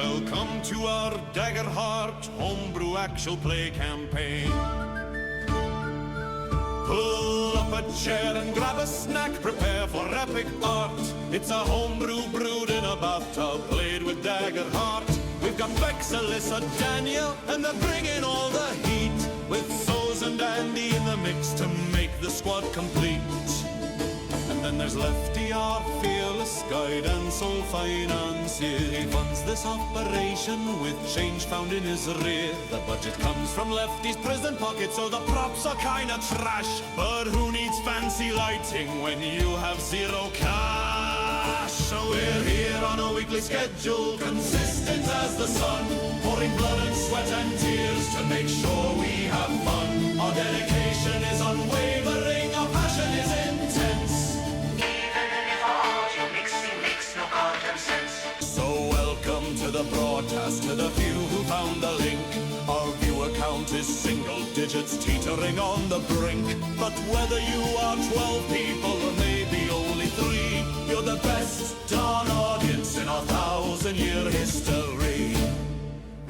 Welcome to our Daggerheart Homebrew actual play campaign. Pull up a chair and grab a snack, prepare for epic art. It's a homebrew brewed in a bathtub, played with Daggerheart. We've got Bex, Alyssa, Daniel, and they're bringing all the heat, with Foes and Andy in the mix to make the squad complete. And then there's Lefty, our fearless guide and sole financier. He funds this operation with change found in his rear. The budget comes from Lefty's prison pocket, so the props are kinda trash. But who needs fancy lighting when you have zero cash? So we're here on a weekly schedule, consistent as the sun, pouring blood and sweat and tears to make sure we have fun. Our dedication is unwavering, our passion is intense. So welcome to the broadcast, to the few who found the link. Our viewer count is single digits, teetering on the brink. But whether you are 12 people or maybe only 3, you're the best darn audience in our 1,000-year history.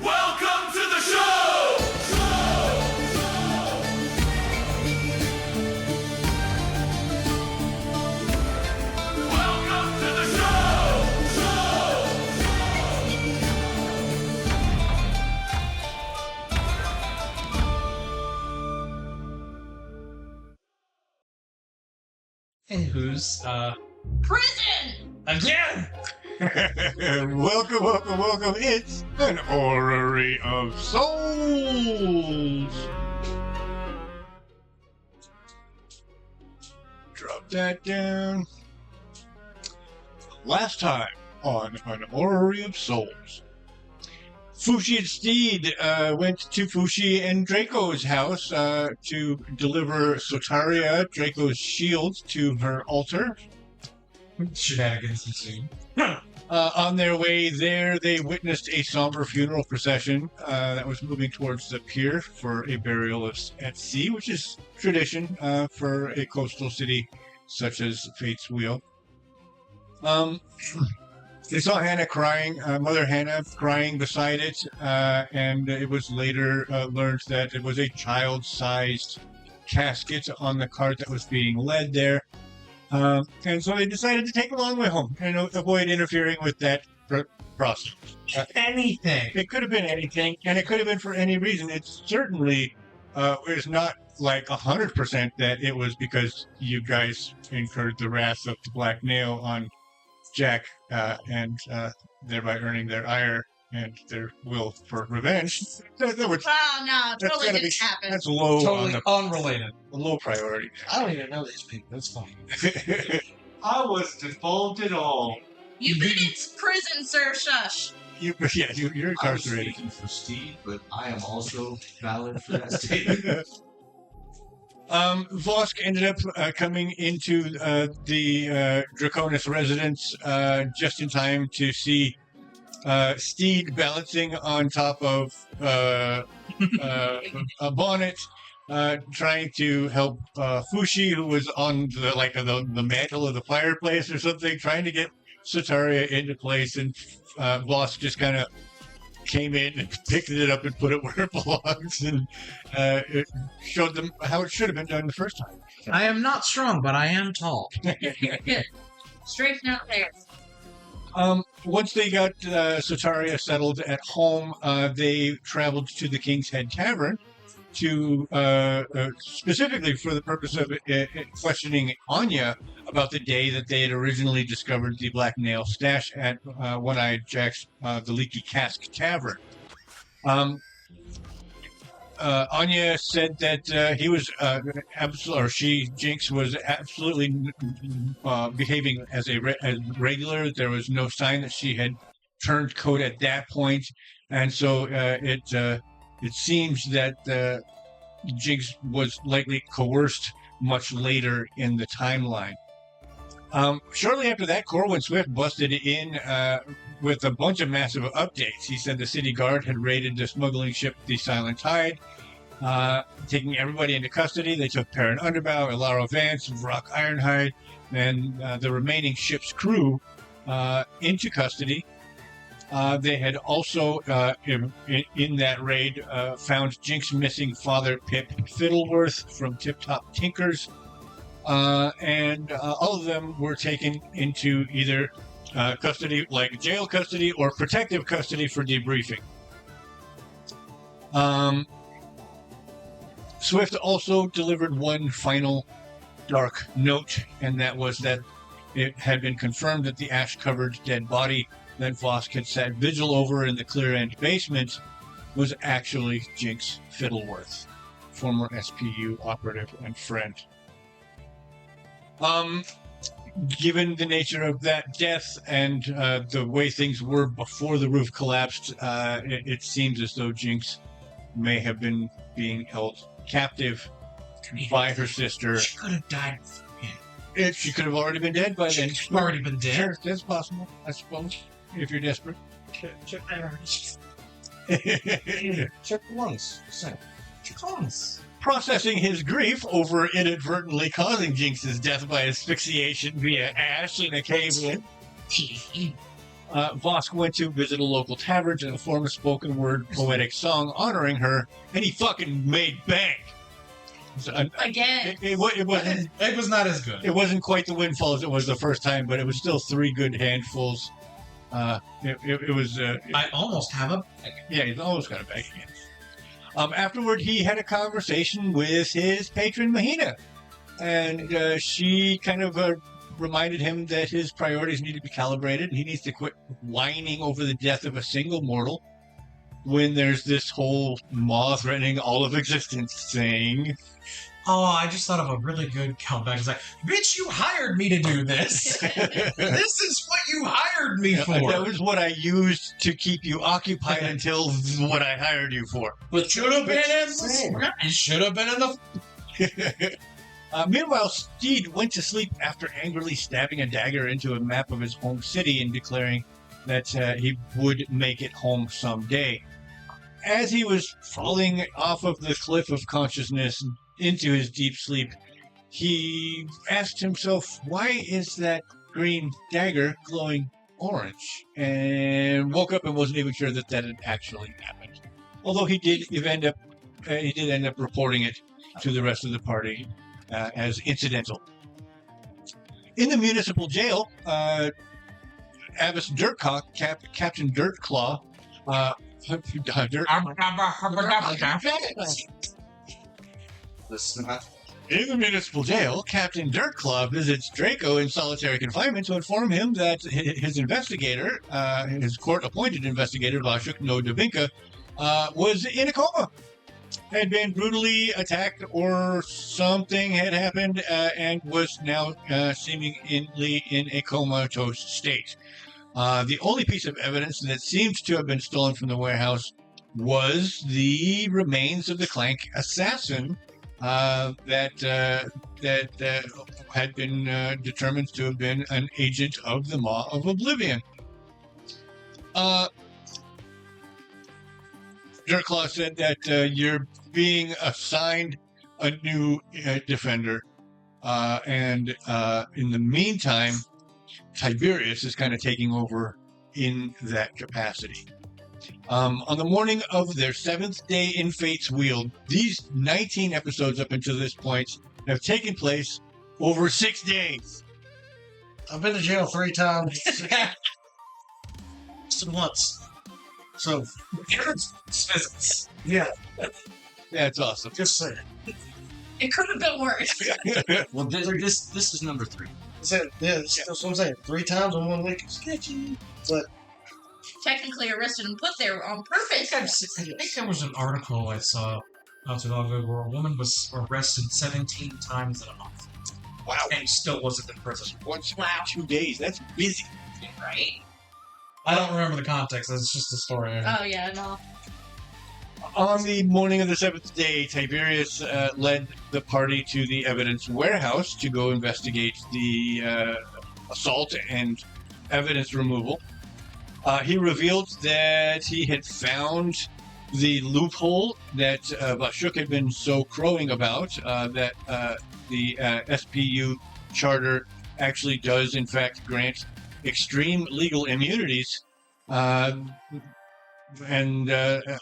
Welcome to the show! Hey, who's, Prison! again! Welcome. It's an Orrery of Souls. Drop that down. Last time on an Orrery of Souls, Fushi and Steed went to Fushi and Draco's house to deliver Sotaria, Draco's shield, to her altar. Shenanigans ensued. On their way there, they witnessed a somber funeral procession that was moving towards the pier for a burial at sea, which is tradition for a coastal city such as Fate's Wheel. They saw Hannah crying, Mother Hannah crying beside it, and it was later learned that it was a child-sized casket on the cart that was being led there. And so they decided to take a long way home and avoid interfering with that process. Anything! It could have been anything, and it could have been for any reason. It certainly is not like 100% that it was because you guys incurred the wrath of the Black Nail on Jack, and thereby earning their ire and their will for revenge. Oh, no, totally didn't happen. That's low Totally on unrelated. the low priority. I don't even know these people. That's fine. I was defaulted all. You've been in prison, sir. Shush. You're I was incarcerated. speaking for Steve, but I am also valid for that statement. Vosk ended up coming into the Draconis residence just in time to see Steed balancing on top of a bonnet, trying to help Fushi, who was on the mantle of the fireplace or something, trying to get Sotaria into place, and Vosk just kind of came in and picked it up and put it where it belongs, and it showed them how it should have been done the first time. I am not strong, but I am tall. Straighten out there. Once they got Sotaria settled at home, they traveled to the King's Head Tavern to specifically for the purpose of questioning Anya about the day that they had originally discovered the Black Nail stash at One-Eyed Jack's the Leaky Cask Tavern. Anya said that he was Jinx was absolutely behaving as regular. There was no sign that she had turned coat at that point, and so it seems that Jinx was likely coerced much later in the timeline. Shortly after that, Corwin Swift busted in with a bunch of massive updates. He said the city guard had raided the smuggling ship, the Silent Tide, taking everybody into custody. They took Perrin Underbow, Ilaro Vance, Rock Ironhide, and the remaining ship's crew into custody. They had also, in that raid, found Jinx missing father Pip Fiddleworth from Tip Top Tinkers, and all of them were taken into either custody, like jail custody, or protective custody for debriefing. Swift also delivered one final dark note, and that was that it had been confirmed that the ash-covered dead body that Vosk had sat vigil over in the clear end basement was actually Jinx Fiddleworth, former SPU operative and friend. Given the nature of that death and the way things were before the roof collapsed, it seems as though Jinx may have been being held captive by her sister. She could have died. She could have already been dead by then. She could have already been dead. Sure, that's possible, I suppose, if you're desperate. Check lungs. Check lungs. Processing his grief over inadvertently causing Jinx's death by asphyxiation via ash in a cave-in, Vosk went to visit a local tavern to perform a spoken word poetic song honoring her, and he fucking made bank. Again. It wasn't. It was not as good. It wasn't quite the windfall as it was the first time, but it was still 3 good handfuls. It was. I almost have a. Yeah, he's almost got a bag again. Afterward, he had a conversation with his patron Mahina, and she kind of reminded him that his priorities need to be calibrated, and he needs to quit whining over the death of a single mortal when there's this whole maw threatening all of existence thing. Oh, I just thought of a really good callback. It's like, bitch, you hired me to do this. This is what you hired me for. That was what I used to keep you occupied until what I hired you for. But should have been in the. It should have been in the. Meanwhile, Steed went to sleep after angrily stabbing a dagger into a map of his home city and declaring that he would make it home someday. As he was falling off of the cliff of consciousness into his deep sleep, he asked himself, why is that green dagger glowing orange? And woke up and wasn't even sure that that had actually happened. Although he did end up reporting it to the rest of the party as incidental. In the municipal jail, Abbas Dirtcock, Captain Dirtclaw, in the municipal jail, Captain Dirtclaw visits Draco in solitary confinement to inform him that his investigator, his court-appointed investigator, Vashuk no Dabinka, was in a coma, had been brutally attacked or something had happened, and was now seemingly in a comatose state. The only piece of evidence that seemed to have been stolen from the warehouse was the remains of the Clank assassin that had been determined to have been an agent of the Maw of Oblivion. Dirtclaw said that you're being assigned a new defender, and in the meantime, Tiberius is kind of taking over in that capacity. On the morning of their 7th day in Fate's Wheel, these 19 episodes up until this point have taken place over 6 days. I've been to jail 3 times. Just once. So, visits. Yeah. That's awesome. Just saying. It could have been worse. Well, this is number 3. That's what I'm saying. 3 times in 1 week. Sketchy. But Technically arrested and put there on purpose. I think there was an article I saw not too long ago where a woman was arrested 17 times in a month. Wow. And still wasn't in prison. Once Wow. 2 days. That's busy. Right? I don't remember the context. It's just a story. Oh, yeah, no. On the morning of the 7th day, Tiberius led the party to the evidence warehouse to go investigate the assault and evidence removal. He revealed that he had found the loophole that Vashuk had been so crowing about, that the SPU charter actually does, in fact, grant extreme legal immunities And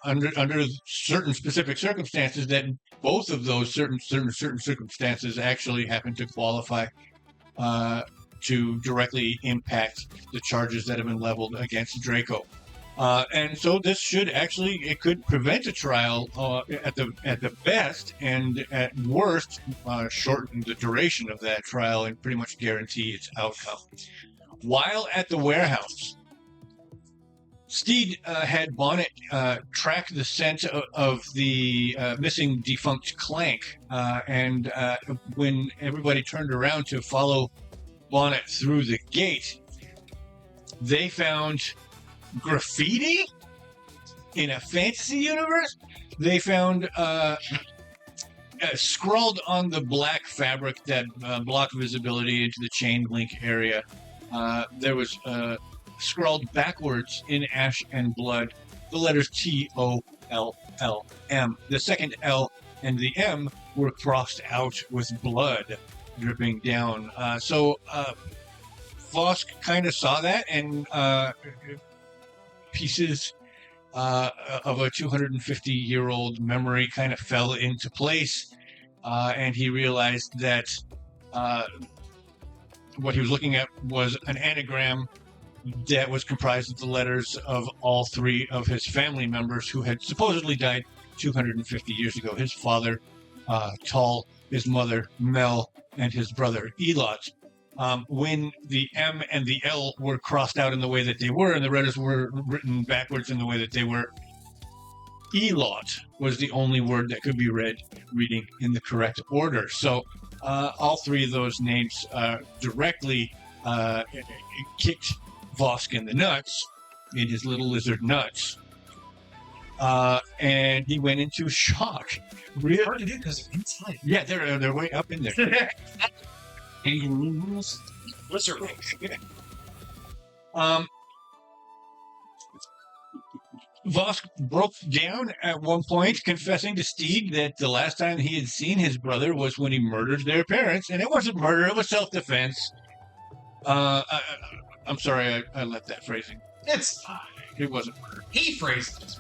under certain specific circumstances, that both of those certain circumstances actually happen to qualify to directly impact the charges that have been leveled against Draco. And so this should actually, it could prevent a trial at the best, and at worst shorten the duration of that trial and pretty much guarantee its outcome. While at the warehouse, Steed had Bonnet track the scent of the missing defunct Clank, and when everybody turned around to follow Bonnet through the gate, they found graffiti in a fantasy universe. They found scrawled on the black fabric that blocked visibility into the chain link area. There was scrawled backwards in ash and blood the letters TOLLM. The second L and the M were crossed out with blood dripping down. So Vosk kind of saw that, and pieces of a 250-year-old memory kind of fell into place, and he realized that what he was looking at was an anagram that was comprised of the letters of all three of his family members who had supposedly died 250 years ago. His father, Tal, his mother, Mel, and his brother, Elot. When the M and the L were crossed out in the way that they were, and the letters were written backwards in the way that they were, Elot was the only word that could be reading in the correct order. So all three of those names directly kicked Vosk in the nuts, in his little lizard nuts, and he went into shock. Really hard to do because they're inside. Yeah, they're way up in there. Lizard. Vosk broke down at one point, confessing to Steed that the last time he had seen his brother was when he murdered their parents, and it wasn't murder; it was self-defense. I'm sorry, I left that phrasing. It's fine. It wasn't murder. He phrased it.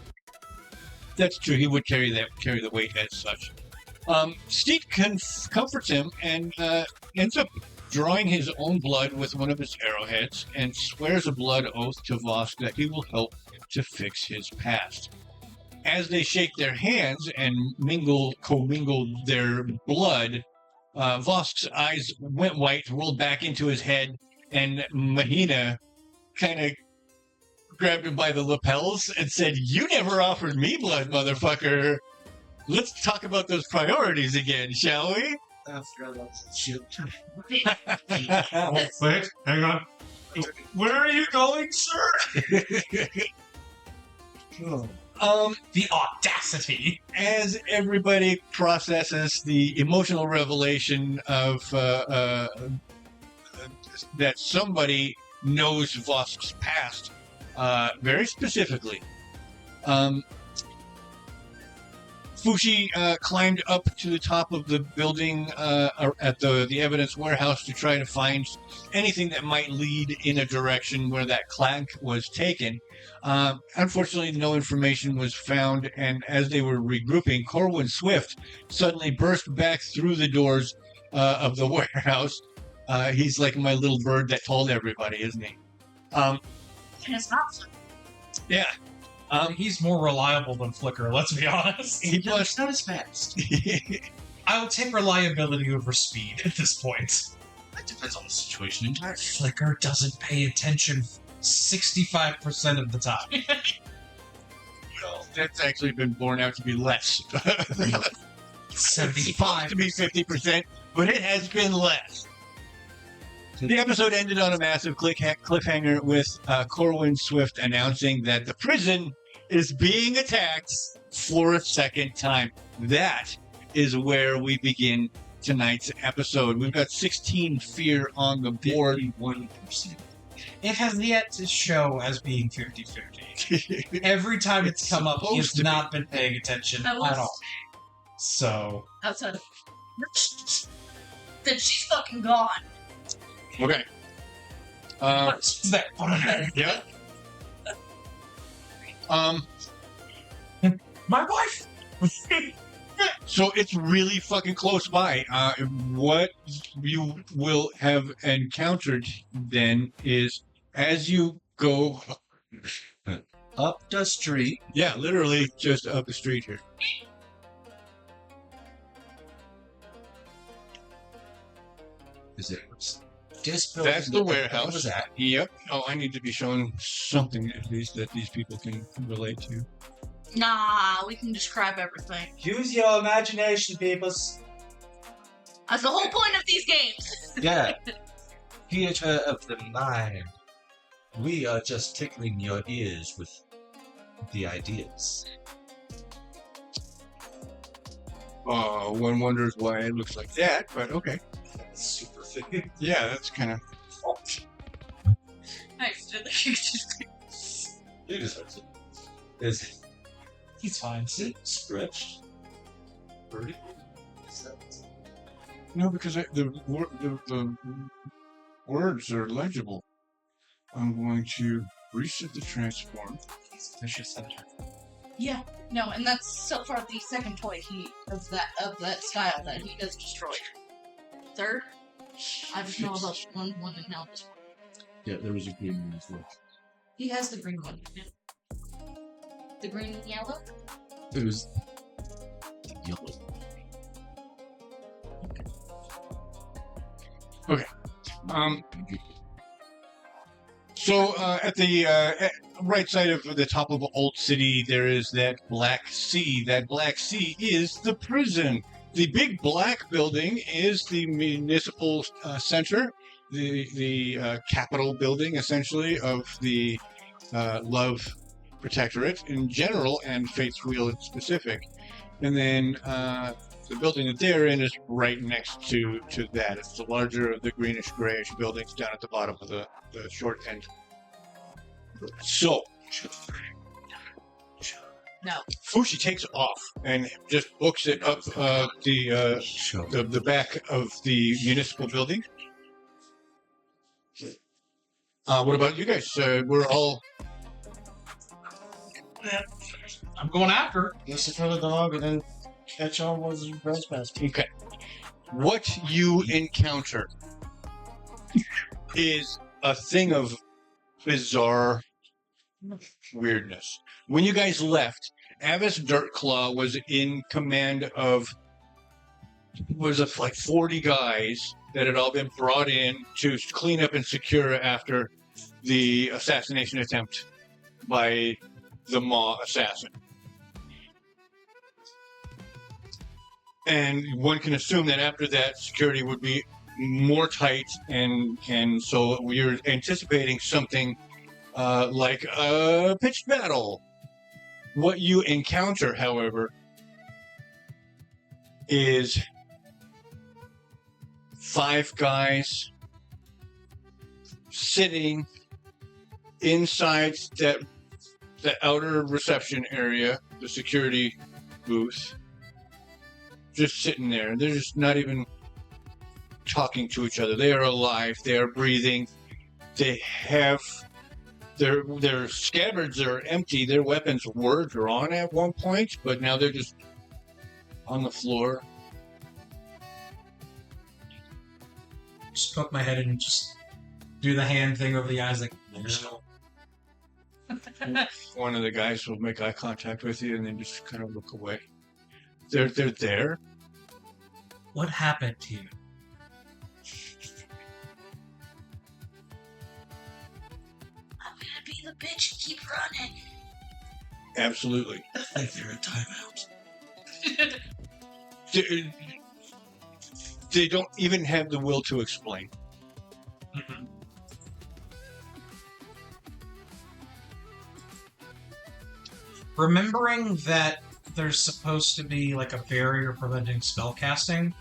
That's true. He would carry the weight as such. Steed comforts him and ends up drawing his own blood with one of his arrowheads and swears a blood oath to Vosk that he will help to fix his past. As they shake their hands and commingle their blood, Vosk's eyes went white, rolled back into his head, and Mahina kind of grabbed him by the lapels and said, "You never offered me blood, motherfucker. Let's talk about those priorities again, shall we?" Wait, hang on. Where are you going, sir? The audacity. As everybody processes the emotional revelation of that somebody knows Vosk's past very specifically, Fushi climbed up to the top of the building at the evidence warehouse to try to find anything that might lead in a direction where that Clank was taken. Unfortunately, no information was found, and as they were regrouping, Corwin Swift suddenly burst back through the doors of the warehouse. He's like my little bird that told everybody, isn't he? And it's not. Yeah. He's more reliable than Flicker, let's be honest. He was It's not as fast. I would take reliability over speed at this point. It depends on the situation entirely. Flicker doesn't pay attention 65% of the time. Well, that's actually been borne out to be less. 75 to be 50%, but it has been less. The episode ended on a massive cliffhanger with Corwin Swift announcing that the prison is being attacked for a second time. That is where we begin tonight's episode. We've got 16 fear on the board. 51%. It has yet to show as being 50-50. Every time it's come up, supposed he's to be. not been paying attention I was- at all. So, Outside of then she's fucking gone. Okay. what's that? Yeah. My wife. So it's really fucking close by. What you will have encountered then is as you go, Up the street. yeah, literally just up the street here. Is it this building? That's the What warehouse. was that? Yep. Oh, I need to be shown something at least that these people can relate to. Nah, we can describe everything. Use your imagination, peoples. That's the whole point of these games. Yeah. Theater of the mind. We are just tickling your ears with the ideas. One wonders why it looks like that, but okay. Super thick. Yeah, that's kind of. Nice. You just is He's fine. it stretched? Vertical? No, because the words are legible. I'm going to reset the transform. Yeah. No, and that's so far the second toy of that style that he has destroyed. Third, I just know about one and now this one. Yeah, there was a green one as well. He has the green one. The green and yellow? It was yellow. So at the right side of the top of Old City, there is that Black Sea. That Black Sea is the prison. The big black building is the municipal center, the capital building, essentially, of the Love Protectorate in general and Fate's Wheel in specific. And then the building that they're in is right next to that. It's the larger of the greenish-grayish buildings down at the bottom of the short end. So, No. Fushi takes off and just books it up the back of the municipal building. What about you guys? We're all... I'm going after. Listen for the dog and then catch on with the rest pass. Okay. What you encounter is a thing of bizarre weirdness. When you guys left, Avis Dirtclaw was in command of like 40 guys that had all been brought in to clean up and secure after the assassination attempt by the Maw assassin. And one can assume that after that, security would be more tight, and so we're anticipating something like a pitched battle. What you encounter, however, is 5 guys sitting inside the outer reception area, the security booth, just sitting there. They're just not even talking to each other. They are alive. They are breathing. They have their scabbards are empty. Their weapons were drawn at one point, but now they're just on the floor. Just poke my head in and just do the hand thing over the eyes, like. One of the guys will make eye contact with you and then just kind of look away. They're there. What happened to you? I'm gonna be the bitch and keep running. Absolutely. I think they're in timeout. They don't even have the will to explain. Mm-hmm. Remembering that there's supposed to be like a barrier preventing spellcasting,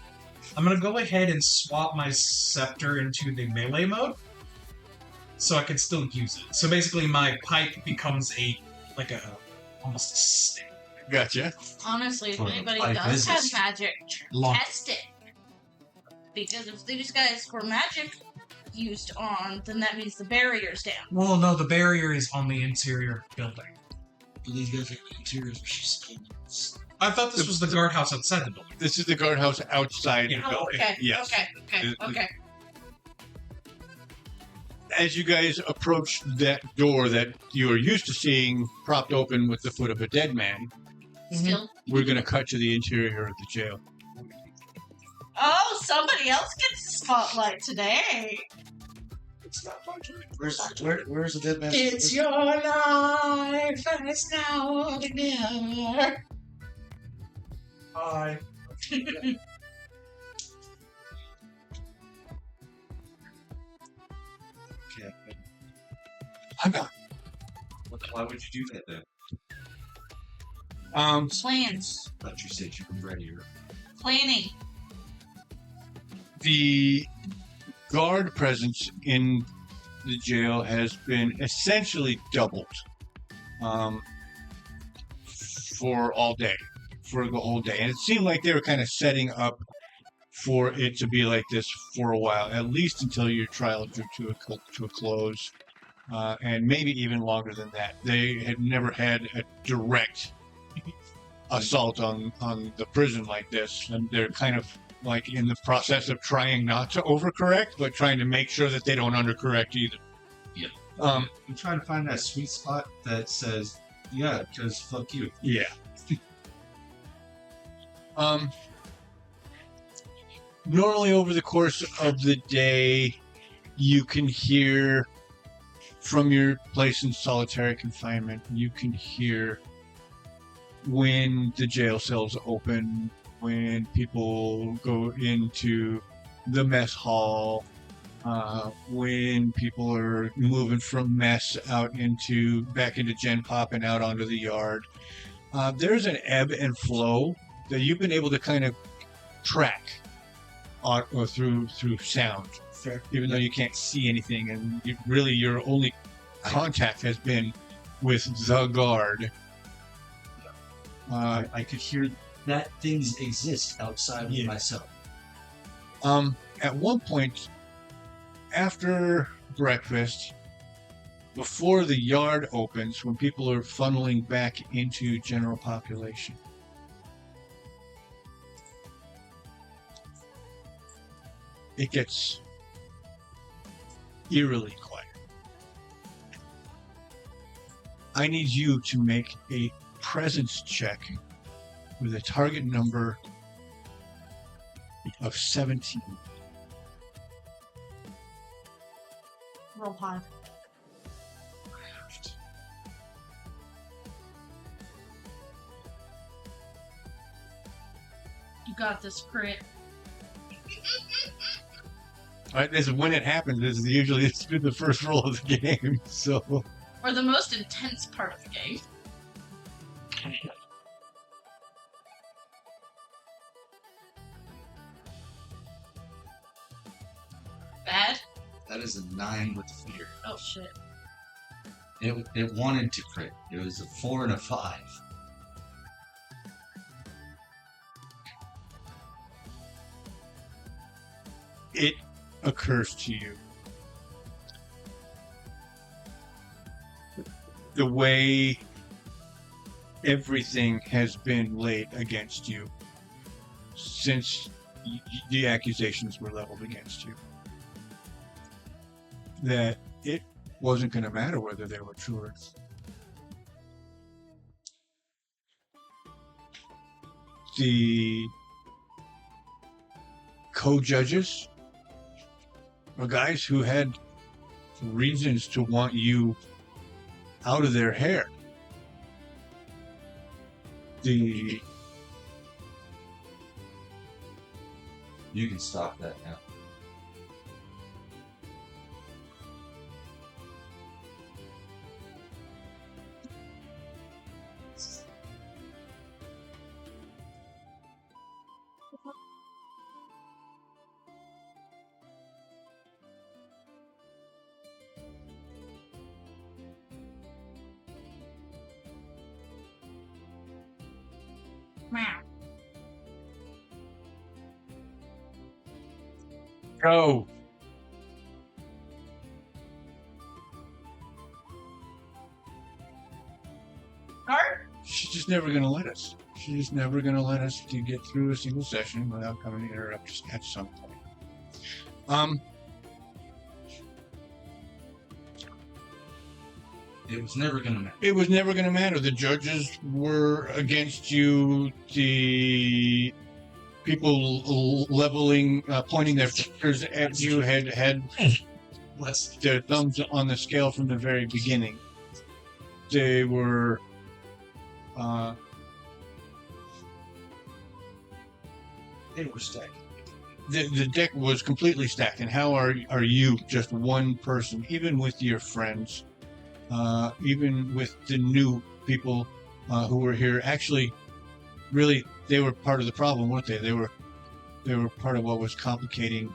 I'm gonna go ahead and swap my scepter into the melee mode, so I can still use it. So basically, my pike becomes almost a stick. Gotcha. Honestly, if For anybody five does have visits. magic, Long. test it. Because if these guys were magic used on, then that means the barrier's down. Well, no, the barrier is on the interior building. But these guys are in the interiors where she's stands. I thought this was the guardhouse outside the building. This is the guardhouse outside the Oh, building. okay. Yes. Okay. As you guys approach that door that you are used to seeing propped open with the foot of a dead man, Still. we're going to cut to the interior of the jail. Oh, somebody else gets the spotlight today. It's not fun. Where's the dead man? It's your life, and it's now or never. Hi. Okay. I'm not. Why would you do that then? Plans. I thought you said you were ready. Planning. The guard presence in the jail has been essentially doubled for all day, for the whole day. And it seemed like they were kind of setting up for it to be like this for a while, at least until your trial drew to a close, and maybe even longer than that. They had never had a direct assault on the prison like this, and they're kind of like in the process of trying not to overcorrect, but trying to make sure that they don't undercorrect either. Yeah. Um, I'm trying to find that sweet spot that says, yeah, because fuck you. yeah. Normally over the course of the day, you can hear from your place in solitary confinement, you can hear when the jail cells open, when people go into the mess hall, when people are moving from mess out back into Gen Pop and out onto the yard. There's an ebb and flow that you've been able to kind of track or through sound. Fair. Even though you can't see anything, and your only contact has been with the guard. I could hear that things exist outside of myself. At one point, after breakfast, before the yard opens, when people are funneling back into general population, it gets eerily quiet. I need you to make a presence check with a target number of 17. Roll high. You got this, crit. Right, this is when it happens. This is usually the first roll of the game. So, Or the most intense part of the game. Bad? That is a 9 with fear. Oh shit. It wanted to crit. It was a 4 and a 5. it occurs to you the way everything has been laid against you since the accusations were leveled against you, that it wasn't going to matter whether they were true or not. The co-judges are guys who had reasons to want you out of their hair. The You can stop that now. Meow. go. Guard She's just never going to let us. She's just never going to let us to get through a single session without coming to interrupt us at some point. It was never gonna matter. It was never going to matter. The judges were against you. The people leveling, pointing their fingers at you had their thumbs on the scale from the very beginning. They were stacked. the deck was completely stacked. And how are you just one person, even with your friends, even with the new people who were here? Actually, really, they were part of the problem, weren't they? They were part of what was complicating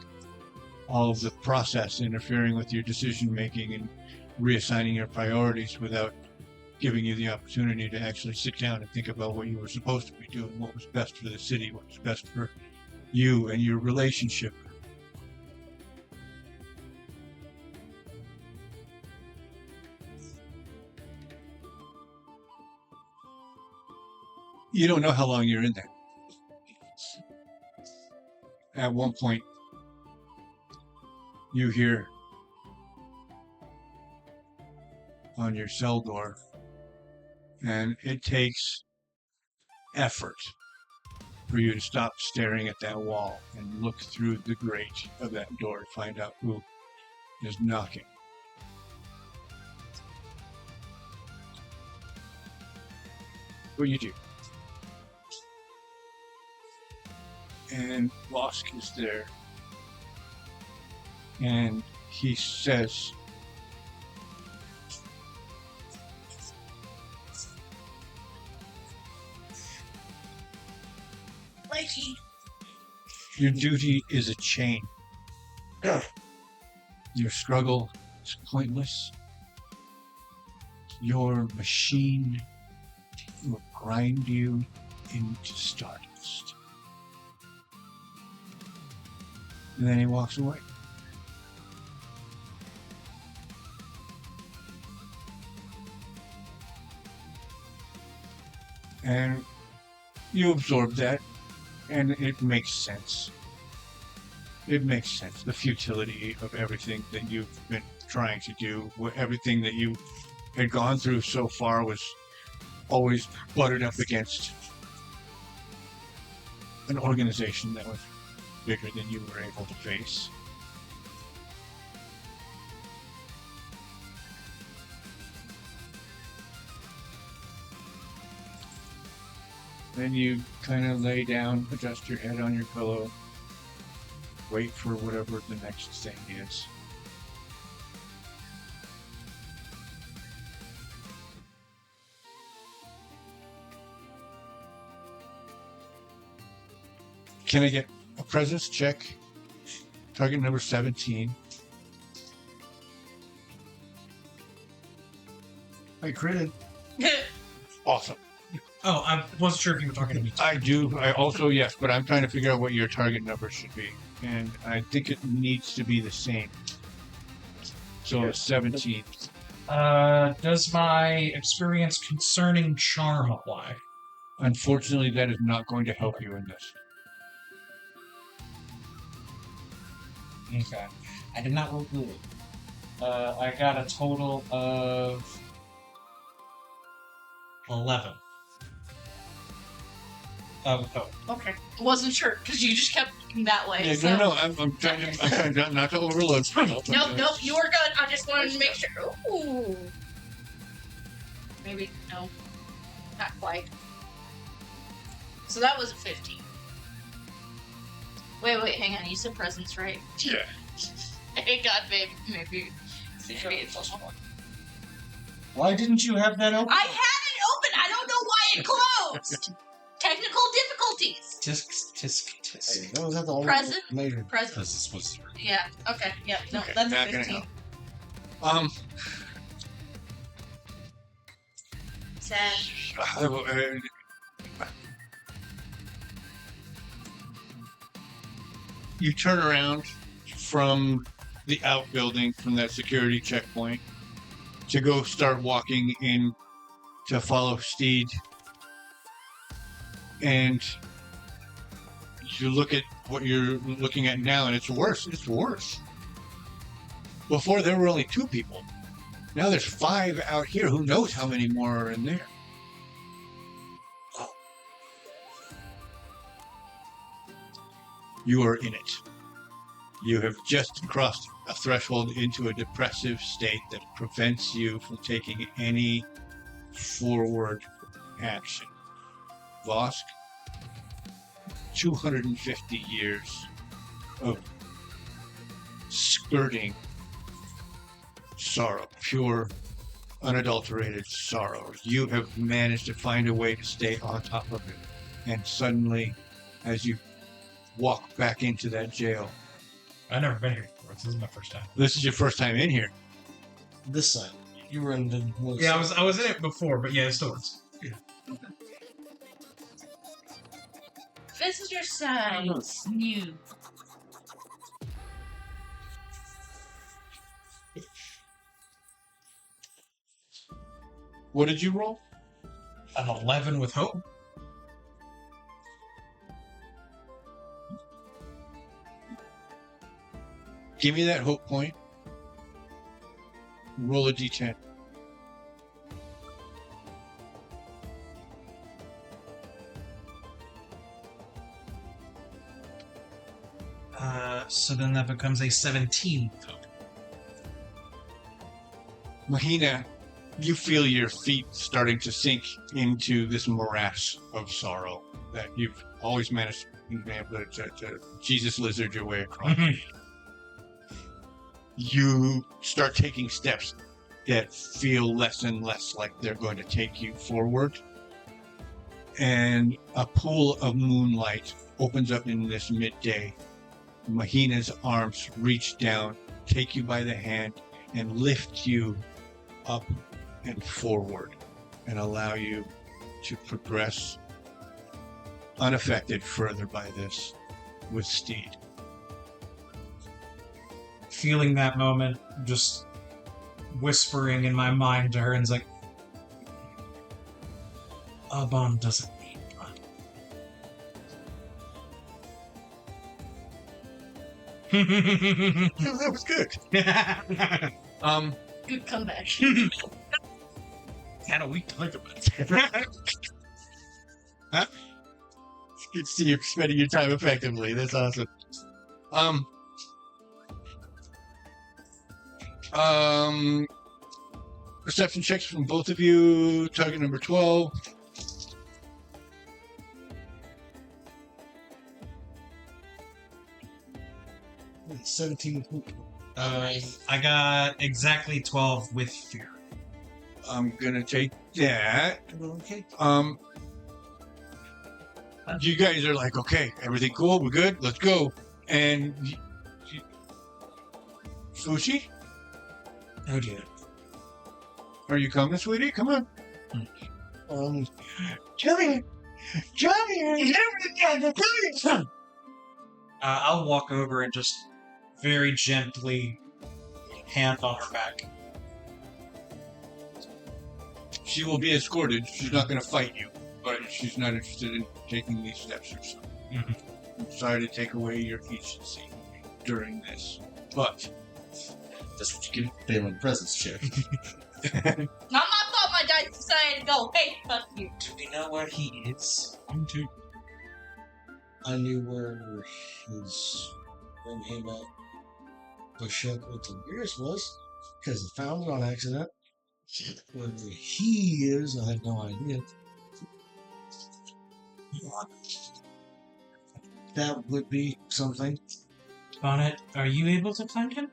all of the process, interfering with your decision making and reassigning your priorities without giving you the opportunity to actually sit down and think about what you were supposed to be doing, what was best for the city, what was best for you and your relationship. You don't know how long you're in there. At one point, you hear on your cell door, and it takes effort for you to stop staring at that wall and look through the grate of that door to find out who is knocking. What do you do? And Vosk is there, and he says, Mikey. your duty is a chain. Your struggle is pointless. Your machine will grind you into stardust. And then he walks away. And you absorb that, and it makes sense. It makes sense. The futility of everything that you've been trying to do, everything that you had gone through so far was always butted up against an organization that was bigger than you were able to face. Then you kind of lay down, adjust your head on your pillow, wait for whatever the next thing is. Can I get a presence check? Target number 17. I critted. Awesome. Oh, I wasn't sure if you were talking to me. I do. I also, yes, but I'm trying to figure out what your target number should be. And I think it needs to be the same. So it's 17. Does my experience concerning charm apply? Unfortunately, that is not going to help you in this. Okay. I did not roll good. I got a total of 11. Okay. Wasn't sure because you just kept looking that way. Yeah, so. no, I'm trying not to overload. Nope, you were good. I just wanted to make sure. Ooh. Maybe, no. Not quite. So that was a 15. Wait, hang on. You said presents, right? Yeah. Hey, God, babe. Maybe it's also one. Why didn't you have that open? I had it open. I don't know why it closed. Technical difficulties. Tisk. Those are the only Present. major. Present. Because this was. Yeah. Okay. Yeah. No, Okay, that's not gonna 15. help. Sad. You turn around from the outbuilding, from that security checkpoint, to go start walking in to follow Steed and you look at what you're looking at now, and it's worse. It's worse. Before there were only 2 people. Now there's 5 out here. Who knows how many more are in there? You are in it. You have just crossed a threshold into a depressive state that prevents you from taking any forward action. Vosk, 250 years of skirting sorrow, pure, unadulterated sorrow. You have managed to find a way to stay on top of it. And suddenly, as you walk back into that jail, I've never been here before. This is my first time. this is your first time in here. This side. You were in the one Yeah, side. I was in it before, but yeah, it still works. Visitor signs. New. What did you roll? An 11 with hope. Give me that hope point. Roll a d10. So then that becomes a 17 with hope. Mahina, you feel your feet starting to sink into this morass of sorrow that you've always managed to be able to Jesus lizard your way across. You start taking steps that feel less and less like they're going to take you forward. And a pool of moonlight opens up in this midday. Mahina's arms reach down, take you by the hand, and lift you up and forward and allow you to progress unaffected further by this with Steed. Feeling that moment, just whispering in my mind to her, and it's like, Abon doesn't need blood. That was good. Good comeback. Had a week to think about it. Huh? It's good to see you spending your time effectively. That's awesome. Perception checks from both of you. Target number 12. Wait, 17 with hope. I got exactly 12 with fear. I'm gonna take that. Okay. You guys are like, okay, everything cool, we're good, let's go. And Fushi, Oh dear. are you coming, sweetie? Come on. Johnny! I'll walk over and just very gently hand on her back. She will be escorted. She's not going to fight you, but she's not interested in taking these steps herself. Mhm. I'm sorry to take away your agency during this, but That's what you get for failing presence check. Not my fault my dice decided to go, hey, fuck you. Do we know where he is? I knew where his when he met Bushuk with the beers was, because I found it on accident. Where he is, I have no idea. That would be something. Bonnet, are you able to find him?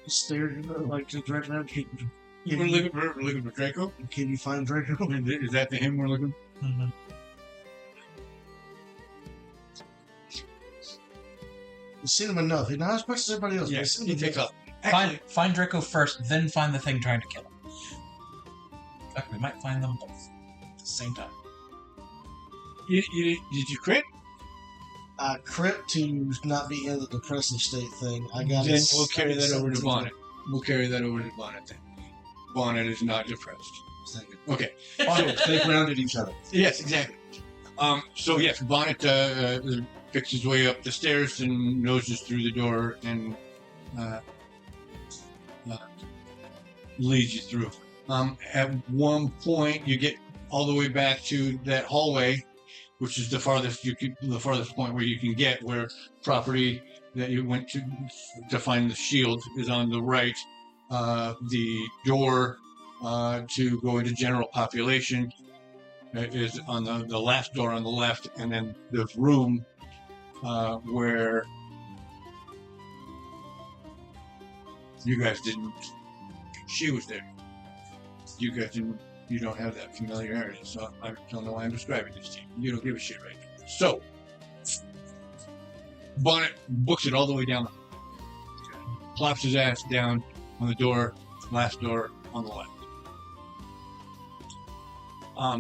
Stared like the Draco. we're looking for Draco. Can you find Draco? Is that the him we're looking? Mm-hmm. We've seen him enough. Not as much as everybody else. but we've Yes, seen he him takes enough. off. Actually, Find Draco first, then find the thing trying to kill him. In fact, we might find them both at the same time. did you crit? Crit to not be in the depressive state thing. I got Then it. we'll carry that over to 17. Bonnet. We'll carry that over to Bonnet then. Bonnet is not depressed. second. Okay. So stay grounded each other. Yes, exactly. So yes, Bonnet picks his way up the stairs and noses through the door and leads you through. At one point, you get all the way back to that hallway, which is the farthest point where you can get, where property that you went to find the shield is on the right. The door to go into general population is on the last door on the left, and then the room where you guys didn't. She was there. You guys didn't. You don't have that familiarity, so I don't know why I'm describing this to you. You don't give a shit, right? So, Bonnet books it all the way down. Plops his ass down on the door, last door on the left.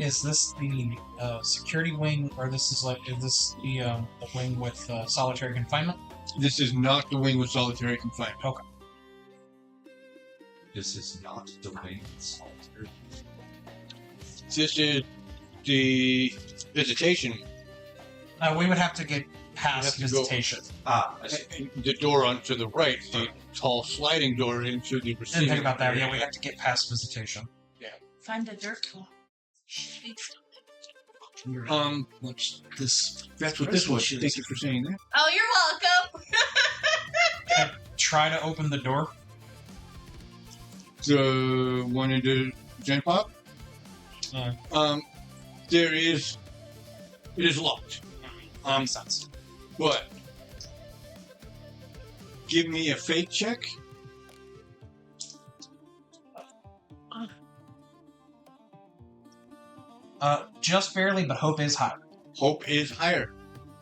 Is this the security wing, or is this the wing with solitary confinement? This is not the wing with solitary confinement. Okay. This is not the wing with solitary. This is the visitation. We would have to get past You have to go- visitation. I see. The door onto the right, the tall sliding door into the Didn't receiving. think about that. Yeah, we have to get past visitation. Find the dirt clone. What's this? That's what this was. Thank you for saying that. Oh, you're welcome. Try to open the door. The one into Gen Pop. It is locked. Makes sense. But give me a fate check. Just barely, but hope is high. Hope is higher.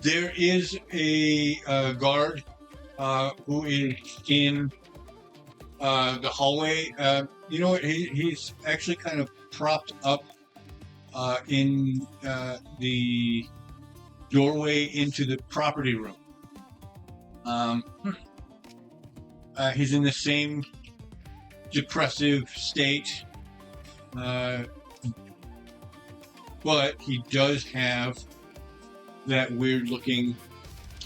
There is a guard who is in the hallway. You know what? He's actually kind of propped up in the doorway into the property room. He's in the same depressive state, but he does have that weird-looking,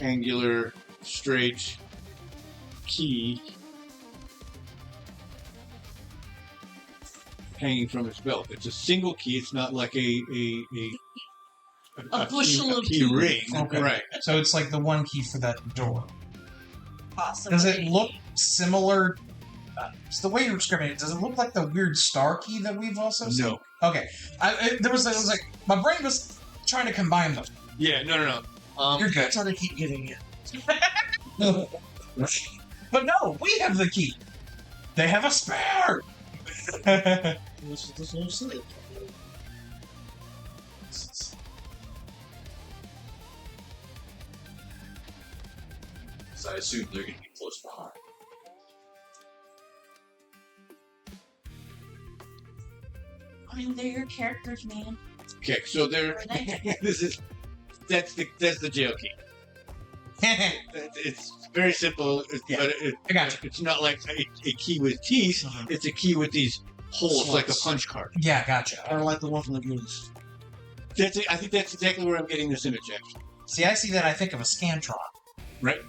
angular, straight key hanging from his belt. It's a single key. It's not like a bushel of key keys. ring. Okay. Right. So it's like the one key for that door. Possibly. Does it look similar? It's the way you're describing it. Does it look like the weird star key that we've also seen? No. Okay. It was like my brain was trying to combine them. Yeah, no. You're good. That's how they keep getting it. But no, we have the key. They have a spare. This is what I'm saying. So I assume they're going to be close behind. I mean, they're your characters, man. Okay, so there. Are they? That's the jail key. It's very simple, Yeah, but I got you. it's not like a key with teeth. Mhm. It's a key with these holes, like a Slots. punch card. Yeah, gotcha. Kind of like the one from the Goonies. I think that's exactly where I'm getting this image, actually. See, I see that. I think of a Scantron. Right?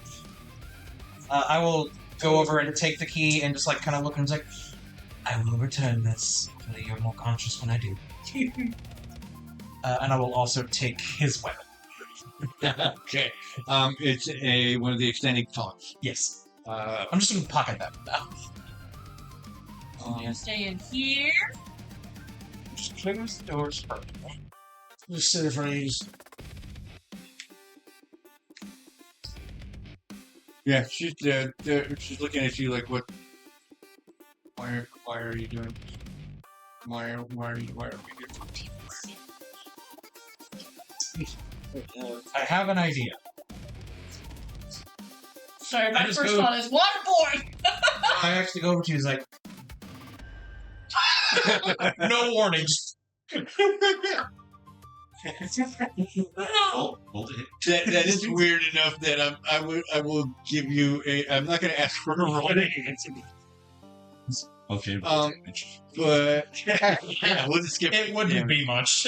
I will go over and take the key and just like kind of look and it's like, I will return this. Hopefully you're more conscious when I do. And I will also take his weapon. Okay. It's one of the extending taunts. Yes. Uh, I'm just going to pocket that now. I'm gonna stay in here. Just close the doors first. Just sit there for ages. yeah, she's she's looking at you like, what? Why are you doing this? Why are we doing I have an idea. Sorry, my just first go- thought is Waterboy! I actually go over to you, he's like, no warnings. Oh, hold it. That is weird enough that I will give you a. I'm not going to ask for a roll. Okay. But yeah, we'll just skip It wouldn't damage. be much.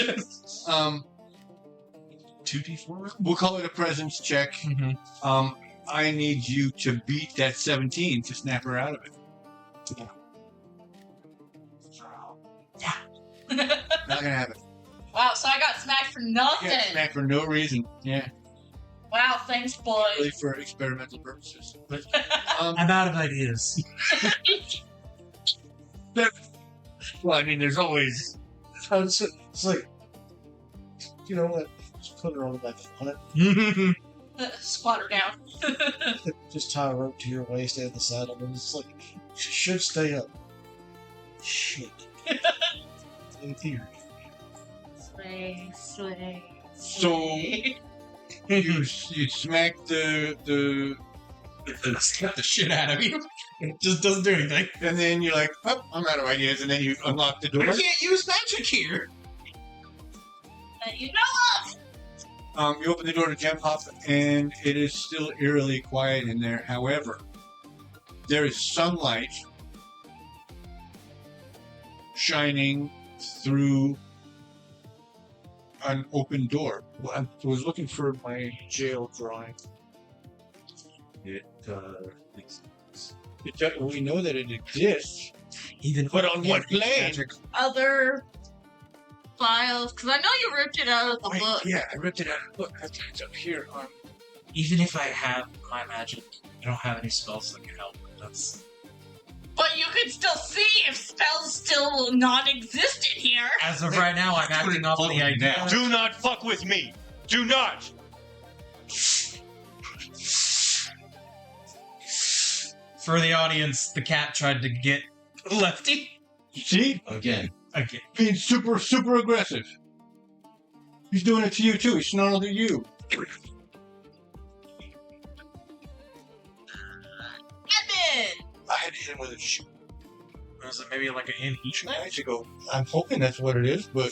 2d4? We'll call it a presence check. Mm-hmm. I need you to beat that 17 to snap her out of it. Not gonna happen. Wow, so I got smacked for nothing. Yeah, smack for no reason. Yeah, Wow, thanks, boy. really for experimental purposes. But I'm out of ideas. well, I mean, there's always It's like, you know what? Just put her on the back on it. Squat her down. Just tie a rope to your waist and the saddle. And it's like, she should stay up. Shit. In theory. Slay, slay, so. slay. You smack the Slap the shit out of you. It just doesn't do anything. and then you're like, oh, I'm out of ideas, and then you unlock the door. I can't use magic here. You know You open the door to Gem Hop, and it is still eerily quiet in there. However, there is sunlight shining through an open door. Well, I was looking for my jail drawing. We know that it exists, Even but on what plane? other files, because I know you ripped it out of the book. Yeah, I ripped it out of the book. It's up here. Even if I have my magic, I don't have any spells that can help. That's But you can still see if spells still non-exist in here. as of right now. I'm acting off the idea. now. Do not fuck with me. Do not. For the audience, the cat tried to get Lefty See? Again. again. Being super, super aggressive. He's doing it to you, too. He snarled at you. Evan! I had to hit him with a shoe. Was it maybe like an inhesion? I should go. I'm hoping that's what it is, but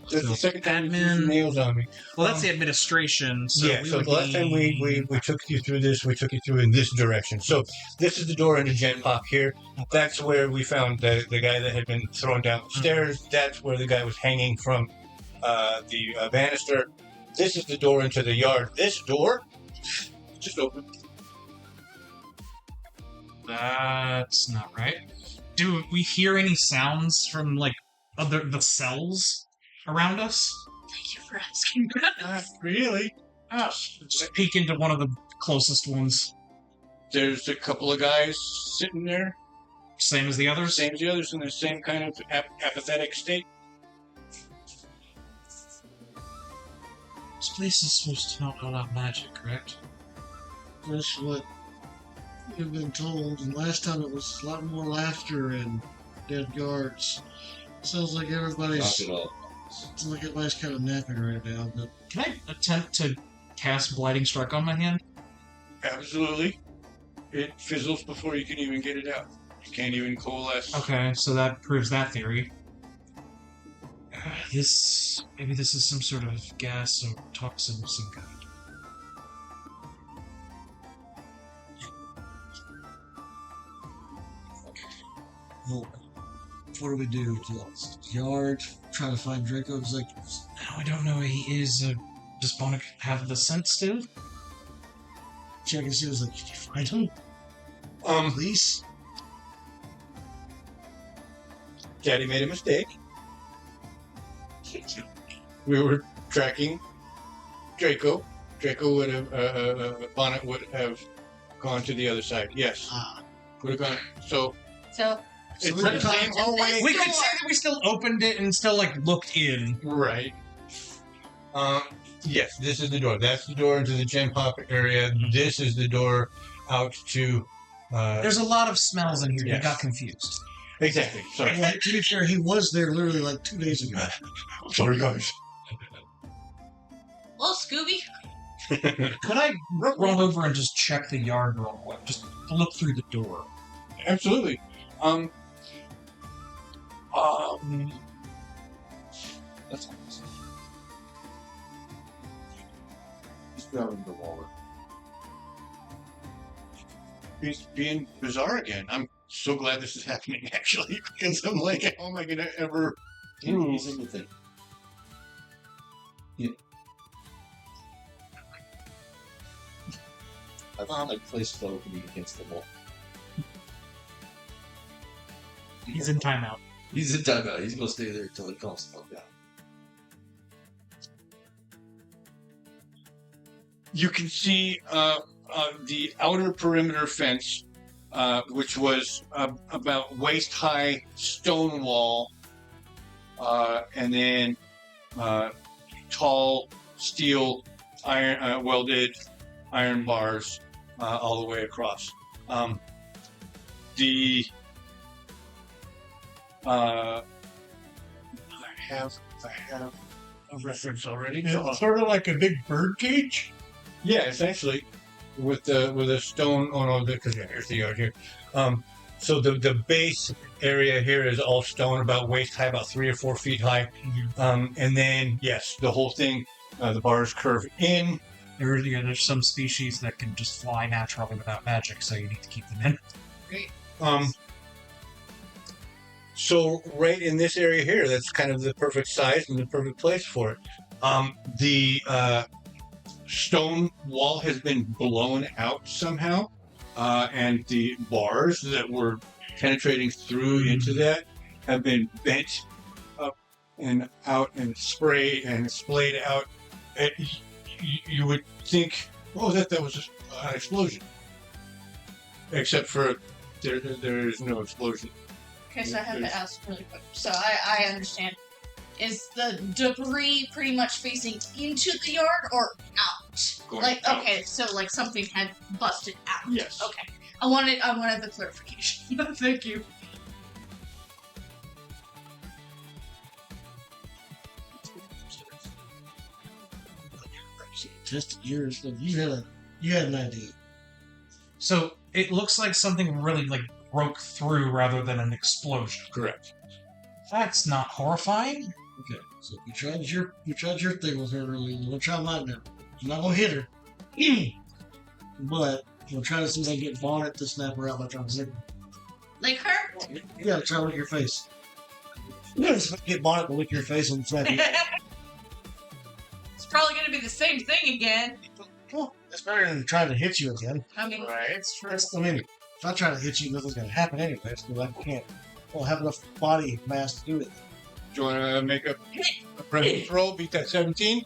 that's the second time you Admin. threw nails on me. Well, that's the administration. So yeah, we so would the last time we took you through this, we took you through in this direction. So this is the door into Gen Pop here. That's where we found the guy that had been thrown down the stairs. That's where the guy was hanging from the banister. This is the door into the yard. This door just open. That's not right. Do we hear any sounds from like the cells around us? Thank you for asking. Not really. Just peek into one of the closest ones. There's a couple of guys sitting there, Same as the others? same as the others, in the same kind of apathetic state. This place is supposed to not allow magic, correct? That's what we've been told. And last time it was a lot more laughter and dead guards. Sounds like everybody's kind of napping right now. But Can I attempt to cast Blighting Strike on my hand? Absolutely. It fizzles before you can even get it out. You can't even coalesce. Okay, so that proves that theory. Maybe this is some sort of gas or toxin of some kind. well, what do we do? To the yard, try to find Draco. It's like, No, I don't know where he is. Just want to have the scent still? check and see. I was like, did you find him? Police? Daddy made a mistake. We were tracking Draco. Draco would have, Bonnet would have gone to the other side. Yes. Ah. Would have gone. So, So, it's we the can same talk- hallway. We could say that we still opened it and still, like, looked in. Right. Yes, this is the door. That's the door into the Gen Pop area. This is the door out to. There's a lot of smells in here. Yes. You got confused. Exactly. Sorry. Well, to be fair, he was there literally like 2 days ago. Sorry, guys. well, Scooby. Could I run over and just check the yard real quick? Just look through the door. Absolutely. That's He's grabbing the wallet. he's being bizarre again. I'm so glad this is happening, actually, because I'm like, how am I going to ever prove? He's in the thing. Yeah. I found a place for me against the wall. He's in timeout. He's in timeout. He's gonna stay there until he calls the fuck out. You can see the outer perimeter fence, which was about waist-high stone wall, and then tall steel iron welded iron bars all the way across. I have a reference already. It's sort of like a big bird cage. Yeah, essentially, with a stone. Oh no, because here's the yard here. So the base area here is all stone, about waist high, about 3 or 4 feet high. And then yes, the whole thing, the bars curve in. There's some species that can just fly naturally without magic, so you need to keep them in. So right in this area here, that's kind of the perfect size and the perfect place for it. The stone wall has been blown out somehow, and the bars that were penetrating through into that have been bent up and out and splayed out. You would think, oh, that was just an explosion. Except for there is no explosion. Okay, so I have to ask really quick. So I understand. Is the debris pretty much facing into the yard or out? Going like out. Okay, so like something had busted out. Yes. Okay. I wanted the clarification. Thank you. Just yours. You had an idea. So it looks like something really like broke through rather than an explosion. Correct. That's not horrifying. Okay, so you tried your thing with her earlier. We'll try mine now. I'm not gonna hit her, but we'll try to see if I can get Bonnet to snap her out by trying to zip her. Like her? You gotta try to lick your face. You gotta see if I can get Bonnet to lick your face and snap you. It's probably gonna be the same thing again. Well, that's better than trying to hit you again. I mean, Right. it's true. I mean, if I try to hit you, nothing's gonna happen anyways, because I can't. I don't have enough body mass to do it. Do you want to make a presence roll? Beat that 17.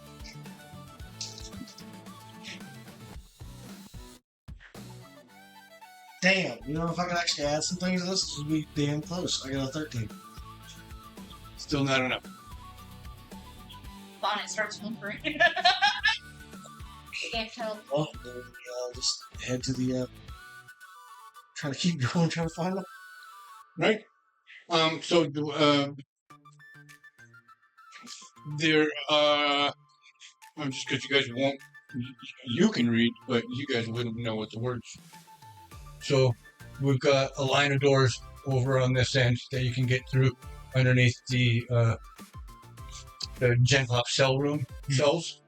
Damn, you know, if I could actually add some things to this, this would be damn close. I got a 13. Still not enough. Bonnet starts whimpering. Can't tell. Well, then we just head to the. Trying to keep going, trying to find them. Right. So there. Just because you guys won't, you can read, but you guys wouldn't know what the words. So we've got a line of doors over on this end that you can get through underneath the Gen Pop cell room cells.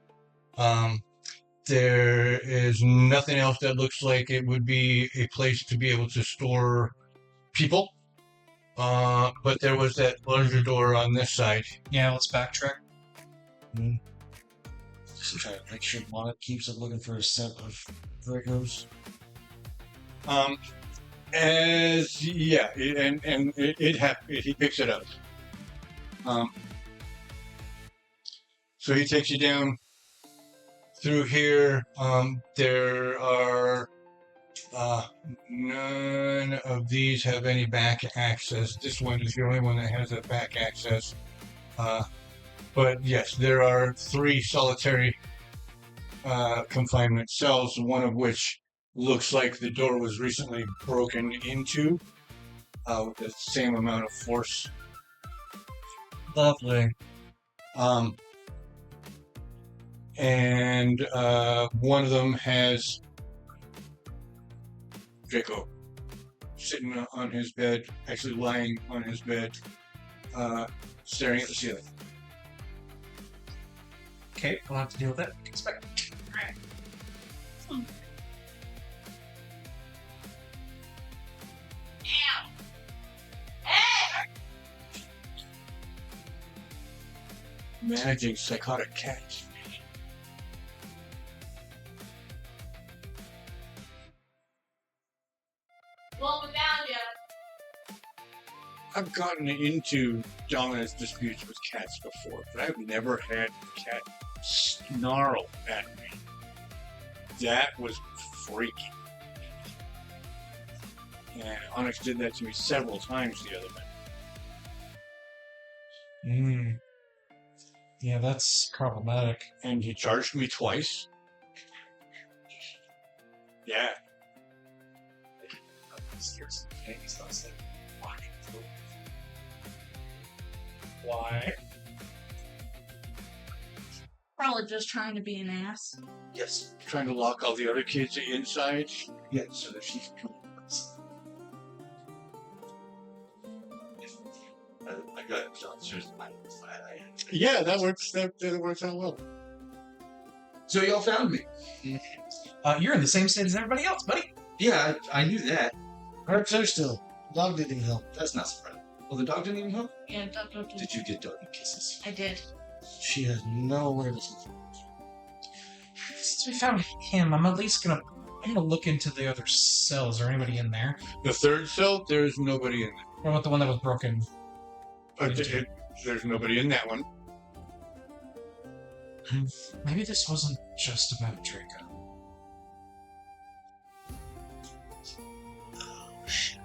There is nothing else that looks like it would be a place to be able to store people. But there was that larger door on this side. Yeah, let's backtrack. Just trying to make sure Bonnet keeps up looking for a scent of Dracos. He picks it up. So he takes you down through here. There are none of these have any back access. This one is the only one that has a back access. But yes, there are 3 solitary confinement cells, one of which looks like the door was recently broken into with the same amount of force. Lovely. And one of them has Draco sitting on his bed, actually lying on his bed, staring at the ceiling. Okay, we'll have to deal with that. Expect. Managing psychotic cats. Well, we found you. I've gotten into dominance disputes with cats before, but I've never had a cat snarl at me. That was freaky. And Onyx did that to me several times the other night. Yeah, that's problematic. And he charged me twice. Yeah. Why? Probably just trying to be an ass. Yes. Trying to lock all the other kids inside. Yes, so that she can come. I got downstairs. Yeah, that works. That works out well. So y'all found me. You're in the same state as everybody else, buddy. Yeah, I knew that. Hurts her still. Dog didn't even help. That's not surprising. Well, the dog didn't even help? Yeah, Did you get doggy kisses? I did. She has nowhere to sleep. Since we found him, I'm gonna look into the other cells. Is there anybody in there? The third cell, there's nobody in there. What about the one that was broken? There's nobody in that one. Maybe this wasn't just about Draco. Oh, shit.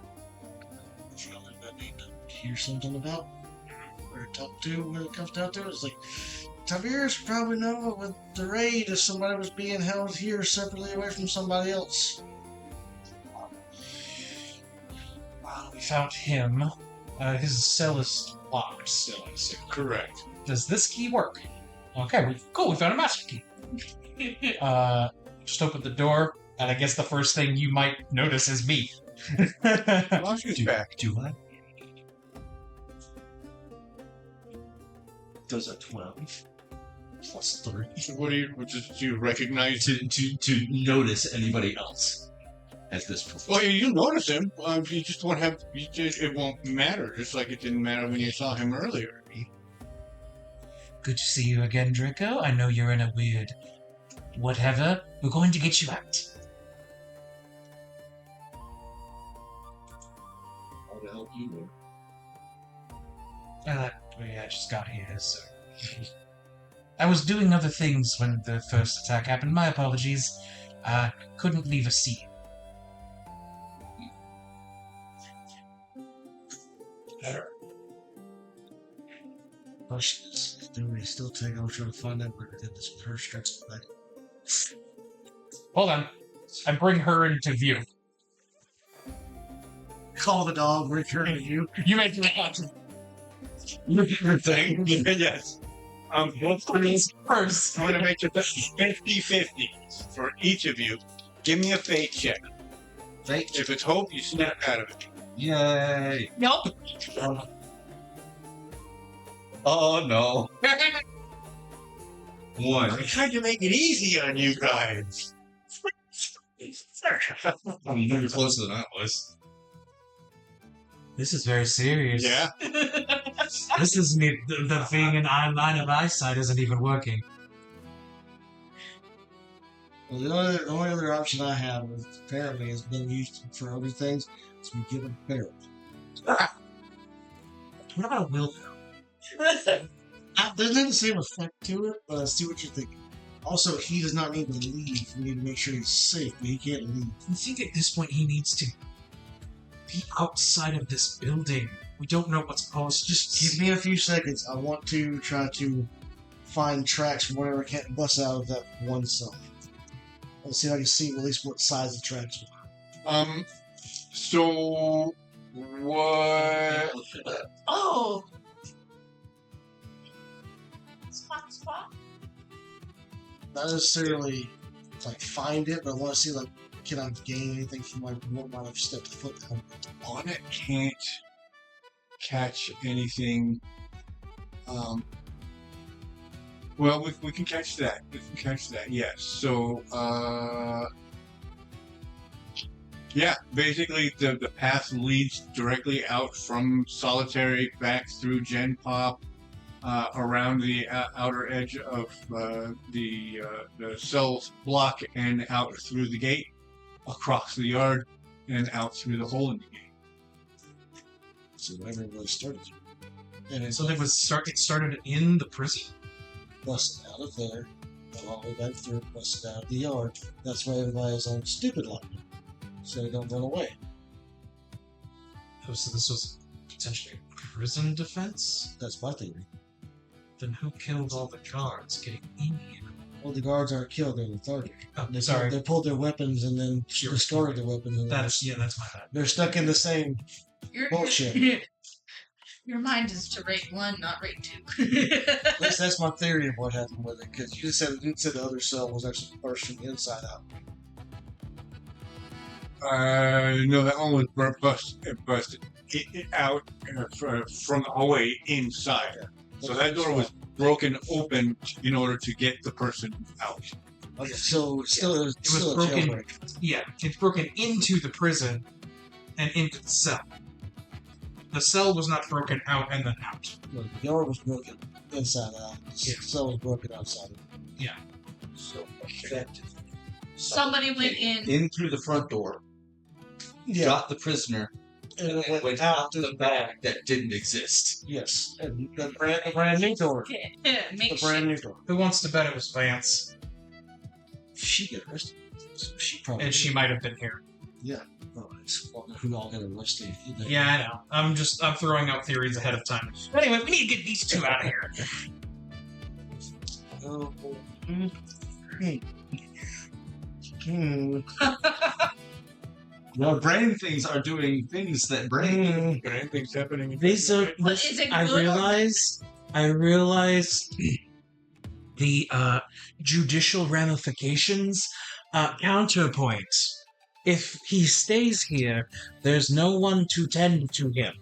Something I need to hear something about. Or talk to when it comes down to it. It's like, Tiberius probably know with the raid if somebody was being held here separately away from somebody else. We found him. His cell is locked still, I assume. Correct. Does this key work? Okay, cool, we found a master key. Just open the door, and I guess the first thing you might notice is me. Oscar's back. Do I? Does a 12 plus 3 What do you recognize? to notice anybody else as this performance? Well, you notice him. You just won't have. It won't matter. Just like it didn't matter when you saw him earlier. Good to see you again, Draco. I know you're in a weird whatever. We're going to get you out. How to help you? I just got here, so... I was doing other things when the first attack happened. My apologies. Couldn't leave a seat. Better. Question is, do we still take over trying to find out where we did this first stretch back? Hold on. I bring her into view. Call the dog, return to you. You make the response. Your thing. Yes. Let's do this first. I'm gonna make it 50-50 for each of you. Give me a fate check. Fate? If it's hope, you snap out of it. Yay! Nope. Oh no. 1. I tried to make it easy on you guys. You're closer than I was. This is very serious. Yeah. This isn't even, the thing in line of eyesight isn't even working. Well, the only other option I have, is apparently has been used for other things, is we give a barrel. What about a will? There's not the same effect to it, but I see what you're thinking. Also, he does not need to leave. We need to make sure he's safe, but he can't leave. I think at this point he needs to be outside of this building. We don't know what's posted. Just give me a few seconds. I want to try to find tracks from whatever can't bust out of that one cell. Let's see if I can see at least what size the tracks are. So what? Oh! Spot. Not necessarily like find it, but I want to see like can I gain anything from like what might have stepped foot down. On it can't catch anything. Well, we can catch that. We can catch that. Yes. So, yeah. Basically, the path leads directly out from Solitary back through Gen Pop around the outer edge of the cell's block and out through the gate, across the yard, and out through the hole in the gate. So everybody started. And it So it started in the prison? busted out of there, all the way back through, busted out of the yard. That's why everybody is on stupid lockdown. So they don't run away. Oh, so this was potentially a prison defense? That's my theory. Then who killed all the guards getting in here? Well, the guards aren't killed, they're lethargic. Oh, They, sorry. they pulled their weapons and then Sure. discarded their weapons. And That's my bad. they're stuck in the same Your, bullshit. your mind is to rate 1, not rate 2. At least that's my theory of what happened with it, because you just said the other cell was actually burst from the inside out. No, that one was busted out from the hallway inside. So that door was broken open in order to get the person out. Okay, so still, it was It was still a broken. jailbreak. Yeah, it's broken into the prison and into the cell. The cell was not broken out and then out. Well, the yard was broken inside out. The Yeah. cell was broken outside. So effective. Somebody went in Through the front door, Yeah, got the prisoner, and and it went out the back that didn't exist. Yes, and the brand new door. The makeshift. brand new door. Who wants to bet it was Vance? She got arrested. So she probably. And she might have been here. Oh, it's who all got arrested. Yeah, I know. I'm throwing out theories ahead of time. Anyway, we need to get these two out of here. Oh, hmm. Well, brain things are doing things that brain. Anything's happening. These are. But is it I good? realize the judicial ramifications. Counterpoint. If he stays here, there's no one to tend to him.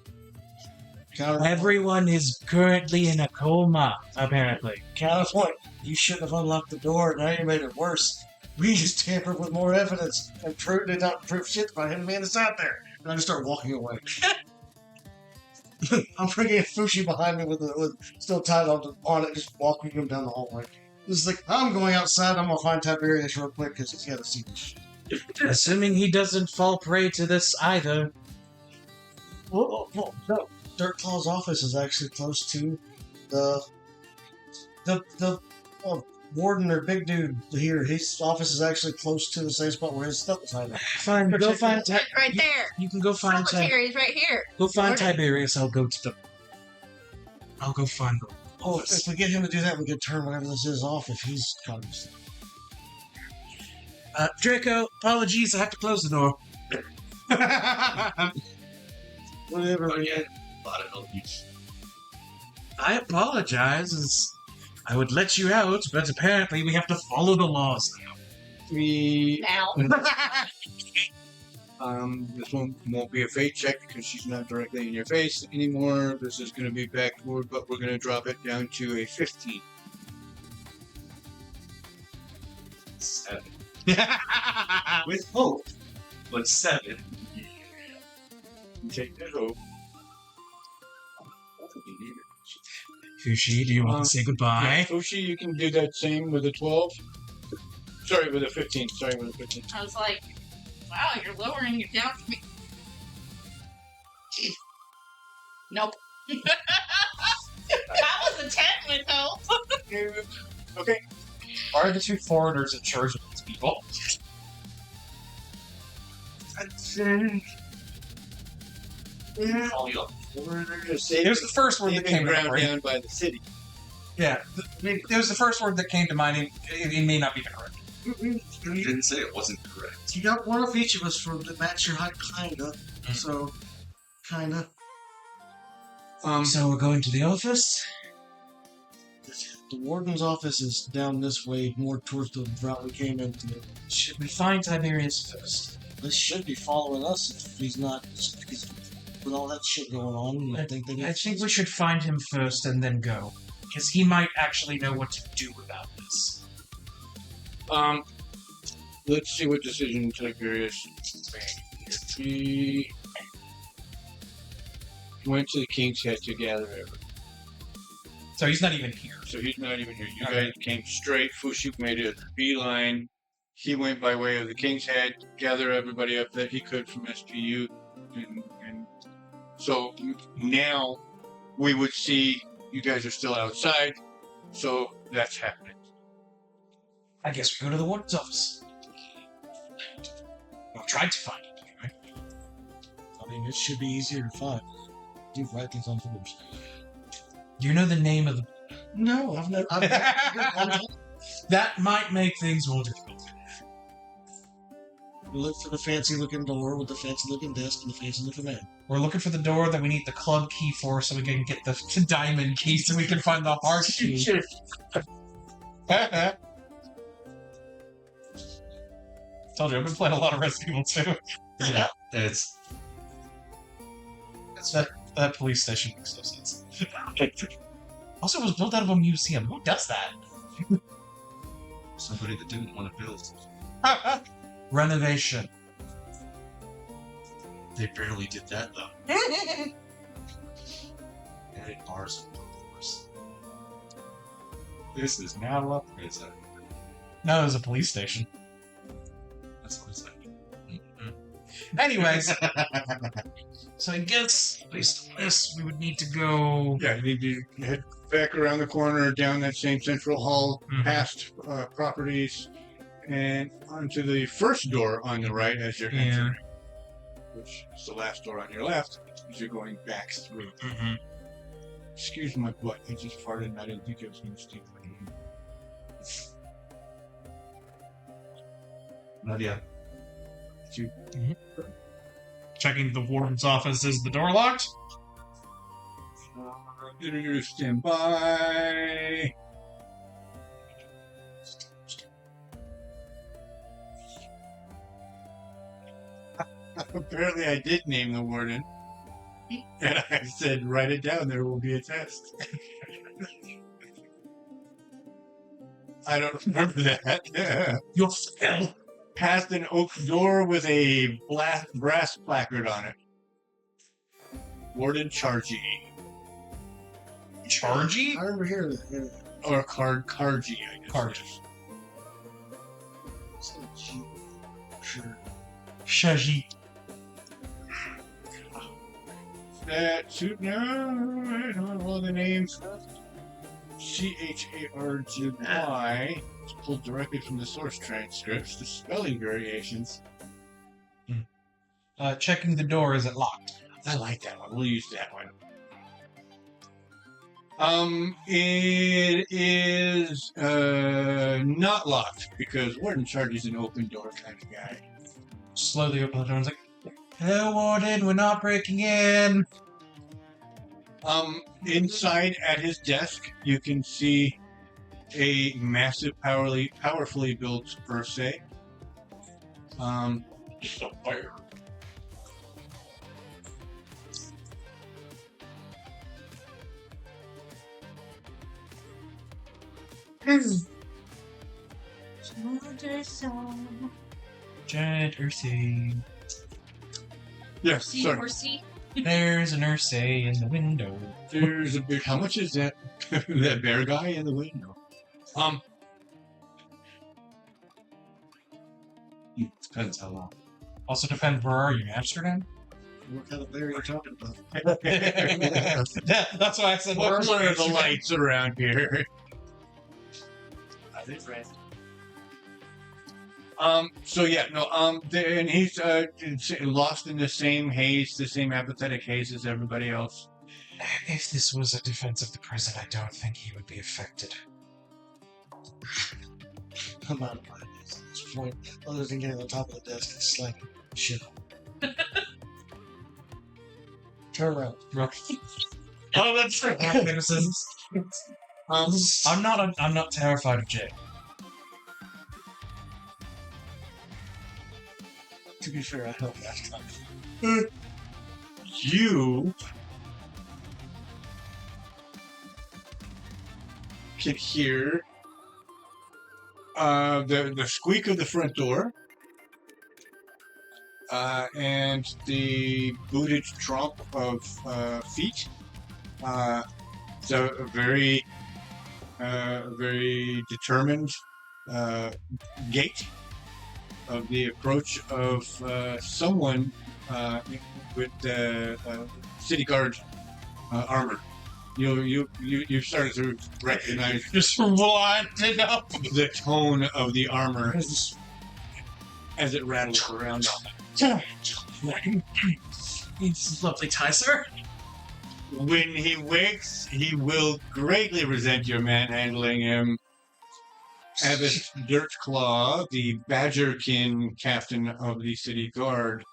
Everyone is currently in a coma, apparently. Counterpoint. You shouldn't have unlocked the door. Now you made it worse. We just tampered with more evidence and did not prove shit by him being inside there. And I just start walking away. I'm bringing Fushi behind me with still tied on it, just walking him down the hallway. This is like, I'm going outside. I'm gonna find Tiberius real quick because he's got to see this shit. Assuming he doesn't fall prey to this either. Well, no. Dirt Claw's office is actually close to the warden or big dude here. His office is actually close to the same spot where his stuff is hiding. Fine, go find right there. You can go find Solitary's right here. Go find Warden. Tiberius. I'll go find him. Oh, if we get him to do that, we can turn whatever this is off if he's cognizant. Draco, apologies. I have to close the door. Whatever. But yeah, a lot of help use. I apologize. I would let you out, but apparently we have to follow the laws now. Now. This one won't be a fate check because she's not directly in your face anymore. This is going to be backward, but we're going to drop it down to a 15. 7. With hope, but 7. Take that hope. Fushi, do you want to say goodbye? Fushi, you can do that same with a 12. Sorry, with a 15. Sorry, with a 15. I was like, wow, you're lowering it down for me. Nope. That was a 10 with hope. Okay. Are the two foreigners in charge of these people? Call you up. It was the first word that came to ground mind. down by the city. Yeah, it was the first word that came to mind. It may not be correct. You didn't say it wasn't correct. You got one of each of us from to match your height, kinda. So, kinda. So we're going to the office? The warden's office is down this way, more towards the route we came into. Should we find Tiberius first? This should be following us if he's not. Because with all that shit going on, you think they I think we should find him first and then go. Because he might actually know what to do about this. Let's see what decision Tiberius made. He went to the King's Head to gather everything. So he's not even here. So he's not even here. You Okay. guys came straight. Fushi made a beeline. He went by way of the King's Head, gather everybody up that he could from SPU, and so now we would see you guys are still outside. So that's happening. I guess we go to the warden's office. Well, tried to find it anyway. I mean, it should be easier to find. Do write things on folders. Do you know the name of the... No, I've never. That might make things more difficult. We look for the fancy-looking door with the fancy-looking desk and the fancy-looking man. We're looking for the door that we need the club key for so we can get the diamond key so we can find the heart key. Told you, I've been playing a lot of Resident Evil 2. Yeah, it's That police station makes no sense. Also, it was built out of a museum. Who does that? somebody that didn't want to build. Renovation. They barely did that though. Added bars and doors. This is not a it's a No, it was a police station. that's what it's like. Anyways, so I guess based on this, we would need to go. Yeah, you need to head back around the corner, down that same central hall, Mhm. past properties, and onto the first door on the right as you're entering, which is the last door on your left as you're going back through. Mm-hmm. Excuse my butt, I just farted and I didn't think it was going to stink. Not yet. Checking the warden's office. Is the door locked? Stand by. Apparently, I did name the warden, and I said, "Write it down. There will be a test." I don't remember that. You're Phil. Past an oak door with a brass placard on it. Warden Chargy. Chargy? I remember hearing that. Yeah. Or Cargy, I guess. Cargy. It's like G. Sure. Shaji. That suit now, I don't know all the names. CHARGY. It's pulled directly from the source transcripts. The spelling variations. Checking the door. Is it locked? I like that one. We'll use that one. It is not locked because Warden Chargy's an open door kind of guy. Slowly open the door and is like, "Hello, warden. We're not breaking in." Inside at his desk, you can see a massive, powerfully built Versailles. Just a fire. Giant Ursay. Yes, C sorry. or C? There's an Ursay in the window. There's a big. How much is that? That bear guy in the window. Depends how long. Also depends, where are you? Amsterdam? What kind of bear are you talking about? That's why I said What where color are the Amsterdam? lights around here? I think red. So yeah, no. And he's lost in the same haze, the same apathetic haze as everybody else. If this was a defense of the president, I don't think he would be affected. I'm out of ideas at this point. Other than getting on top of the desk and slapping shit. Turn around. Oh, that's right. I'm not terrified of Jay. To be fair, I helped last time. You can hear the squeak of the front door and the booted tromp of feet It's a very determined gait of the approach of someone with city guard armor. You started to recognize Just winded up. the tone of the armor as it rattles around. It's lovely tie, sir. When he wakes, he will greatly resent your manhandling him. Abbot Dirtclaw, the Badgerkin captain of the city guard,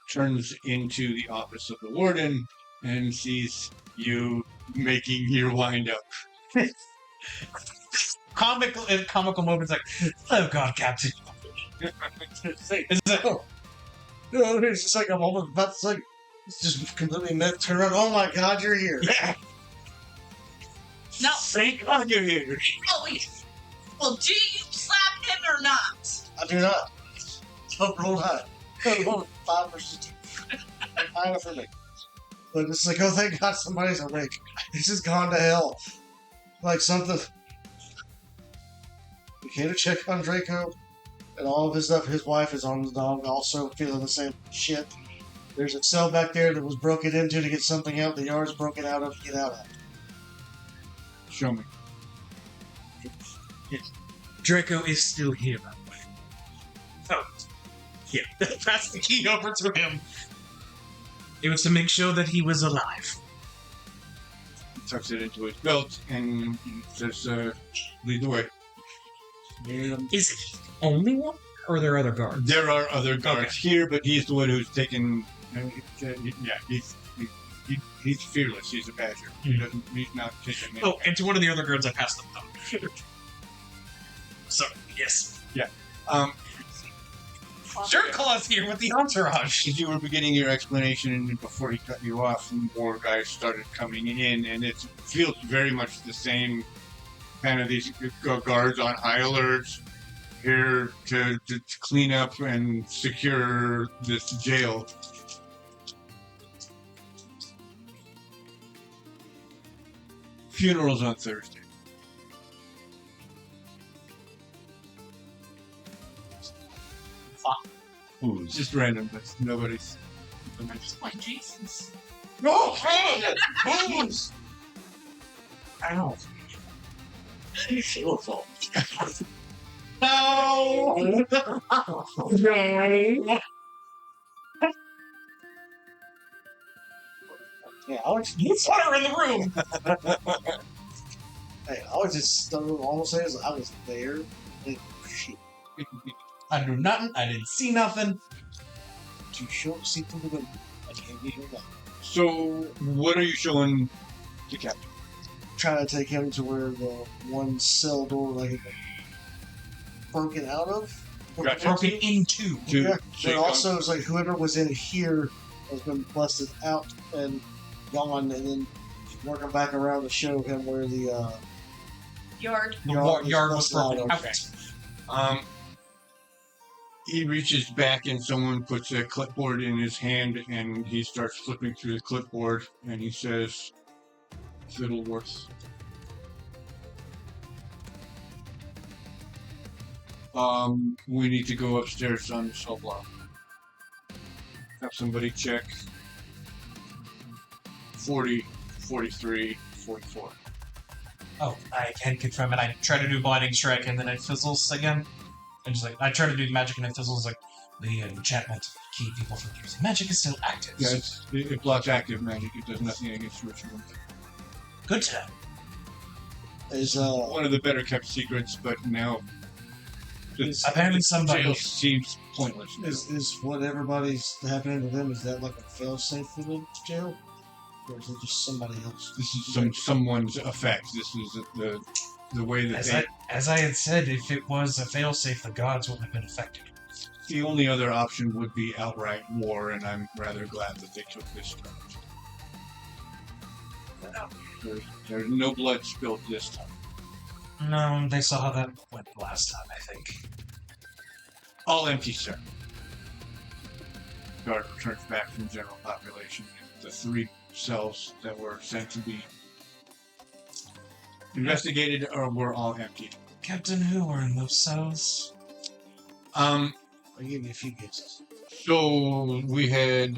turns into the office of the warden and sees you making your wind up. Comical moments like, oh god, Captain. It's like, It's just like I'm almost about to like, it's just completely met. Turn around. Oh my God, you're here. No. Thank God you're here. Oh, wait. Well, do you slap him or not? I do not. So roll high. Roll 5 versus 2. High enough for me. But it's like, oh, thank God somebody's awake. He's just gone to hell. Like something. We came to check on Draco and all of his stuff. His wife is on the dog, also feeling the same shit. There's a cell back there that was broken into to get something out. The yard's broken out of to get out of. Show me. Draco is still here, by the way. Oh, yeah. Pass the key over to him. It was to make sure that he was alive. He tucks it into his belt and says, lead the way. Is he the only one? Or are there other guards? There are other guards here, but he's the one who's taken. He's fearless. He's a badger. He's not taking it. Oh, and to one of the other guards, I passed them down. So, yes. Dirtclaw's here with the entourage. As you were beginning your explanation, and before he cut you off, more guys started coming in, and it feels very much the same. Kind of these guards on high alert, here to clean up and secure this jail. Funeral's on Thursday. It's just random, but nobody's. At this point, Jesus. No! Please! Ow. no! Yeah, I was, You put her in the room! hey, I was just almost say is I was there. And, shit, I knew nothing, I didn't see nothing. too short to see through the window. I can't be here now. So, what are you showing the captain? Trying to take him to where the one cell door like it broken out of. Gotcha. Broken into. Yeah. So But you also, it's like whoever was in here has been busted out and gone, and then working back around to show him where the Yard. The yard was busted broken out. out. He reaches back and someone puts a clipboard in his hand and he starts flipping through the clipboard and he says, Fiddleworth. We need to go upstairs on the cell block. Have somebody check 40, 43, 44. Oh, I can confirm it. I try to do blinding strike and then it fizzles again. And just like I try to do magic and it fizzles like the enchantment to keep people from using magic is still active. Yeah, it blocks active magic. It does nothing against ritual. Good to know. Is One of the better kept secrets, but now Apparently somebody jail seems pointless. is what everybody's happening to them? Is that like a fail safe for the jail, or is it just somebody else? This is someone's effect. This is the way that As I had said, if it was a failsafe, the gods wouldn't have been affected. the only other option would be outright war, and I'm rather glad that they took this turn. There's no blood spilled this time. No, they saw how that went last time, I think. All empty, sir. Guard returns back from general population. The 3 cells that were sent to be investigated or were all empty. Captain, who were in those cells? I'll give you a few guesses. So we had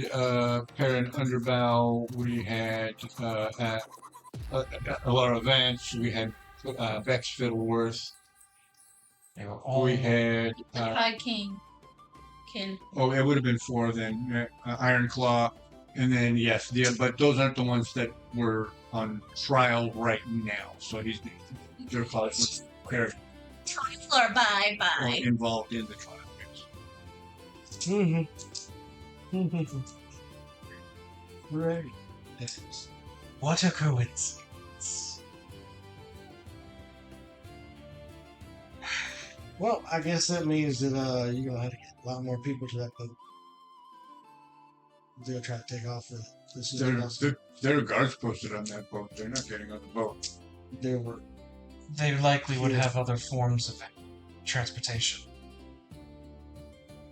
Parent Underbow, we had a lot of Vance, we had Bex Fiddleworth, They were all. we had The Kai King. oh, it would have been 4 then. Iron Claw, and then yes, but those aren't the ones that were on trial right now. So their cause was Trifler, bye. involved in the trial. Yes. Mm-hmm. Right. Yes. What a coincidence. Well, I guess that means that you're gonna have to get a lot more people to that boat. They'll try to take off with this. There are guards posted on that boat. They're not getting on the boat. There were. They likely would Yeah. have other forms of transportation.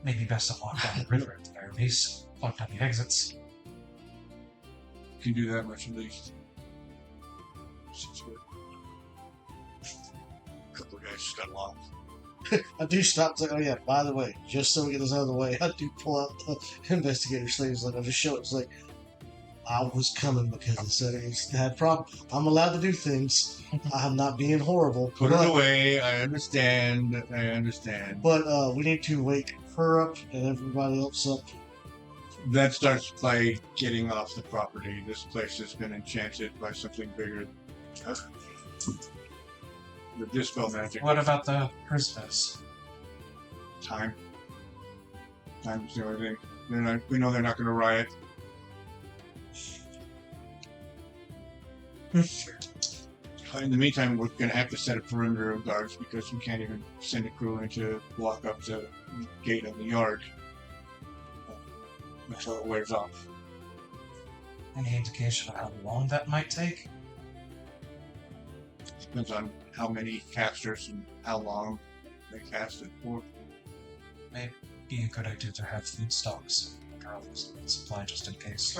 Maybe best to lock down the river at the very least. Lock down the exits. Can do that much at least. A couple of guys just got lost. I do stop. To, oh yeah. By the way, just so we get this out of the way, I do pull out the investigator sleeves. Like I just show it. It's like I was coming because the settings had problem. I'm allowed to do things. I'm not being horrible. Put but, it away. I understand. But we need to wake her up and everybody else up. That starts by getting off the property. This place has been enchanted by something bigger. The dispel magic. What about the prisoners? Time. Time's the only thing. We know they're not going to riot. In the meantime, we're going to have to set a perimeter of guards because we can't even send a crew in to block up the gate of the yard until it wears off. Any indication of how long that might take? Depends on how many casters and how long they cast it for. Be a good idea to have food stocks or other supply just in case.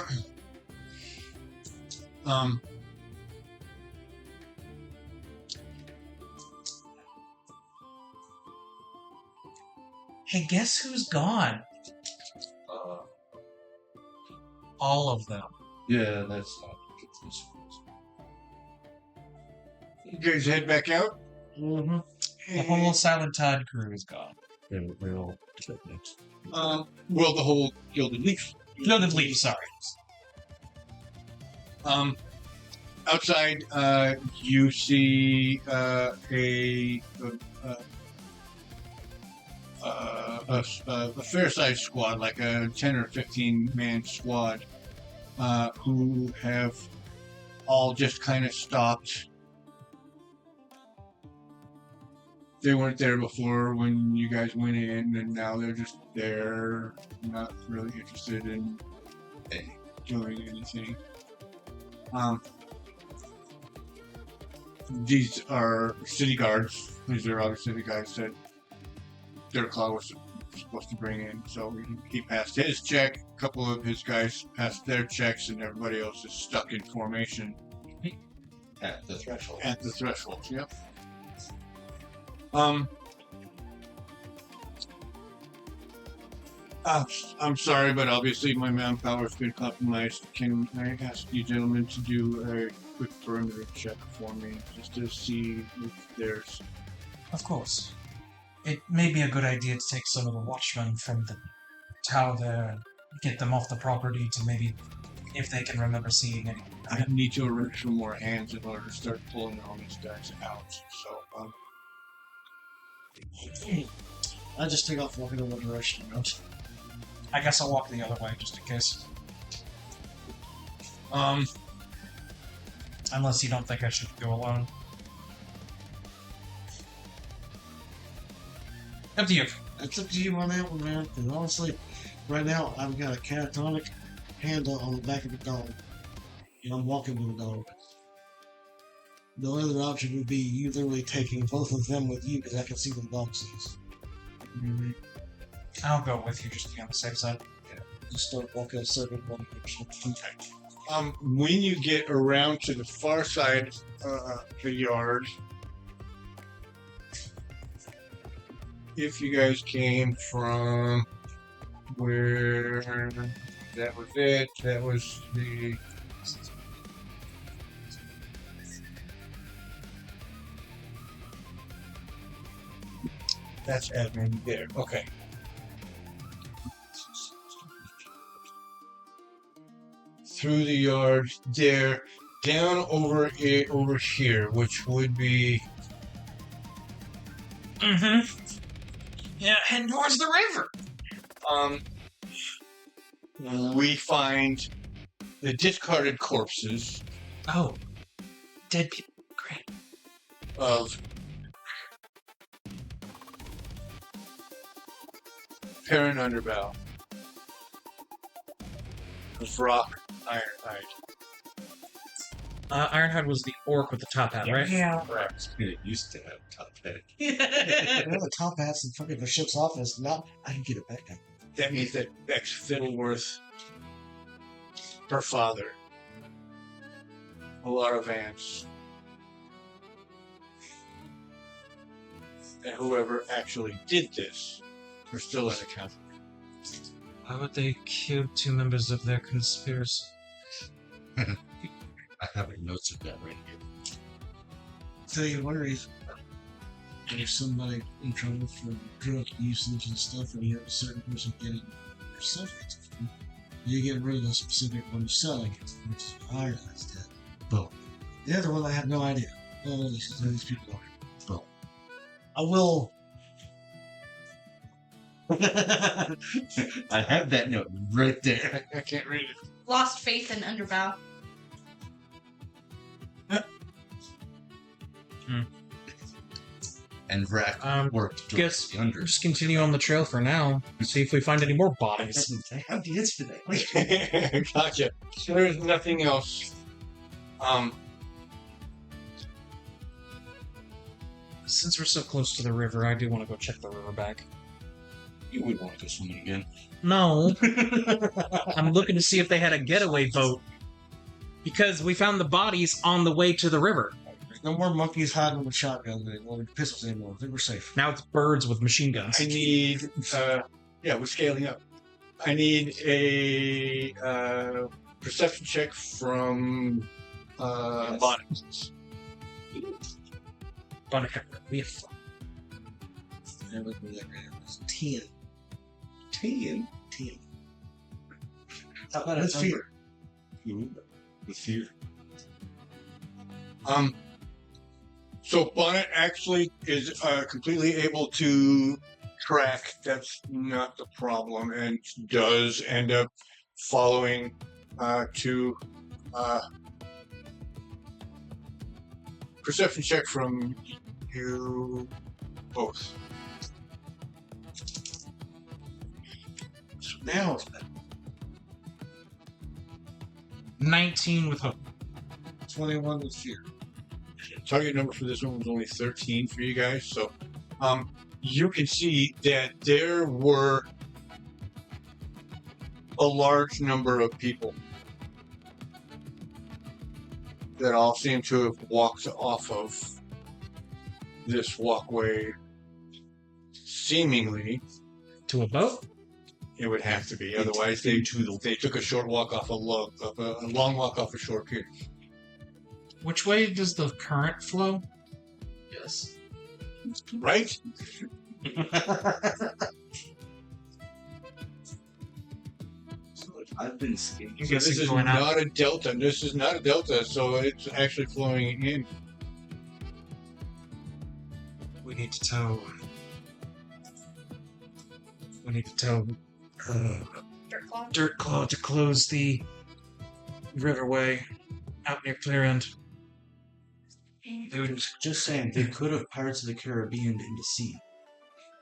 Hey, guess who's gone? All of them. Yeah, that's not. You guys head back out? Mm-hmm. The whole Silent Tide crew is gone. We're all next. Well, the whole Gilded Leaf. Gilded Leaf, sorry. Outside, you see a fair-sized squad, like a 10 or 15 man squad, who have all just kind of stopped. They weren't there before when you guys went in, and now they're just there, not really interested in doing anything. These are city guards. These are other city guys that Claw was supposed to bring in. So he passed his check, a couple of his guys passed their checks, and everybody else is stuck in formation. At the threshold. At the threshold, yep. I'm sorry, but obviously my manpower's been compromised. Can I ask you gentlemen to do a quick perimeter check for me, just to see if there's... Of course. It may be a good idea to take some of the watchmen from the tower there and get them off the property to maybe, if they can remember seeing anything. I need to arrange for more hands in order to start pulling all these guys out. So, I just take off walking in one direction. I guess I'll walk the other way just in case. Unless you don't think I should go alone. Up to you. It's up to you on that one, man. Because honestly, right now I've got a catatonic handle on the back of the dog, and I'm walking with the dog. The only other option would be you literally taking both of them with you, because I can see the dog sees. mm-hmm. I'll go with you just to be on the safe side. Just start walking a circle one direction. Okay. When you get around to the far side of the yard, if you guys came from where that was it, that was the that's admin there. Okay. Through the yard there, down over here, which would be Yeah, head towards the river. we find the discarded corpses Oh, dead people. Great. of Perrin Underbow, Vrock, Ironhide. Ironhide was the orc with the top hat, right? Yeah. It used to have top head. One of the top hats in fucking the ship's office. Not, I can get it back now. That means that Bex Fiddleworth, her father, Alara Vance, and whoever actually did this are still unaccounted. Why would they kill two members of their conspiracy? I have notes of that right here. Tell you what, if somebody in trouble for drug usage and stuff, and you have a certain person getting yourself into it, you get rid of the specific one you're selling it, which is ironized dead. Boom. The other one, I have no idea. Oh, these people are. Boom. I will. I have that note right there. I can't read it. Lost faith in Underbow. And Vrack worked Guess directly under. just continue on the trail for now. See if we find any more bodies. I have the answer for that. Gotcha. So there's nothing else. Since we're so close to the river, I do want to go check the river back. You would want to go swimming again. No. I'm looking to see if they had a getaway boat. Because we found the bodies on the way to the river. There's no more monkeys hiding with shotguns anymore, with pistols anymore. I think we're safe. Now it's birds with machine guns. I need, we're scaling up. I need a perception check from Bonnet. We have Yeah, look at that right there. It's 10. 10. 10. How about that's fear? Ooh, the fear. So Bonnet actually is completely able to track. That's not the problem, and does end up following to perception check from you both. So now it's better. 19 with hope. 21 with fear. Target number for this one was only 13 for you guys, so you can see that there were a large number of people that all seem to have walked off of this walkway. Seemingly, To a boat? it would have to be. Otherwise, they took a short walk off a long walk off a short pier. Which way does the current flow? Yes. Right? So I've been skating. You So guess this it's is going out. not a delta. This is not a delta, so it's actually flowing in. We need to tell. We need to tell Dirtclaw. Dirtclaw to close the riverway out near Clear End. Dude, Just saying, they could have Pirates of the Caribbean into sea.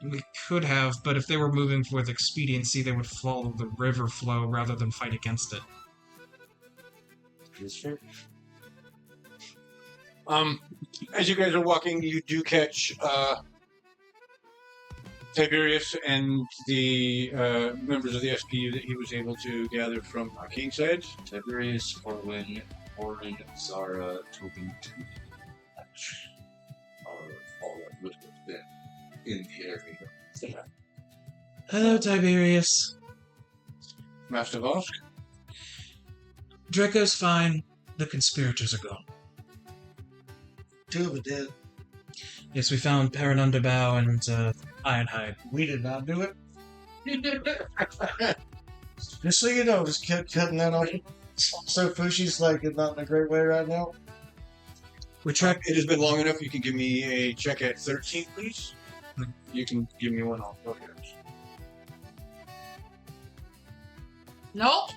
we could have, but if they were moving with expediency, they would follow the river flow rather than fight against it. Is fair. As you guys are walking, you do catch Tiberius and the members of the SPU that he was able to gather from Kingshead. Tiberius, Orwin, Orin, Zara, Tobin, are all that would have been in the area. Hello, Tiberius. Master Vosk. Draco's fine. The conspirators are gone. 2 of them dead. Yes, we found Perrin Underbow and Ironhide. We did not do it. Just so you know, just kept cutting that off. So Fushi's like not in a great way right now. We tracked. It has been long enough. You can give me a check at 13, please. You can give me one off. Okay. Nope.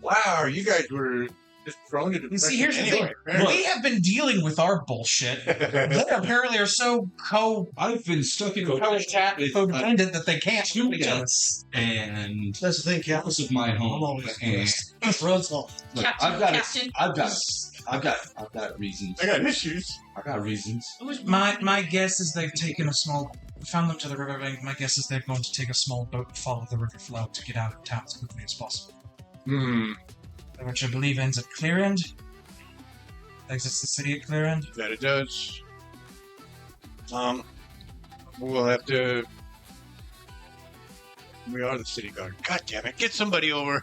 Wow, you guys were just thrown into You see, depression here's the anyway. thing. We have been dealing with our bullshit. They apparently are so I've been stuck in a codependent that they can't shoot each other. and That's the thing, Cap. house of my I'm home. always And runs off. look, Captain. I've got reasons. I got issues. I got reasons. My guess is they've taken a small. We found them to the riverbank. My guess is they're going to take a small boat and follow the river flow to get out of town as quickly as possible. Which I believe ends at Clear End. Exits the city at Clear End. That it does. We'll have to. We are the city guard. God damn it! Get somebody over.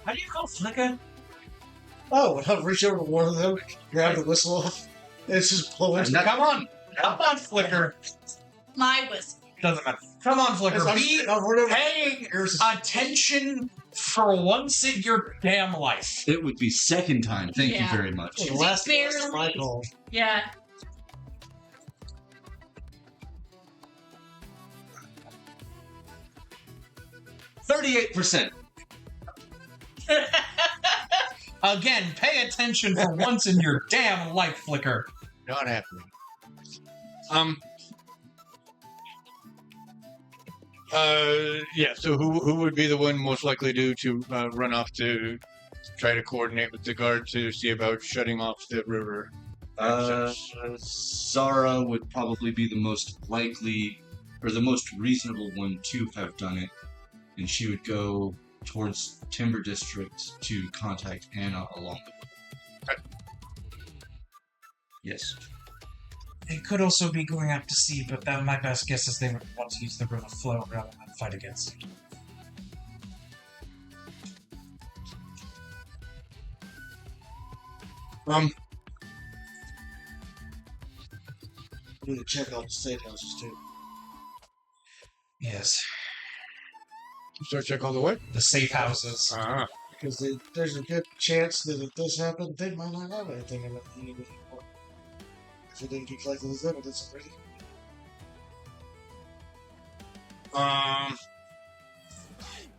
How do you call Flicker? Oh, and I'll reach over to one of them, grab the whistle off, and it's just blowing. Come on, Flicker. My whistle. Doesn't matter. Come on, Flicker. Be paying attention for once in your damn life. It would be second time. Thank you very much. The last Barely. my call. Yeah. $38%. Again, pay attention for once in your damn life, Flicker. Not happening. Yeah. So who would be the one most likely to run off to try to coordinate with the guard to see about shutting off the river? Zara would probably be the most likely or the most reasonable one to have done it, and she would go towards Timber District to contact Anna along the way. Yes. It could also be going out to sea, but that my best guess is they would want to use the river flow rather than fight against it. We need to check out the state houses too. Yes. So check all the way. The safe houses. Because there's a good chance that if this happened, they might not have anything in it anymore. If they didn't keep collecting this evidence already.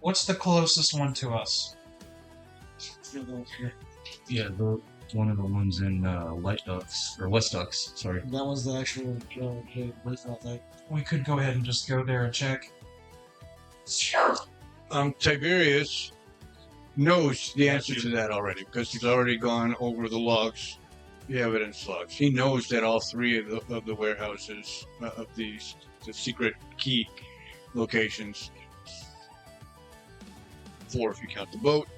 What's the closest one to us? Yeah, one of the ones in White Ducks or West Ducks. Sorry. That was the actual place out there. We could go ahead and just go there and check. Tiberius knows the answer to that already because he's already gone over the logs, the evidence logs. He knows that all three of the warehouses of the secret key locations, 4 if you count the boat,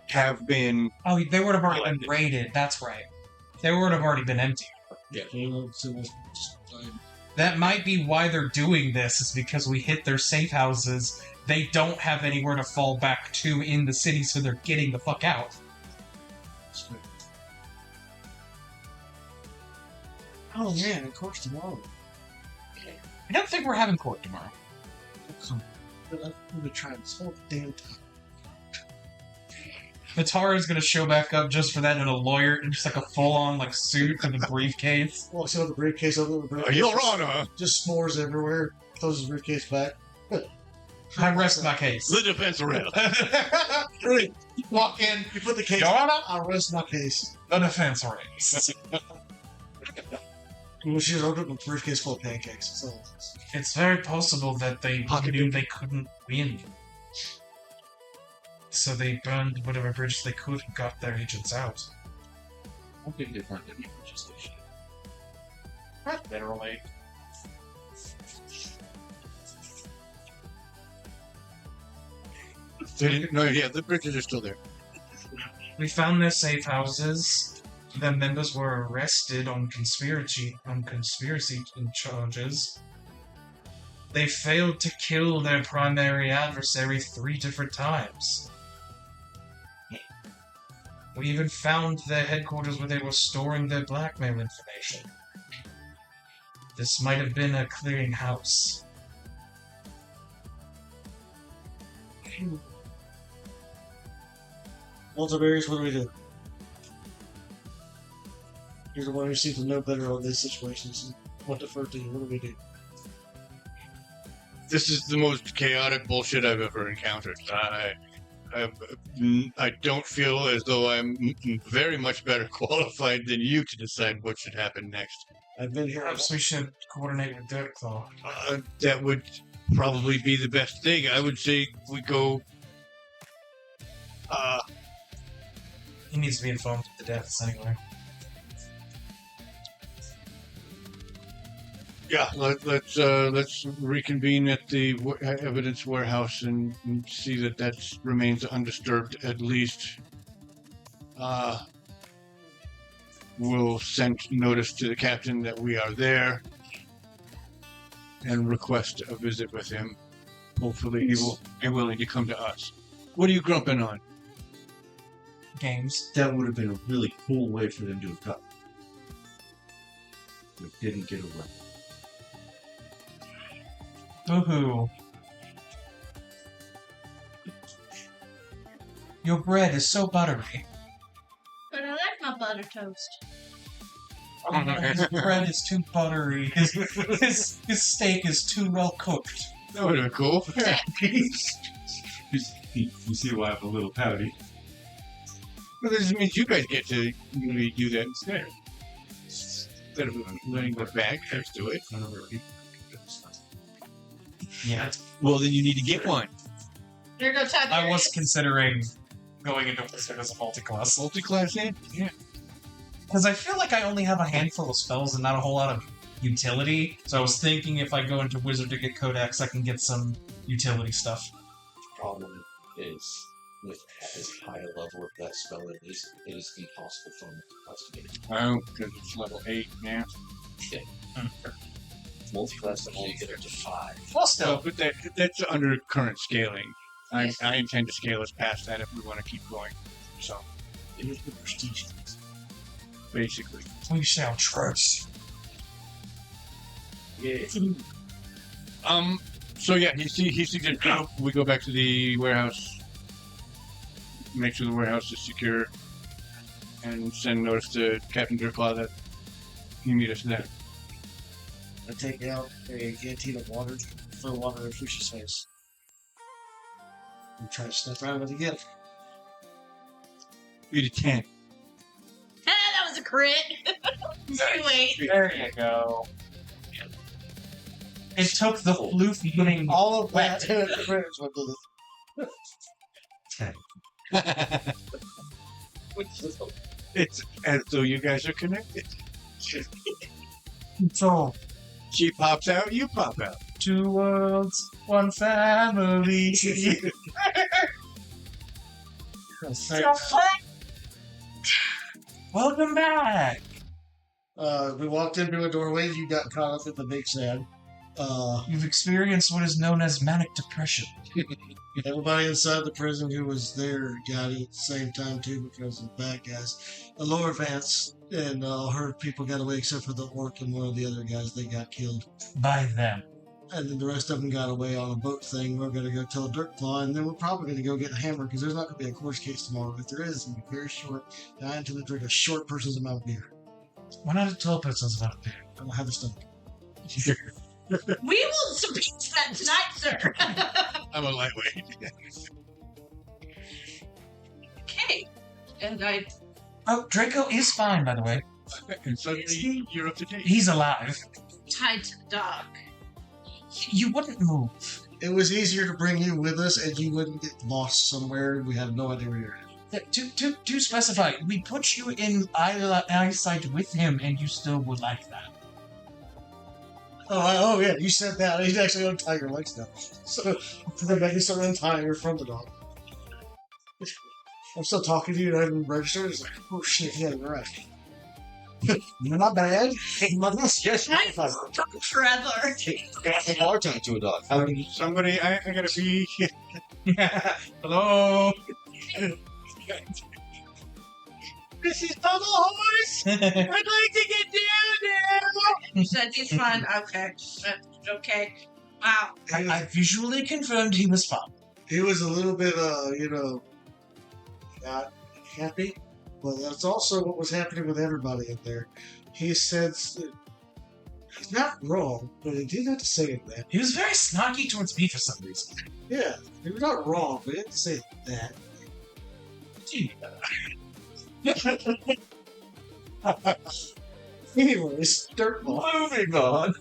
have been. Oh, they would have already been raided. That's right. They would have already been empty. That might be why they're doing this, is because we hit their safe houses. They don't have anywhere to fall back to in the city, so they're getting the fuck out. Oh yeah, of course tomorrow. I don't think we're having court tomorrow. But I'm gonna try this whole damn time. Matara is gonna show back up just for that in a lawyer, in just like a full-on like suit and a briefcase. Walks out with the briefcase over the briefcase. Your Honor, Just s'mores everywhere. Closes the briefcase back. I rest my case. the defense rail. Walk in. You put the case. Your Honor, I rest my case. the defense race. Well, she just opened a briefcase full of pancakes. So It's very possible that they knew they couldn't win. So they burned whatever bridge they could and got their agents out. I don't think they found any station. Not literally. They didn't, no, yeah, the bridges are still there. We found their safe houses. The members were arrested on conspiracy charges. They failed to kill their primary adversary 3 different times. We even found their headquarters where they were storing their blackmail information. This might have been a clearinghouse. Multivarious, what do we do? You're the one who seems to know better on these situations. What defer to you? What do we do? This is the most chaotic bullshit I've ever encountered. I don't feel as though I'm very much better qualified than you to decide what should happen next. I've been here. Perhaps we should coordinate with Dirtclaw. That would probably be the best thing. I would say we go. He needs to be informed of the deaths anyway. Yeah, let's reconvene at the evidence warehouse and see that that remains undisturbed at least. We'll send notice to the captain that we are there and request a visit with him. Hopefully he will be willing to come to us. What are you grumping on? Games. That would have been a really cool way for them to have gotten. We didn't get away. Boo-hoo. Your bread is so buttery. But I like my butter toast. His bread is too buttery. His steak is too well cooked. That would have been cool. You see why I'm a little pouty. Well, this means you guys get to really do that instead. Instead of letting the bag next to it. Yeah. Well, then you need to get one. There goes Tiberius. I was considering going into Wizard as a multi-class. Multi-class in? Yeah. Because I feel like I only have a handful of spells and not a whole lot of utility. So I was thinking if I go into Wizard to get Codex, I can get some utility stuff. Problem is, with as high a level of that spell it is impossible for me to get. Oh, because it's level 8 now. Multi-class can only get up to 5. Well, So, still. but that's under current scaling. I intend to scale us past that if we want to keep going. So, It is the prestige. basically. We shall trust. Yeah. So yeah, he suggests we go back to the warehouse, make sure the warehouse is secure, and send notice to Captain Dirklaw that he meet us there. I take out a canteen of water, throw water in Fushi's face, and try to step out of it again. Beat a 10. That was a crit. Too late. There you go. It took the floof getting All of wet. that prayers went to the It's as though you guys are connected. So, She pops out, you pop out. 2 worlds, 1 family. Welcome back. We walked into a doorway. You got caught up in the big sad. You've experienced what is known as manic depression. Everybody inside the prison who was there got it at the same time too because of the bad guys. The lower Vance and her people got away except for the orc and one of the other guys. They got killed. By them. And then the rest of them got away on a boat thing. We're going to go tell Dirtclaw, and then we're probably going to go get Hammer because there's not going to be a court case tomorrow. If there is, it's going to be very short. And I intend to drink a short person's amount of beer. Why not a 12 person's about to I don't have a stomach. We will subpoena that tonight, sir. I'm a lightweight. Okay. And I Oh, Draco is fine, by the way. And suddenly you're up to date. He's alive. tied to the dog. You wouldn't move. It was easier to bring you with us, and you wouldn't get lost somewhere. We had no idea where you were at. To specify, we put you in eyesight with him, and you still would like that. Oh, yeah, you said that. He's actually untie your legs now. So, then I can start untying her from the dog. I'm still talking to you and I haven't registered. It's like, oh shit, yeah, you're right. Not bad. Yes, I forever. that's a hard time to a dog. Somebody, I gotta be. Hello. This is Bubble Horse. I'd like to get down there. You said he's fine. Okay. Okay. Wow. I visually confirmed he was fine. He was a little bit, not happy, but that's also what was happening with everybody in there. He said he's not wrong, but he didn't have to say it that. He was very snarky towards me for some reason. Yeah, he was not wrong, but he didn't say that. Anyways, Dirtball. Moving on.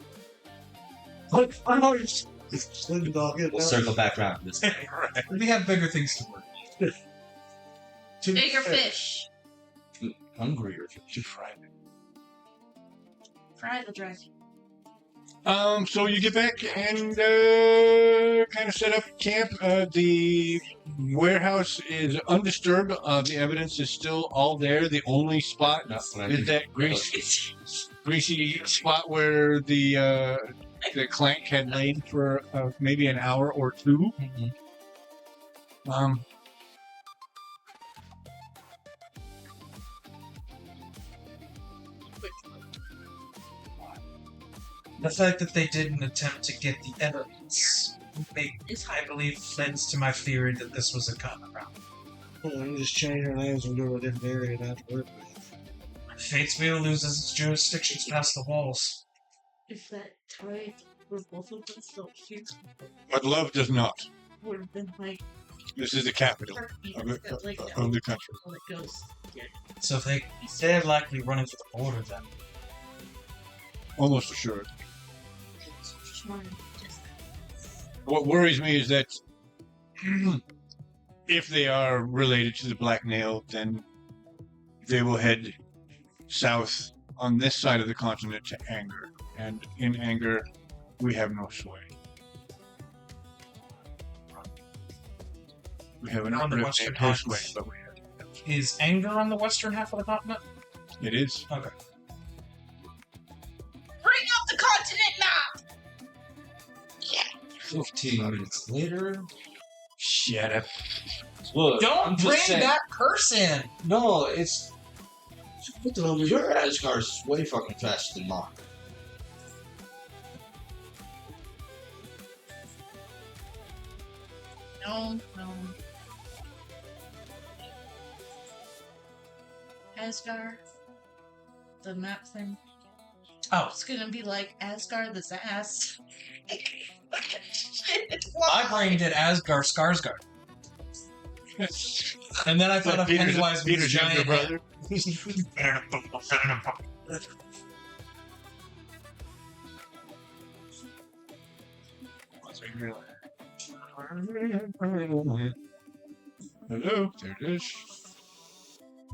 Like, I'm always slim dog. We'll circle back around to this. We have bigger things to work. Bigger fish. Hungrier. To fry it. Fry the dragon. So you get back and kind of set up camp. The warehouse is undisturbed. The evidence is still all there. The only spot is that greasy spot where the clank had lain for maybe an hour or two. The fact that they didn't attempt to get the evidence, I believe, lends to my theory that this was a common round. Well, you just change your names and go to a different area and have to work with it. Fate's Wheel loses its jurisdictions past the walls. If that tied with both of them still huge, But love does not. would have been like This is the capital of the country. when it goes. Yeah. So if they're likely running for the border then. Almost assured. Just wanted to- What worries me is that if they are related to the Black Nail, then they will head south on this side of the continent to Anger. And in Anger, we have no sway. We have an On the uplift western named half. Postway, but we have. Is Anger on the western half of the continent? It is. Okay. Bring up the continent map! 15 minutes later. Shut up. Look, I'm Don't just bring saying- that curse in! No, it's. What the hell is Your Asgard's is way fucking faster than mine. No. Asgard. The map thing. Oh, It's gonna be like Asgard this ass. my brain did Asgard Skarsgård. And then I thought of Pennywise with his Peter's younger giant brother. Hello, there it is.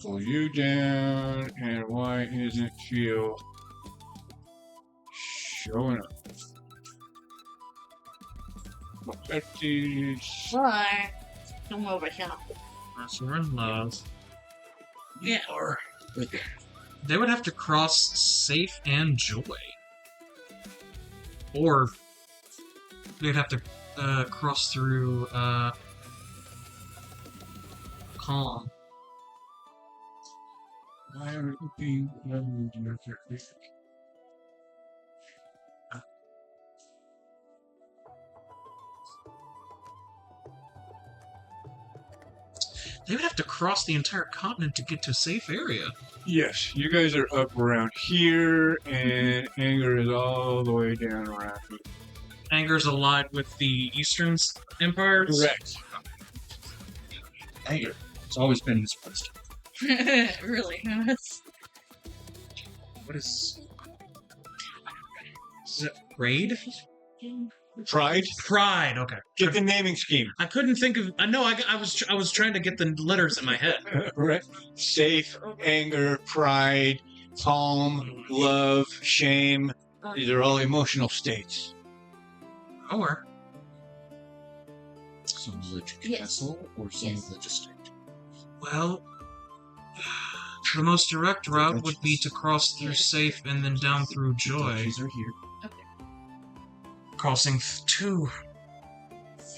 Pull you down, and why isn't Pheal showing up? 50. Why? Come over here. We're in love. Yeah. They would have to cross Safe and Joy. Or they'd have to cross through Calm. Why are you being They would have to cross the entire continent to get to a safe area. Yes, you guys are up around here, and Anger is all the way down around here. Anger's allied with the Eastern empires. Correct. Anger. It's always been misplaced. It really has. What is it? Raid? Pride? Pride. Okay. Get the naming scheme. I couldn't think of. I know. I was trying to get the letters in my head. Right. Safe, anger, pride, calm, love, shame, These are all emotional states. Or Some village Yes. castle or some Yes. village estate? well, the most direct route would be to cross through Safe and then down through Joy, Duchies are here. crossing 2,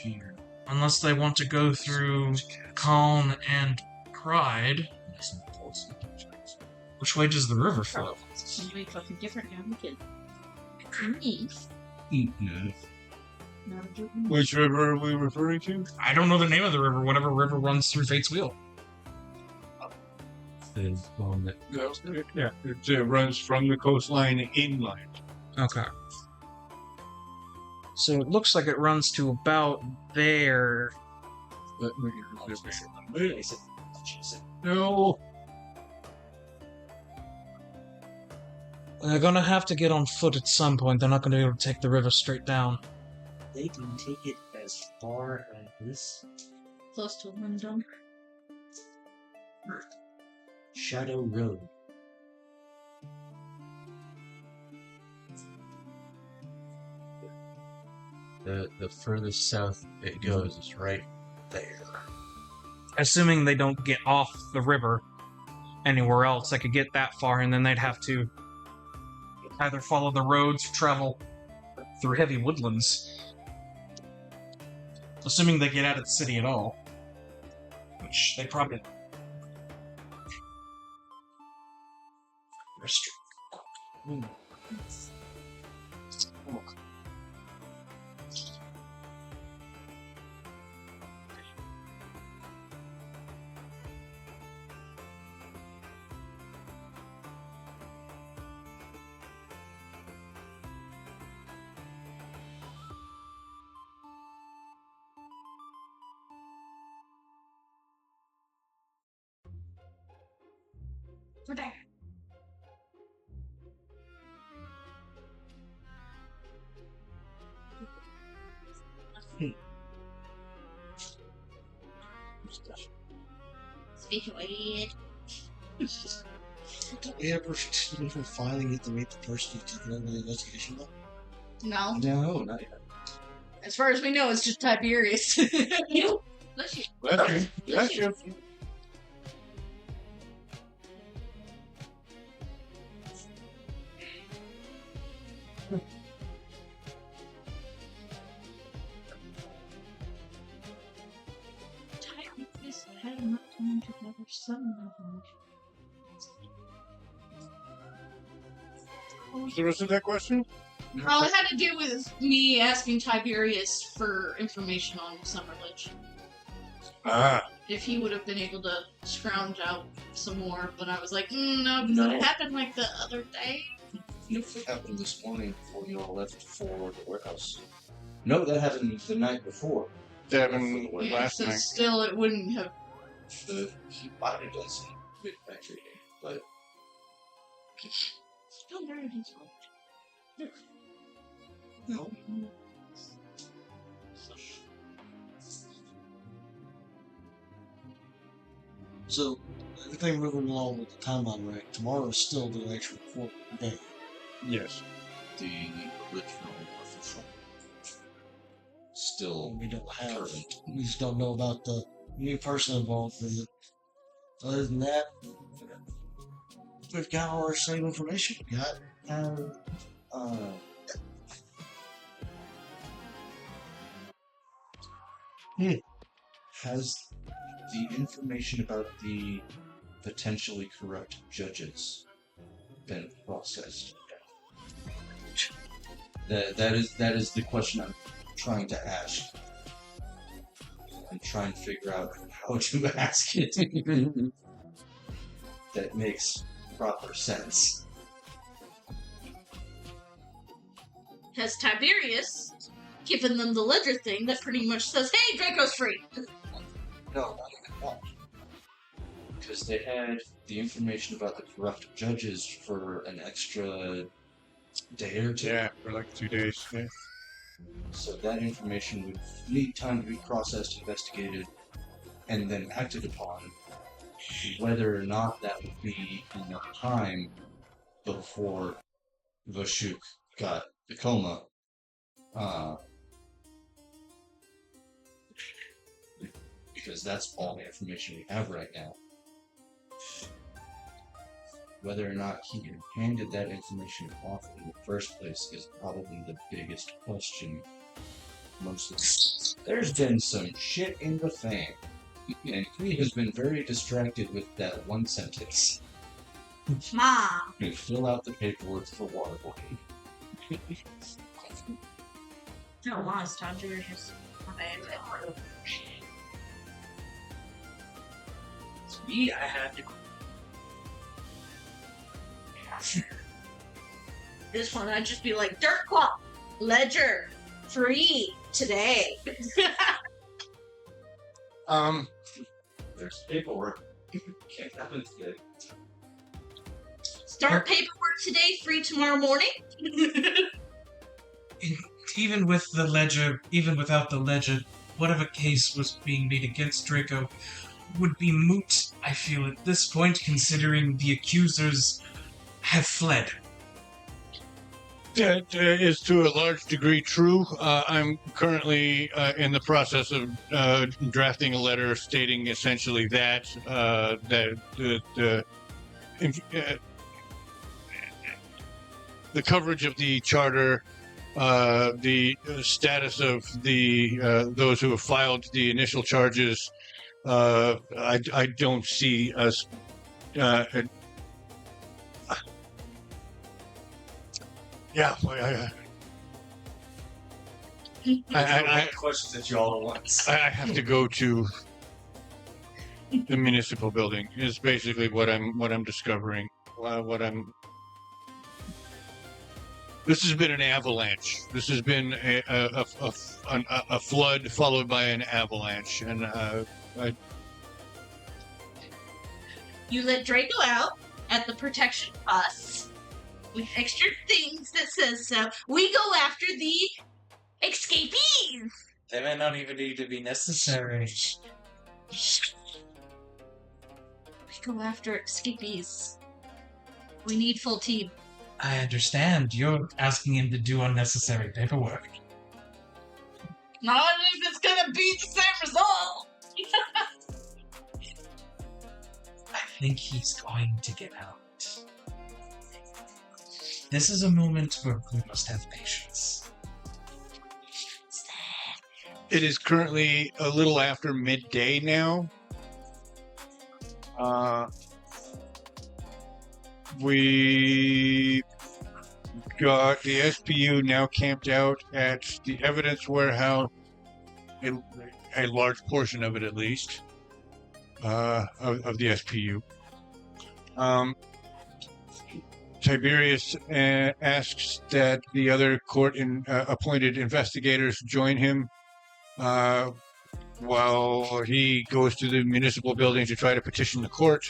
Fear. unless they want to go through Calm and Pride. Which way does the river flow? Somebody fucking different now. We can. Me. No. Not a joking. Which river are we referring to? I don't know the name of the river. Whatever river runs through Fate's Wheel. The one that Yeah, it runs from the coastline inland. Okay. So it looks like it runs to about there. No. They're gonna have to get on foot at some point. They're not gonna be able to take the river straight down. They can take it as far as this Close to London. Shadow Road. The furthest south it goes is right there. Assuming they don't get off the river anywhere else, they could get that far, and then they'd have to either follow the roads or travel through heavy woodlands. Assuming they get out of the city at all. Which they probably... We're there. Speak away. Did we ever finally get to meet the person who took over the investigation though? No. No, not yet. As far as we know, it's just Tiberius. Bless you. Bless you. Tiberius had enough time to gather some information. What was the rest of that question? Oh, it had to do with me asking Tiberius for information on Summerledge. Ah, If he would have been able to scrounge out some more, but I was like, no, because it happened like the other day. It happened this morning before you all left for the warehouse. No, that happened the night before. Devin Yeah, last so night. still, it wouldn't have. He might have done some big factory, but Still very useful. no. So, everything moving along with the timeline, right? Tomorrow is still the actual court day. Yes. The original official still We don't have. current. We just don't know about the new person involved with it. Other than that, we've got all our same information. We got Has the information about the potentially corrupt judges been processed? That is the question I'm trying to ask. I'm trying to figure out how to ask it that makes proper sense. Has Tiberius given them the ledger thing that pretty much says, hey, Draco's free? No, not even that. Because they had the information about the corrupt judges for an extra day or two. Yeah, for like 2 days. Yeah. So that information would need time to be processed, investigated, and then acted upon. Whether or not that would be enough time before Vashuk got the coma. Because that's all the information we have right now. Whether or not he handed that information off in the first place is probably the biggest question. There's been some shit in the fan, and he has been very distracted with that one sentence. Mom. You fill out the paperwork for water boy. No, lost. Time to just. My bad. It's me, I had to. This one, I'd just be like, Dirt Clock, Ledger, free today. There's paperwork. Can't happen today. Start paperwork today, free tomorrow morning. Even with the ledger, even without the ledger, whatever case was being made against Draco would be moot, I feel, at this point, considering the accusers have fled. That is to a large degree true. I'm currently in the process of drafting a letter stating essentially that the coverage of the charter, the status of the those who have filed the initial charges. I don't see us. Yeah, I questions at you all at once. I have to go to the municipal building. Is basically what I'm discovering. This has been an avalanche. This has been a flood followed by an avalanche, and You let Draco out at the protection costs with extra things that says so. We go after the escapees. They may not even need to be necessary. We go after escapees. We need full team. I understand. You're asking him to do unnecessary paperwork. Not if it's gonna be the same result. I think he's going to get out. This is a moment where we must have patience. it is currently a little after midday now. We got the SPU now camped out at the evidence warehouse, a large portion of it at least, of the SPU. Tiberius asks that the other court appointed investigators join him while he goes to the municipal building to try to petition the court.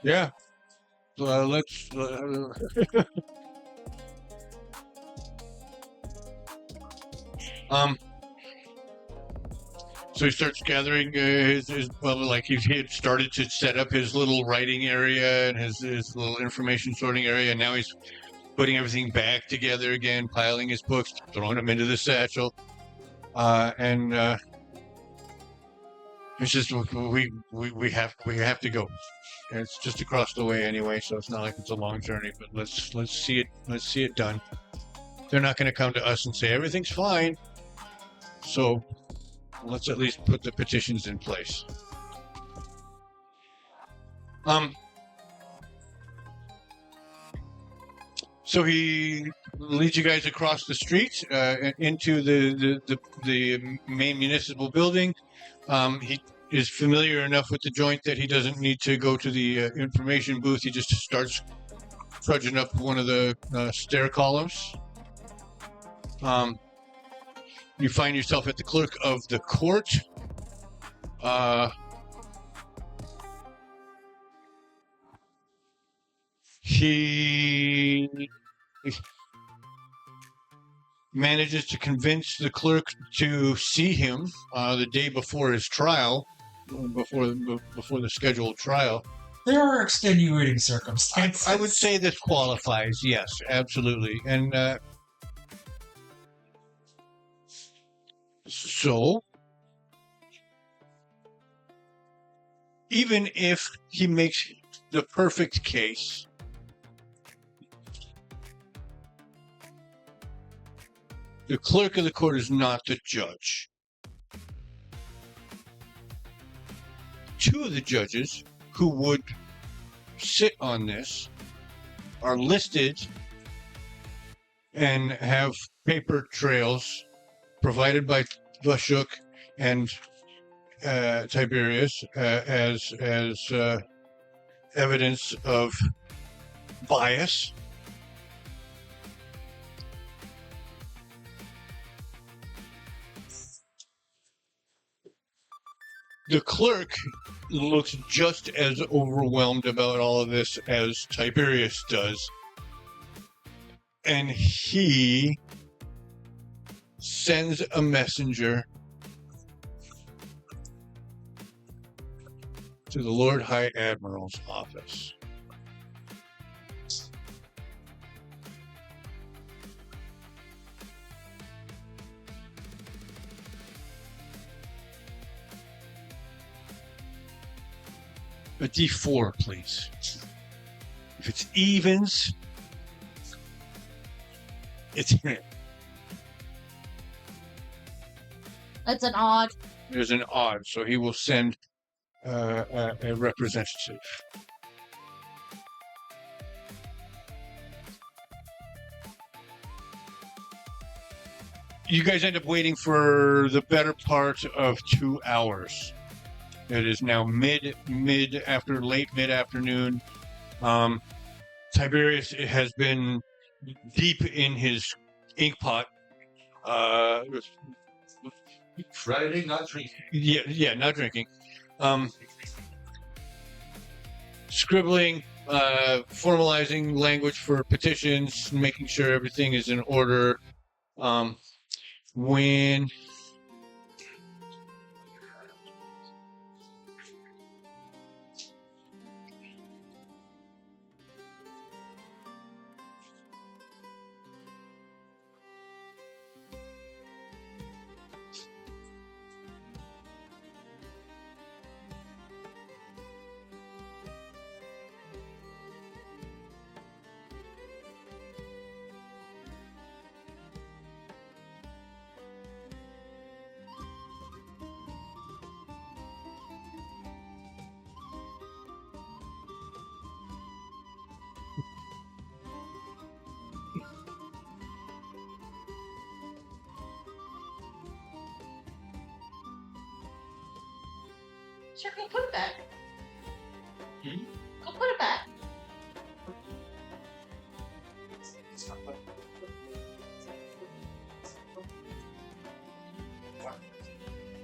Yeah. Let's. So he starts gathering his he had started to set up his little writing area and his little information sorting area. And now he's putting everything back together again, piling his books, throwing them into the satchel. It's just we have to go. And it's just across the way anyway, so it's not like it's a long journey. But let's see it done. They're not going to come to us and say everything's fine. So let's at least put the petitions in place. So he leads you guys across the street into the main municipal building. He is familiar enough with the joint that he doesn't need to go to the information booth. He just starts trudging up one of the stair columns. You find yourself at the clerk of the court. He manages to convince the clerk to see him the day before his trial. before the scheduled trial. There are extenuating circumstances. I would say this qualifies. Yes, absolutely. And so, even if he makes the perfect case, the clerk of the court is not the judge. Two of the judges who would sit on this are listed and have paper trails provided by Vashuk and Tiberius as evidence of bias. The clerk looks just as overwhelmed about all of this as Tiberius does. And he sends a messenger to the Lord High Admiral's office. A D4, please. If it's evens, it's him. That's an odd. There's an odd, so he will send a representative. You guys end up waiting for the better part of 2 hours. It is now late mid-afternoon. Tiberius has been deep in his ink pot. Friday, not drinking. Yeah, not drinking. Scribbling, formalizing language for petitions, making sure everything is in order. When Sure, go put it back. Go put it back.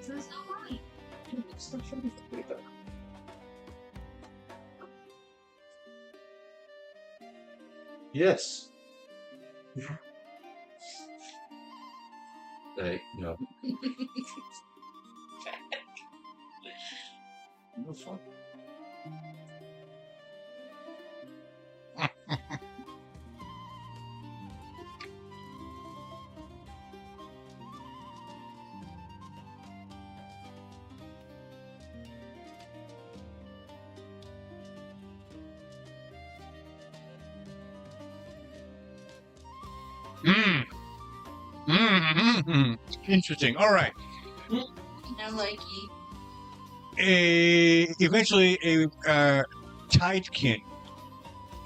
There's no money. Yes. Hey, no. No fun. Interesting. All right. No likey. Eventually a tidekin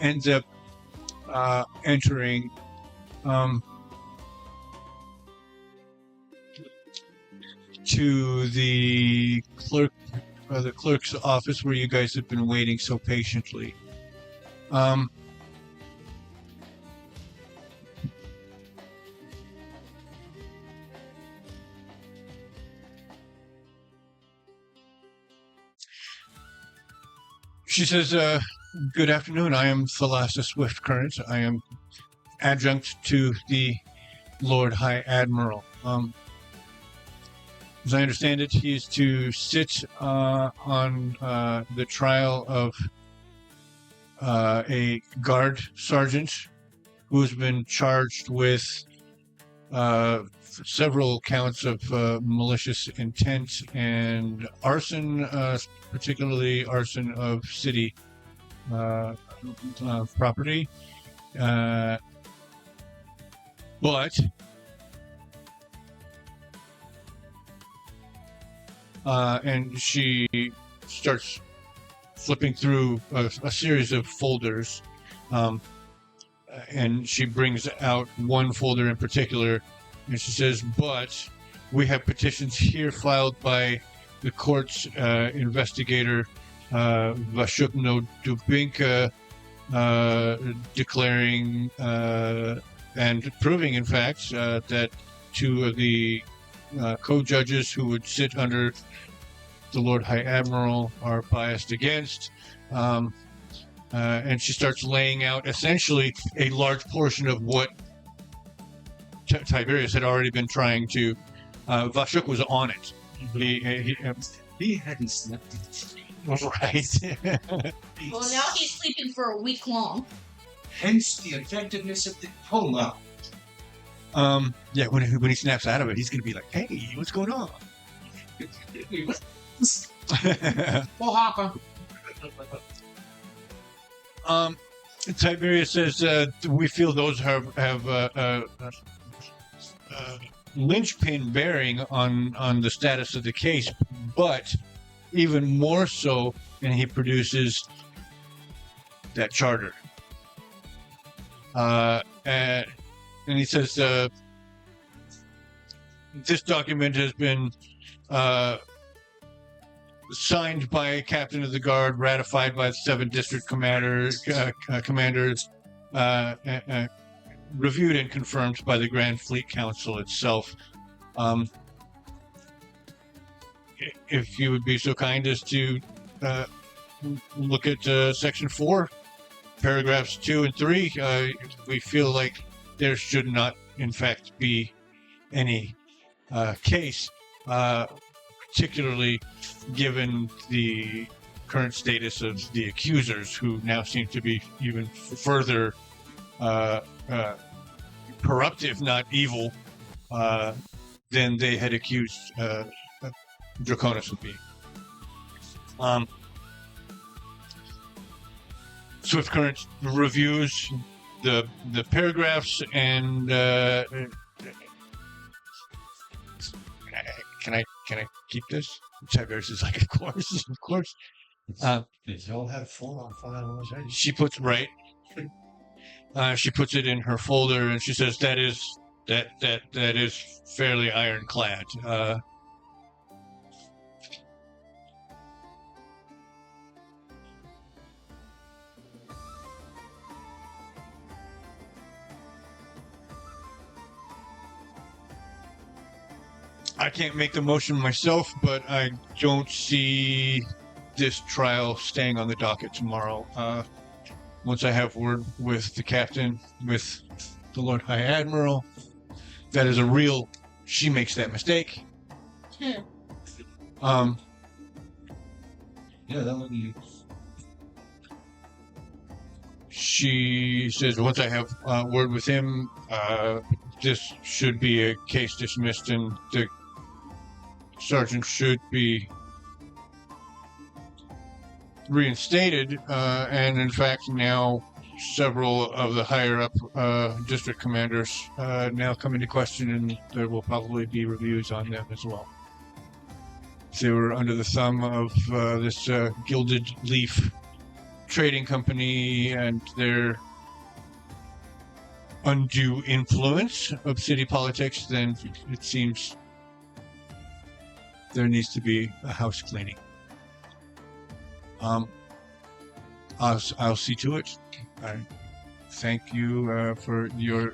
ends up entering to the clerk's office where you guys have been waiting so patiently. She says, good afternoon. I am Thalassa Swift Current. I am adjunct to the Lord High Admiral. As I understand it, he is to sit on the trial of a guard sergeant who has been charged with several counts of malicious intent and arson, particularly arson of city property. But and she starts flipping through a series of folders, and she brings out one folder in particular, and she says, but we have petitions here filed by the court's investigator, Vashukno Dubinka, declaring and proving, in fact, that two of the co-judges who would sit under the Lord High Admiral are biased against. And she starts laying out essentially a large portion of what Tiberius had already been trying to. Vashuk was on it. He hadn't slept in 3 Right. Well, now he's sleeping for a week long. Hence the effectiveness of the chroma. Yeah, when he snaps out of it, he's going to be like, hey, what's going on? Well, Hopper. Tiberius says we feel those have linchpin bearing on the status of the case, but even more so, and he produces that charter. And he says this document has been signed by a captain of the guard, ratified by the 7 district commanders, reviewed and confirmed by the Grand Fleet Council itself. If you would be so kind as to look at Section 4, paragraphs 2 and 3, we feel like there should not, in fact, be any case, particularly given the current status of the accusers, who now seem to be even further corrupt, if not evil, than they had accused Draconis of being. Swift Current reviews the paragraphs, and can I keep this? Tiberius is like, of course. Did y'all have fun on finalize? She puts she puts it in her folder, and she says that is fairly ironclad. I can't make the motion myself, but I don't see this trial staying on the docket tomorrow. Once I have word with the captain, with the Lord High Admiral, that is a real, she makes that mistake. Hmm. Yeah, that would be. She says, once I have word with him, this should be a case dismissed, and the sergeant should be reinstated. And in fact, now several of the higher up district commanders now come into question, and there will probably be reviews on them as well. They were under the thumb of this Gilded Leaf trading company and their undue influence of city politics, then it seems there needs to be a house cleaning. I'll see to it. I thank you for your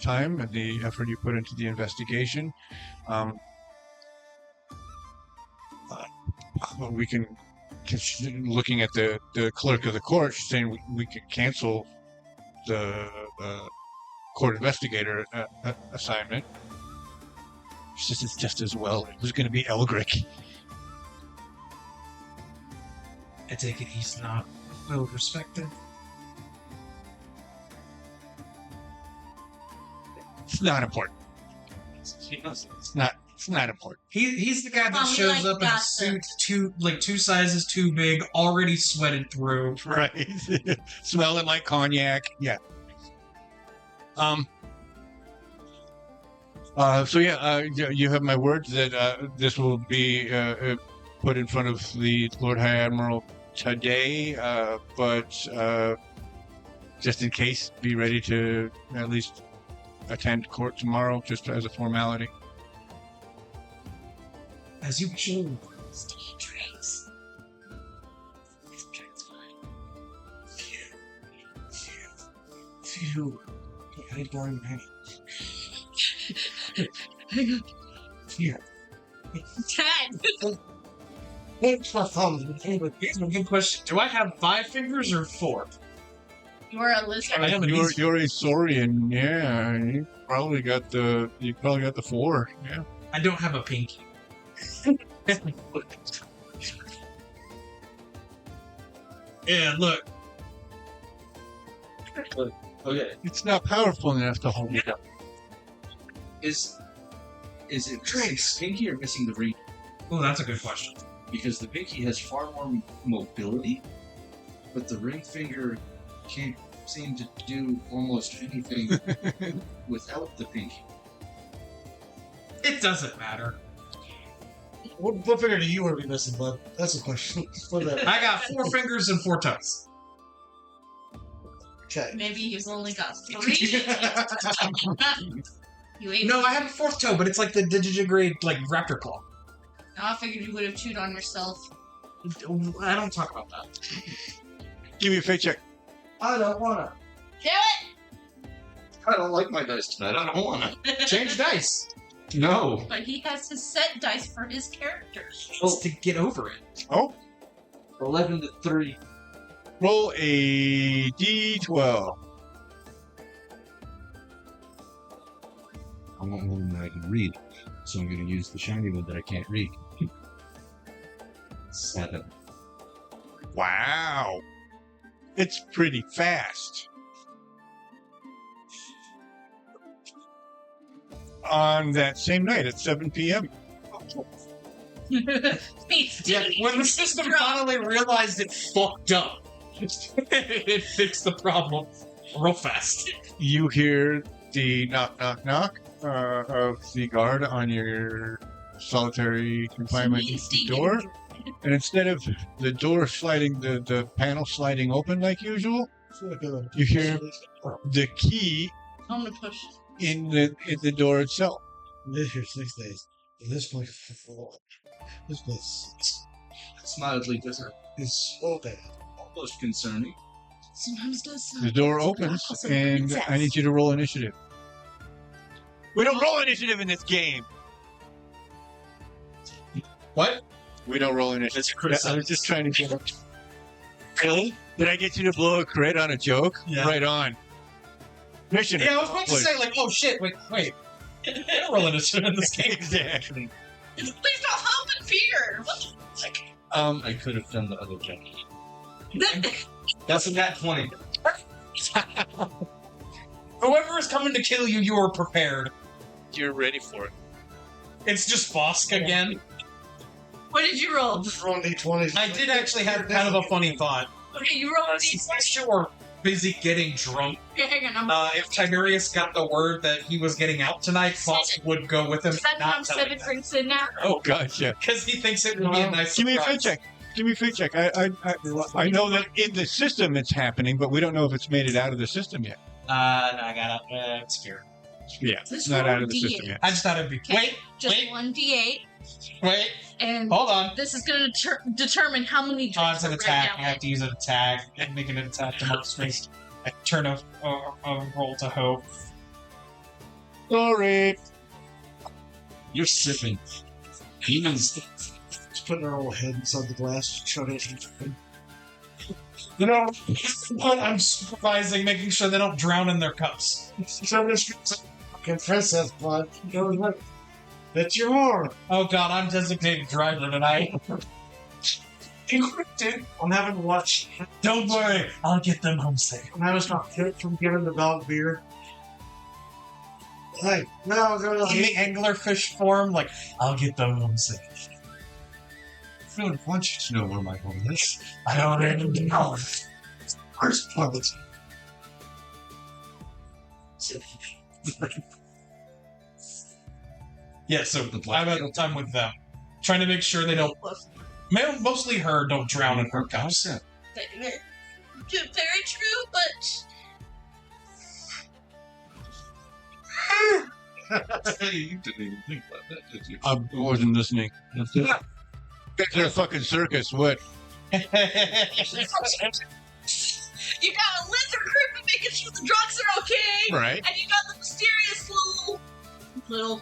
time and the effort you put into the investigation. We can, looking at the clerk of the court, she's saying we can cancel the court investigator assignment. It's just as well. It was going to be Elgric. I take it he's not well respected. It's not important. It's not important. He's the guy that Oh, we shows like up in a gossip. suit two sizes too big, already sweated through. Right. Smelling like cognac. Yeah. You have my word that this will be put in front of the Lord High Admiral today, but just in case, be ready to at least attend court tomorrow, just as a formality. As you should. Drinks. Phew. I don't know. Here. Dad. Here's a good question. Do I have 5 fingers or 4? You're a lizard. I have an easy- You're a Saurian, yeah. You probably got the 4, yeah. I don't have a pinky. Yeah, look. Okay, It's not powerful enough to hold it up. is it pinky or missing the ring? Oh, that's a good question. Because the pinky has far more mobility, but the ring finger can't seem to do almost anything without the pinky. It doesn't matter. What finger do you want to be missing, bud? That's a question. I got 4 fingers and 4 toes. Okay. Maybe he's only got 3. You ate. No, I have a 4th toe, but it's like the digigrade, like raptor claw. I figured you would have chewed on yourself. I don't talk about that. Give me a fate check. I don't wanna. Do it! I don't like my dice tonight. I don't want to. Change dice. No. But he has his set dice for his characters. Just to get over it. Oh, 11 to 3. roll a d12. I want one that I can read, so I'm going to use the shiny one that I can't read. 7. Wow. It's pretty fast. On that same night at 7 p.m. Yeah, when the system finally realized it fucked up, it fixed the problem real fast. You hear the knock, knock, knock of the guard on your solitary confinement door. And instead of the door sliding, the panel sliding open like usual, you hear the key I'm gonna push. in the door itself. Live here 6 days. And this place It's mildly different. is so bad. Almost concerning. Sometimes does. The door opens, and I need you to roll initiative. We don't roll initiative in this game. What? We don't roll initiative. That's a criticism. I was just trying to get it. Really? Did I get you to blow a crit on a joke? Yeah. Right on. Mission. Yeah, I was about to say, like, oh shit, wait. I don't roll initiative in this game. Exactly. Please don't hope and fear. What I could have done the other joke. the? That's a nat 20. Whoever is coming to kill you, you are prepared. You're ready for it. It's just Fosk again. What did you roll? Just roll D20s. I did actually have kind of a funny thought. Okay, you rolled a Since d20. you were busy getting drunk, Okay, hang on. if Tiberius got the word that he was getting out tonight, Fosk would go with him. Does that mean I'm Not 7 drinks in now? Oh, gotcha. because he thinks it would be a nice Give me a surprise. fate check. Give me a fate check. I know that in the system it's happening, but we don't know if it's made it out of the system yet. No, I got it. It's here. Yeah, Just it's not roll out of the a system D8. yet. I just thought it'd be. Okay, just wait. 1d8. Wait, And hold on. this is going to determine how many Oh, drinks it's an are attack. right I have to use an attack and make an attack to demonstrate. I turn a roll to hope. Sorry. You're sipping. Demons. Just putting her whole head inside the glass. Shut it. You know, I'm supervising, making sure they don't drown in their cups. So this fucking princess blood. That's your horn. Oh god, I'm designated driver tonight. Dude, I'm having to watch. Don't worry, I'll get them home safe. I'm having to stop Kit from giving the dog beer. Hey, no, In the anglerfish form, like, I'll get them home safe. I don't want you to know where my home is. I already know. Where's Plymouth? Yeah, so I'm at time with them. Trying to make sure they don't... Mostly her, don't drown in her cups. Very true, but You didn't even think about that, did you? I wasn't listening. They're a fucking circus. What? you got a lizard crew making sure the drugs are okay, Right. and you got the mysterious little.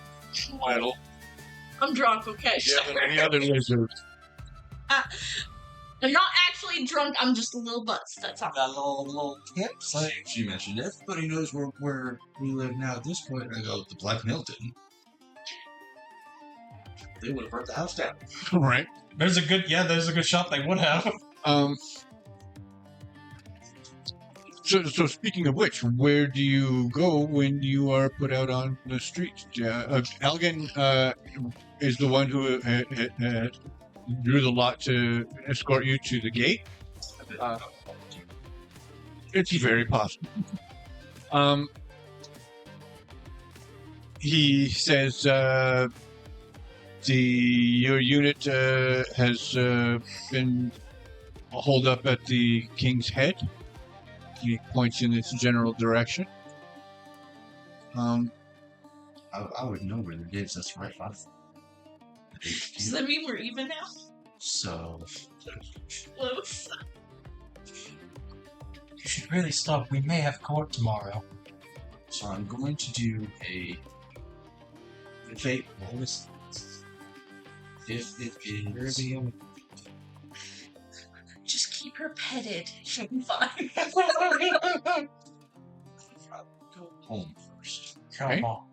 Idle. I'm drunk, okay? Yeah, than any other lizard. I'm not actually drunk. I'm just a little buzzed. That's all. That little campsite she mentioned. Everybody knows where we live now at this point. I go, the Black Mill didn't. They would have burnt the house down. Right. There's a good shot they would have. So speaking of which, where do you go when you are put out on the streets? Algan is the one who drew the lot to escort you to the gate. It's very possible. He says your unit has been holed up at the King's Head. He points in its general direction. I would know where the is. That's right. Does that mean we're even now? So, Close. You should really stop. We may have court tomorrow. so I'm going to do a fate bonus. If it is Just keep her petted. She'll be fine. home first. Come Okay. on.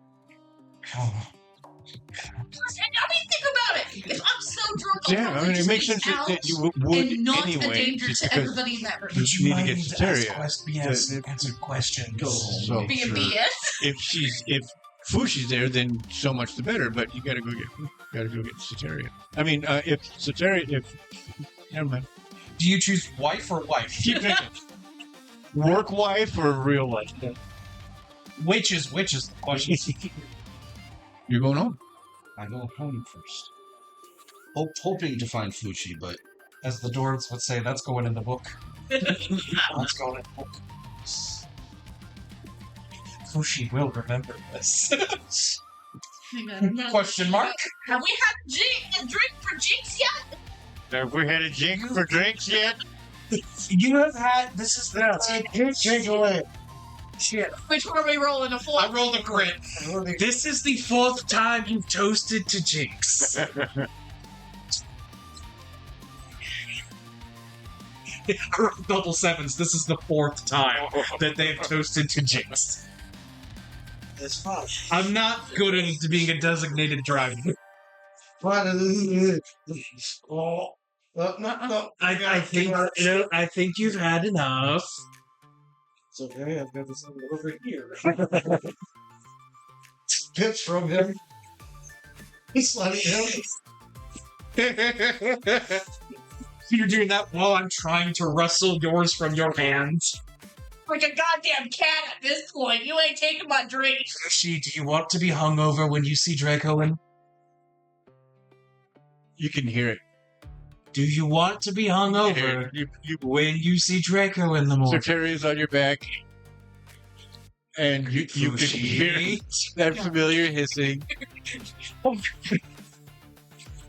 Come on. Plus, I mean, think about it. If I'm so drunk, I'll Yeah, I probably mean, it just makes be sense out that you would and not anyway. a danger just to because everybody in that room. you Would you need to mind get to Soteria. answer questions? Go home. So Be a sure. BS. if Fushi's there, then so much the better. But you gotta go get Soteria. I mean, never mind. Do you choose wife or wife? Keep thinking. Work wife or real life? Which is the question. You're going home. I go home first. Hoping to find Fushi, but As the dwarves would say, that's going in the book. That's going in the book. Fushi will remember this. Question mark? Have we had a drink for Jinx yet? Have we had a jinx for drinks yet? You have had. This is the. Drink away. Shit. Which one are we rolling? A four? I rolled a crit. This is the 4th time you've toasted to Jinx. Double sevens. This is the 4th time that they've toasted to Jinx. It's fine. I'm not good at being a designated driver. Oh, no. I think you've had enough. It's okay, I've got this over here. Pitch from him. He's letting him. You're doing that while I'm trying to wrestle yours from your hands. Like a goddamn cat at this point. You ain't taking my drink. Fushi, do you want to be hungover when you see Dracoin? You can hear it. Do you want to be hungover when you see Draco in the morning? Soteria's on your back. And you can hear that familiar hissing.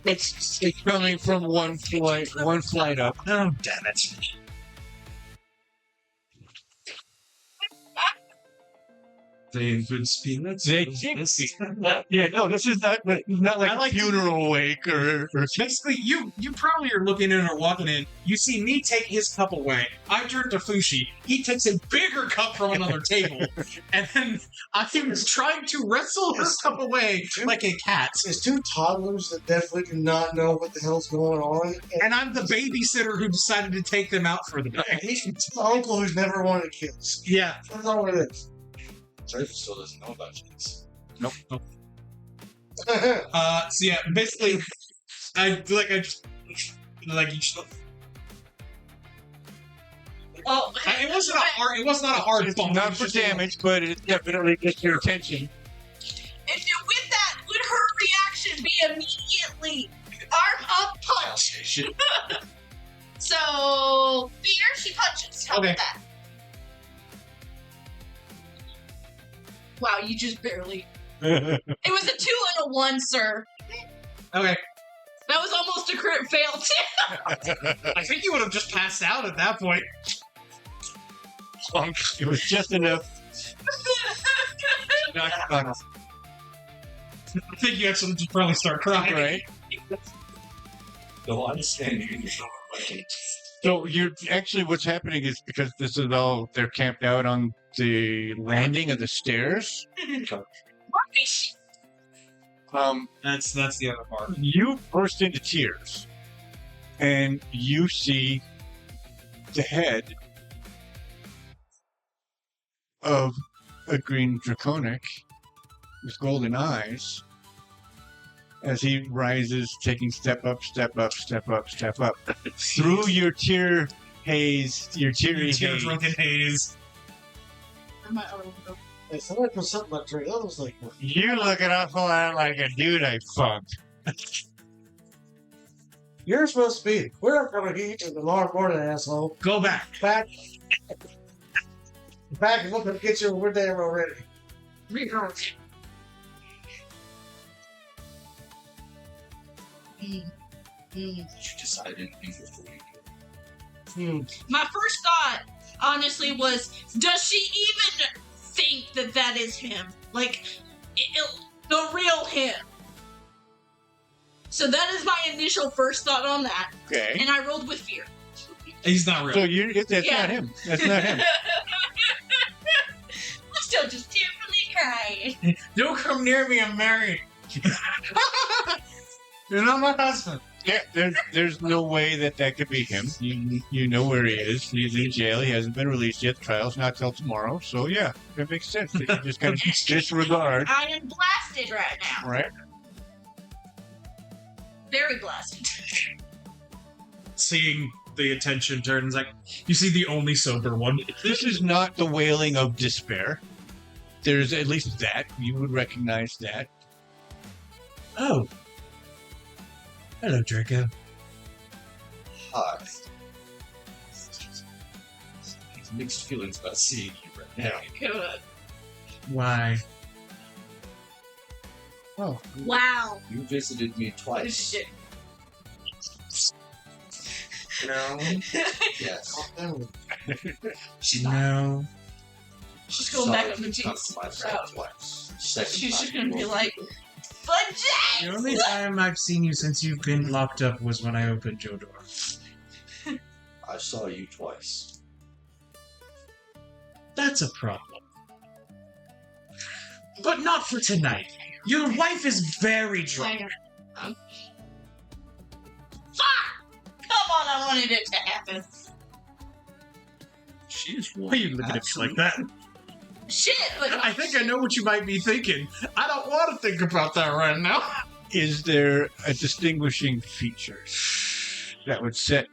It's coming from one flight up. Oh, damn it. They in good spirits? They yeah, no, this is not like I like a funeral wake or Basically, you probably are looking in or walking in. You see me take his cup away. I turn to Fushi. He takes a bigger cup from another table, and then I was trying to wrestle his cup away like a cat. There's two toddlers that definitely do not know what the hell's going on. And I'm the babysitter who decided to take them out for the day. He's my uncle who's never wanted kids. Yeah. That's all it is. Surfer still doesn't know about kids. Nope. So yeah, basically, I just. Oh, It wasn't not a hard it's bump. not It was for just a- damage, but it definitely gets your attention. If you with that, would her reaction be immediately arm up punch? So Fear, she punches. How Okay. about that? Wow, you just barely. It was a 2 and a 1, sir. Okay. That was almost a crit fail too. I think you would have just passed out at that point. It was just enough. Not I think you actually just probably start crying. right. No, I'm standing in the So you're actually what's happening is because this is all they're camped out on the landing of the stairs. Rubbish. That's the other part. You burst into tears, and you see the head of a green draconic with golden eyes as he rises, taking step up, step up, step up, step up through your tear haze, your teary haze. Tear-drunken haze. Hey, somebody put something about Drake. That was like, You look an awful lot like a dude I fucked. you're supposed to be. We're not going to get you to the law morning, asshole. Go back. Back. Back and look at get you. We're there already. You decide anything before you do. My first thought, honestly, was, does she even think that that is him? Like, the real him. So that is my initial first thought on that. Okay. And I rolled with Fear. He's not real. So that's Yeah. not him. That's not him. I'm still just tearfully crying. Don't come near me, I'm married. You're not my husband. Yeah, there's no way that could be him. You know where he is. He's in jail. He hasn't been released yet. The trial's not till tomorrow. So yeah, it makes sense. That you just kind of disregard, I am blasted right now. right? Very blasted. Seeing the attention turns, like, you see the only sober one. This is not the wailing of despair. There's at least that. You would recognize that. Oh. Hello, Draco. Hi. Mixed feelings about seeing you right now. Good. Why? Oh, Wow. You visited me twice. Shit. No. Yes. She's not. No. She's going back up Sorry, the come jinx. to my side twice. Second She's time just gonna you be will like, but The James! only time I've seen you since you've been locked up was when I opened your door. I saw you twice. That's a problem. But not for tonight. Your wife is very drunk. Fuck! Come on, I wanted it to happen. Jeez, why are you looking at me like that? Shit, but I think I know what you might be thinking. I don't want to think about that right now. Is there a distinguishing feature that would set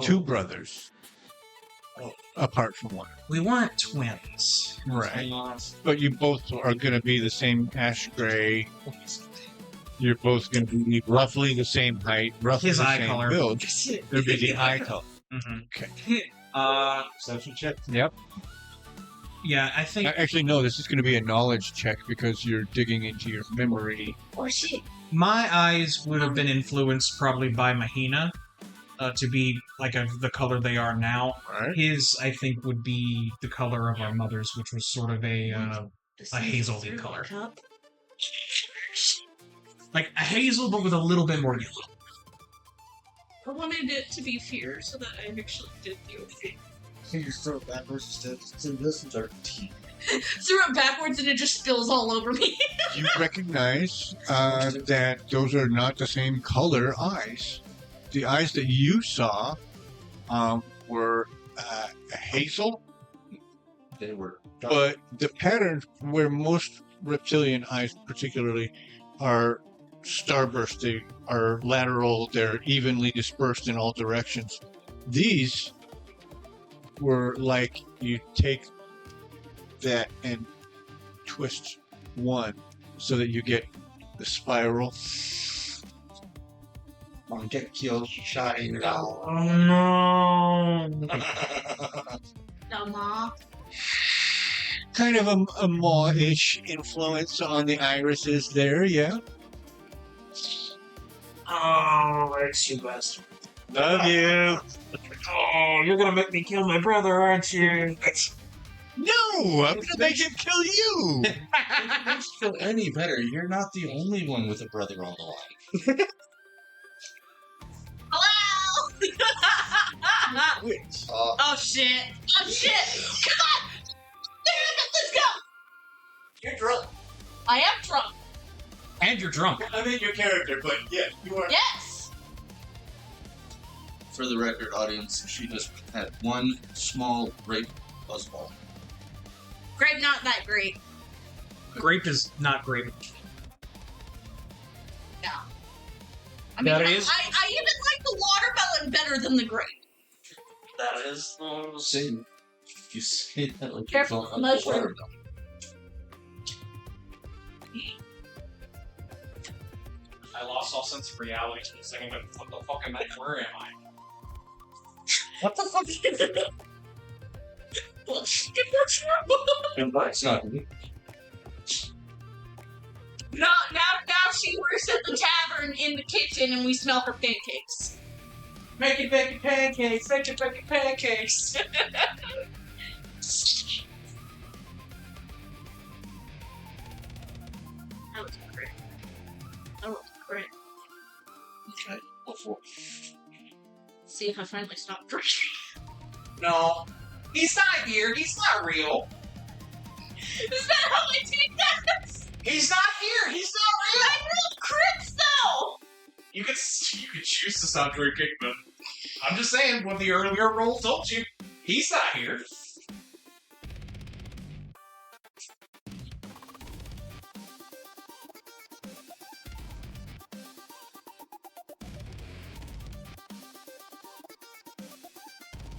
two brothers apart from one? We weren't twins. Right. But you both are going to be the same ash gray. You're both going to be roughly the same height, roughly His the eye same color. build. There'd be the eye color. Mm-hmm. Okay. perception check. Yep. Yeah, I think Actually, no, this is going to be a knowledge check because you're digging into your memory. oh shit. my eyes would have been influenced probably by Mahina to be like the color they are now. Right. His, I think, would be the color of our mother's, which was sort of a This A is hazelly through color. cup. Like a hazel, but with a little bit more yellow. I wanted it to be fear so that I actually did the okay. So you throw it backwards instead of do this. 13. Threw it backwards and it just spills all over me. You recognize that those are not the same color eyes. The eyes that you saw were hazel, They were dark. but the pattern where most reptilian eyes, particularly, are starburst, they are lateral, they're evenly dispersed in all directions. These were like you take that and twist one so that you get the spiral. Mangekyo Shari Rao. Oh no! No, Ma. Kind of a maw-ish influence on the irises there, yeah. Oh, that's you bastard. Love you. Oh, you're gonna make me kill my brother, aren't you? No, I'm gonna make him kill you. It makes you feel any better. You're not the only one with a brother on the line. Hello! Which? Oh shit! Oh shit! Come on! Let's go! You're drunk. I am drunk. And you're drunk. I'm in your character, but yeah, you are. Yes! For the record, audience, she just had one small grape buzzball. Grape not that great. Grape is not grape. No. I mean, That I is- even like the watermelon better than the grape. That is. You say that like Careful, you don't mushroom. watermelon. I lost all sense of reality for a second, but what the fuck am I? Where am I? What the fuck is it? It's not. No, now she works at the tavern in the kitchen and we smell her pancakes. Making bacon pancakes, making bacon pancakes. That was great. That was great. Okay, before. See if I finally stop drinking. No. He's not here. He's not real. Is that how I take that? He's not here. He's not real. I rolled crits though! You could choose to stop drinking, but I'm just saying what the earlier roll told you. He's not here.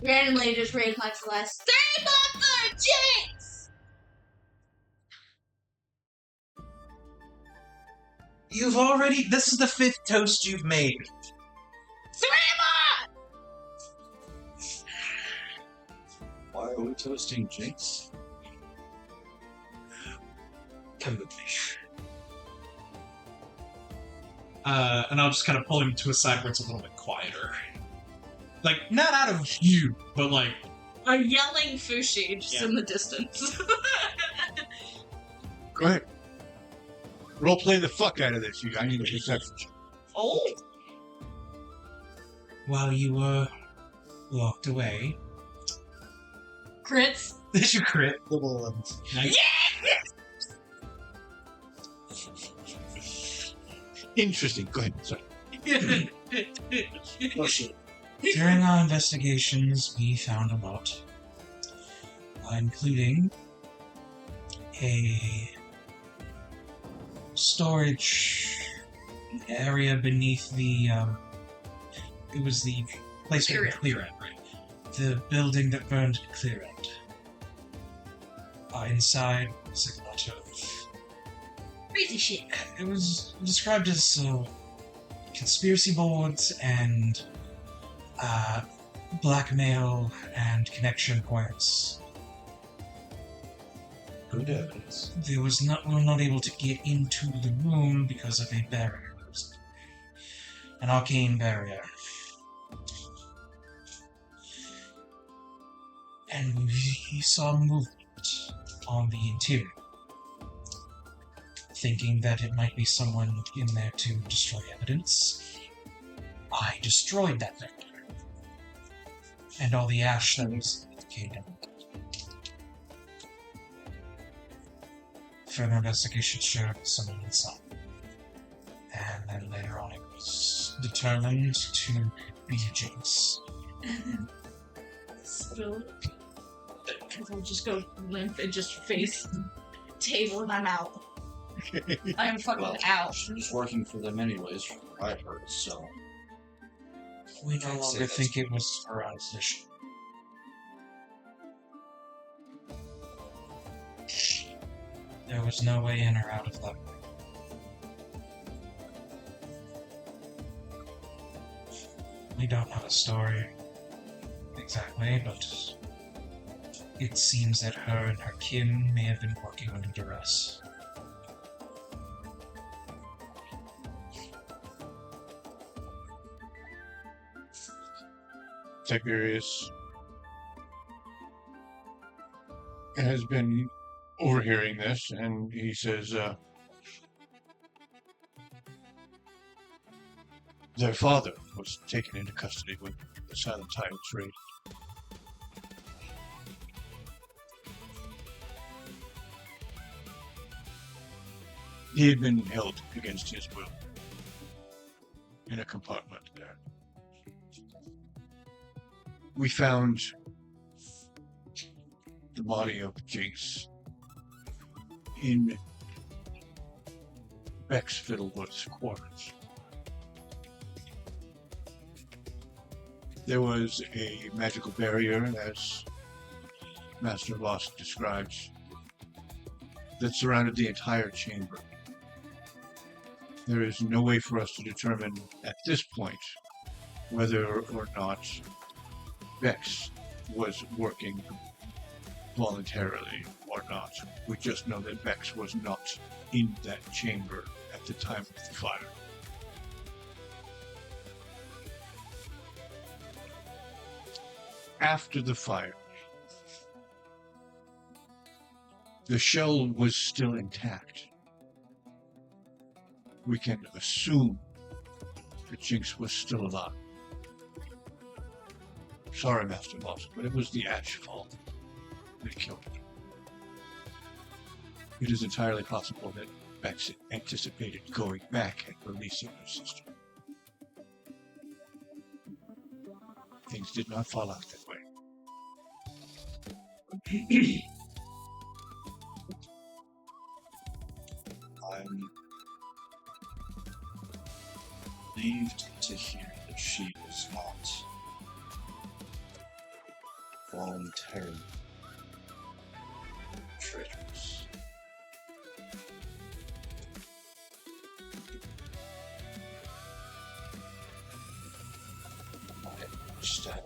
Randomly just raised my celeste. Save up the jinx! You've already. This is the 5th toast you've made. Sarama! Why are we toasting Jinx? Come with me. And I'll just kind of pull him to a side where it's a little bit quieter. Like, not out of you, but like. A yelling Fushi just Yeah. in the distance. Go ahead. Role play the fuck out of this. I need a perception. Oh! While you were locked away, Crits. This your crit. Double 11s. Nice. Interesting. Go ahead. Sorry. Oh shit. during our investigations, we found a lot, including a storage area beneath the. It was the place where we clear it, right? The building that burned to clear it. Inside was a lot of. Crazy shit. It was described as conspiracy boards and blackmail and connection points. Good evidence. We were not able to get into the room because of a barrier. An arcane barrier. And we saw movement on the interior. thinking that it might be someone in there to destroy evidence, I destroyed that vector. And all the ash that was came down. Further investigation showed it was someone inside. And then later on it was determined to be Jinx. Still, because I'll just go limp and just face table and I'm out. I'm fucking Well, out. she was working for them anyways, from what I heard, so. We no Can't say longer that's think it was her position. There was no way in or out of that. We don't know the story exactly, but it seems that her and her kin may have been working under duress. Tiberius has been overhearing this, and he says, their father was taken into custody when the Silent Tide was raided. He had been held against his will in a compartment there. We found the body of Jinx in Bex Fiddleworth's quarters. There was a magical barrier, as Master Vosk describes, that surrounded the entire chamber. There is no way for us to determine at this point whether or not Bex was working voluntarily or not. We just know that Bex was not in that chamber at the time of the fire. After the fire, the shell was still intact. We can assume that Jinx was still alive. Sorry, Master Boss, but it was the ash fall that killed her. It is entirely possible that Bex anticipated going back and releasing her sister. Things did not fall out that way. I'm relieved to hear that she was not voluntarily traitorous. I understand,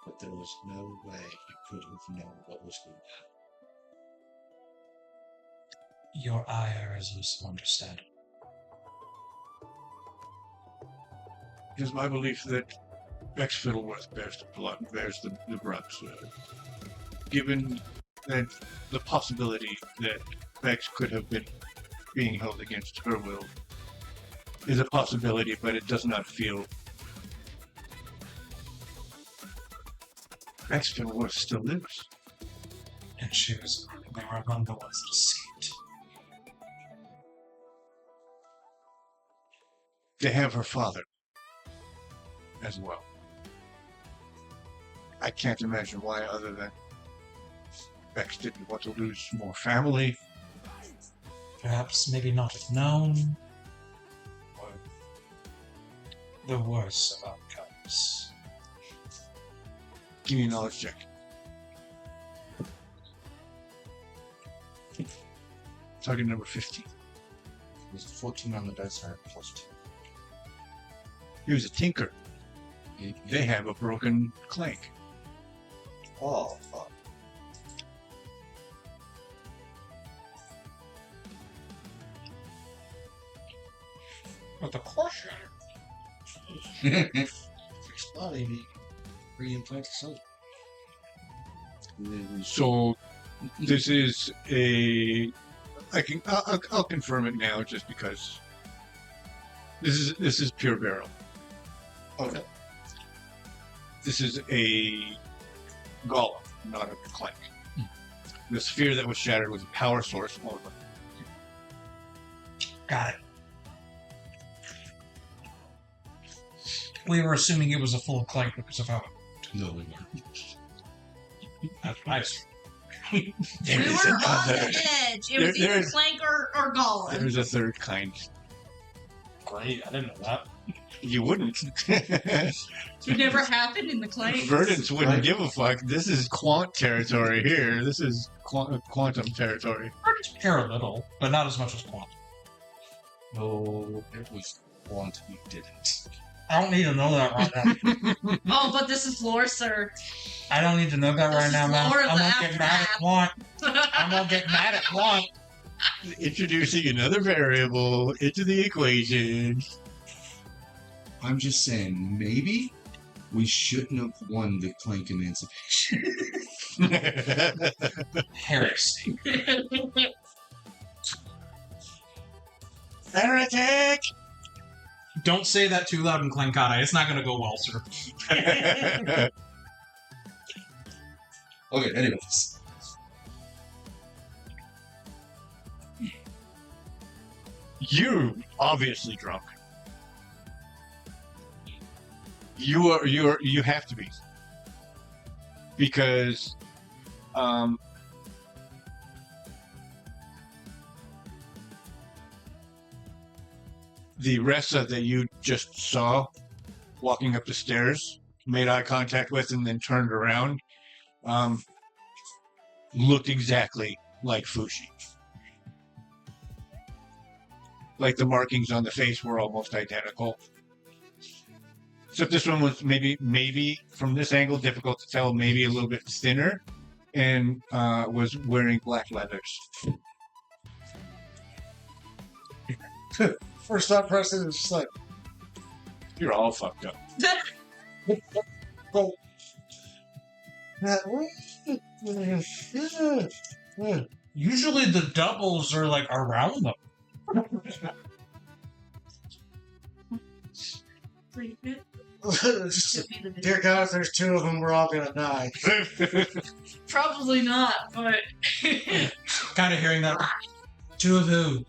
but there was no way you could have known what was going to happen. Your ire is also understandable. It is my belief that Bex Fiddleworth bears the blood, bears the brunt. Given that the possibility that Bex could have been being held against her will is a possibility, but it does not feel. Bex Fiddleworth still lives. And they were among the ones that escaped. They have her father as well. I can't imagine why, other than Bex didn't want to lose more family. Perhaps maybe not have known, or the worst of outcomes. Give me a knowledge check. Target number 15. There's 14 on the dice side, plus 2. He was a tinker. They have a broken clank. Oh, fuck. With a course Fixed body, reimplant the soul. So this is a I'll confirm it now, just because this is pure barrel. Okay. This is a golem, not a clank. The sphere that was shattered was a power source only. Got it. We were assuming it was a full clank because of how. No, we weren't. That's nice. We were on the edge. It was There either is- Clank or Golem. There's a third kind. Great, I didn't know that. You wouldn't. It never happened in the Clank. Verdants wouldn't give a fuck. This is quant territory here. This is quantum territory. Care a little, but not as much as quantum. No, it was quantum. You didn't. I don't need to know that right now. Oh, but this is lore, sir. I don't need to know that This right is now, man. lore of I'm the gonna get mad at quant. I'm gonna get mad at quant. Introducing another variable into the equation. I'm just saying, maybe we shouldn't have won the Clank Emancipation. Heresy. Heretic! Don't say that too loud in Clankata. It's not gonna go well, sir. Okay, anyways. You're obviously drunk. You have to be. Because the Ressa that you just saw walking up the stairs, made eye contact with, and then turned around, looked exactly like Fushi. Like the markings on the face were almost identical. Except this one was maybe from this angle difficult to tell, maybe a little bit thinner, and was wearing black leathers. First thought process is just like, You're all fucked up. well, Usually the doubles are like around them. dear God, if there's two of them, we're all gonna die. Probably not, but Kind of hearing that. Two of who?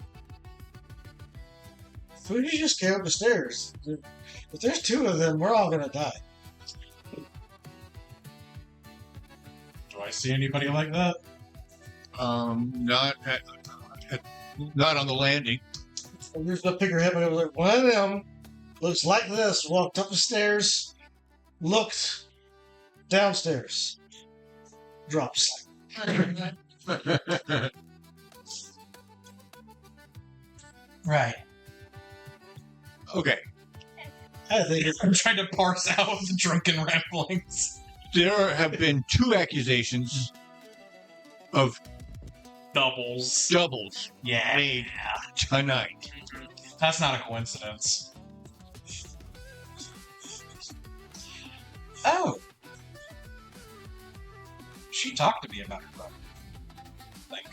Fuji just came up the stairs. If there's two of them, we're all gonna die. Do I see anybody like that? Not not on the landing. And there's the figurehead, but it was like one of them looks like this, walked up the stairs, looked downstairs, drops. Right. Okay. I think it's I'm trying to parse out the drunken ramblings. There have been 2 accusations of Doubles. doubles Yeah. made tonight. That's not a coincidence. Oh. She talked to me about her brother. Like,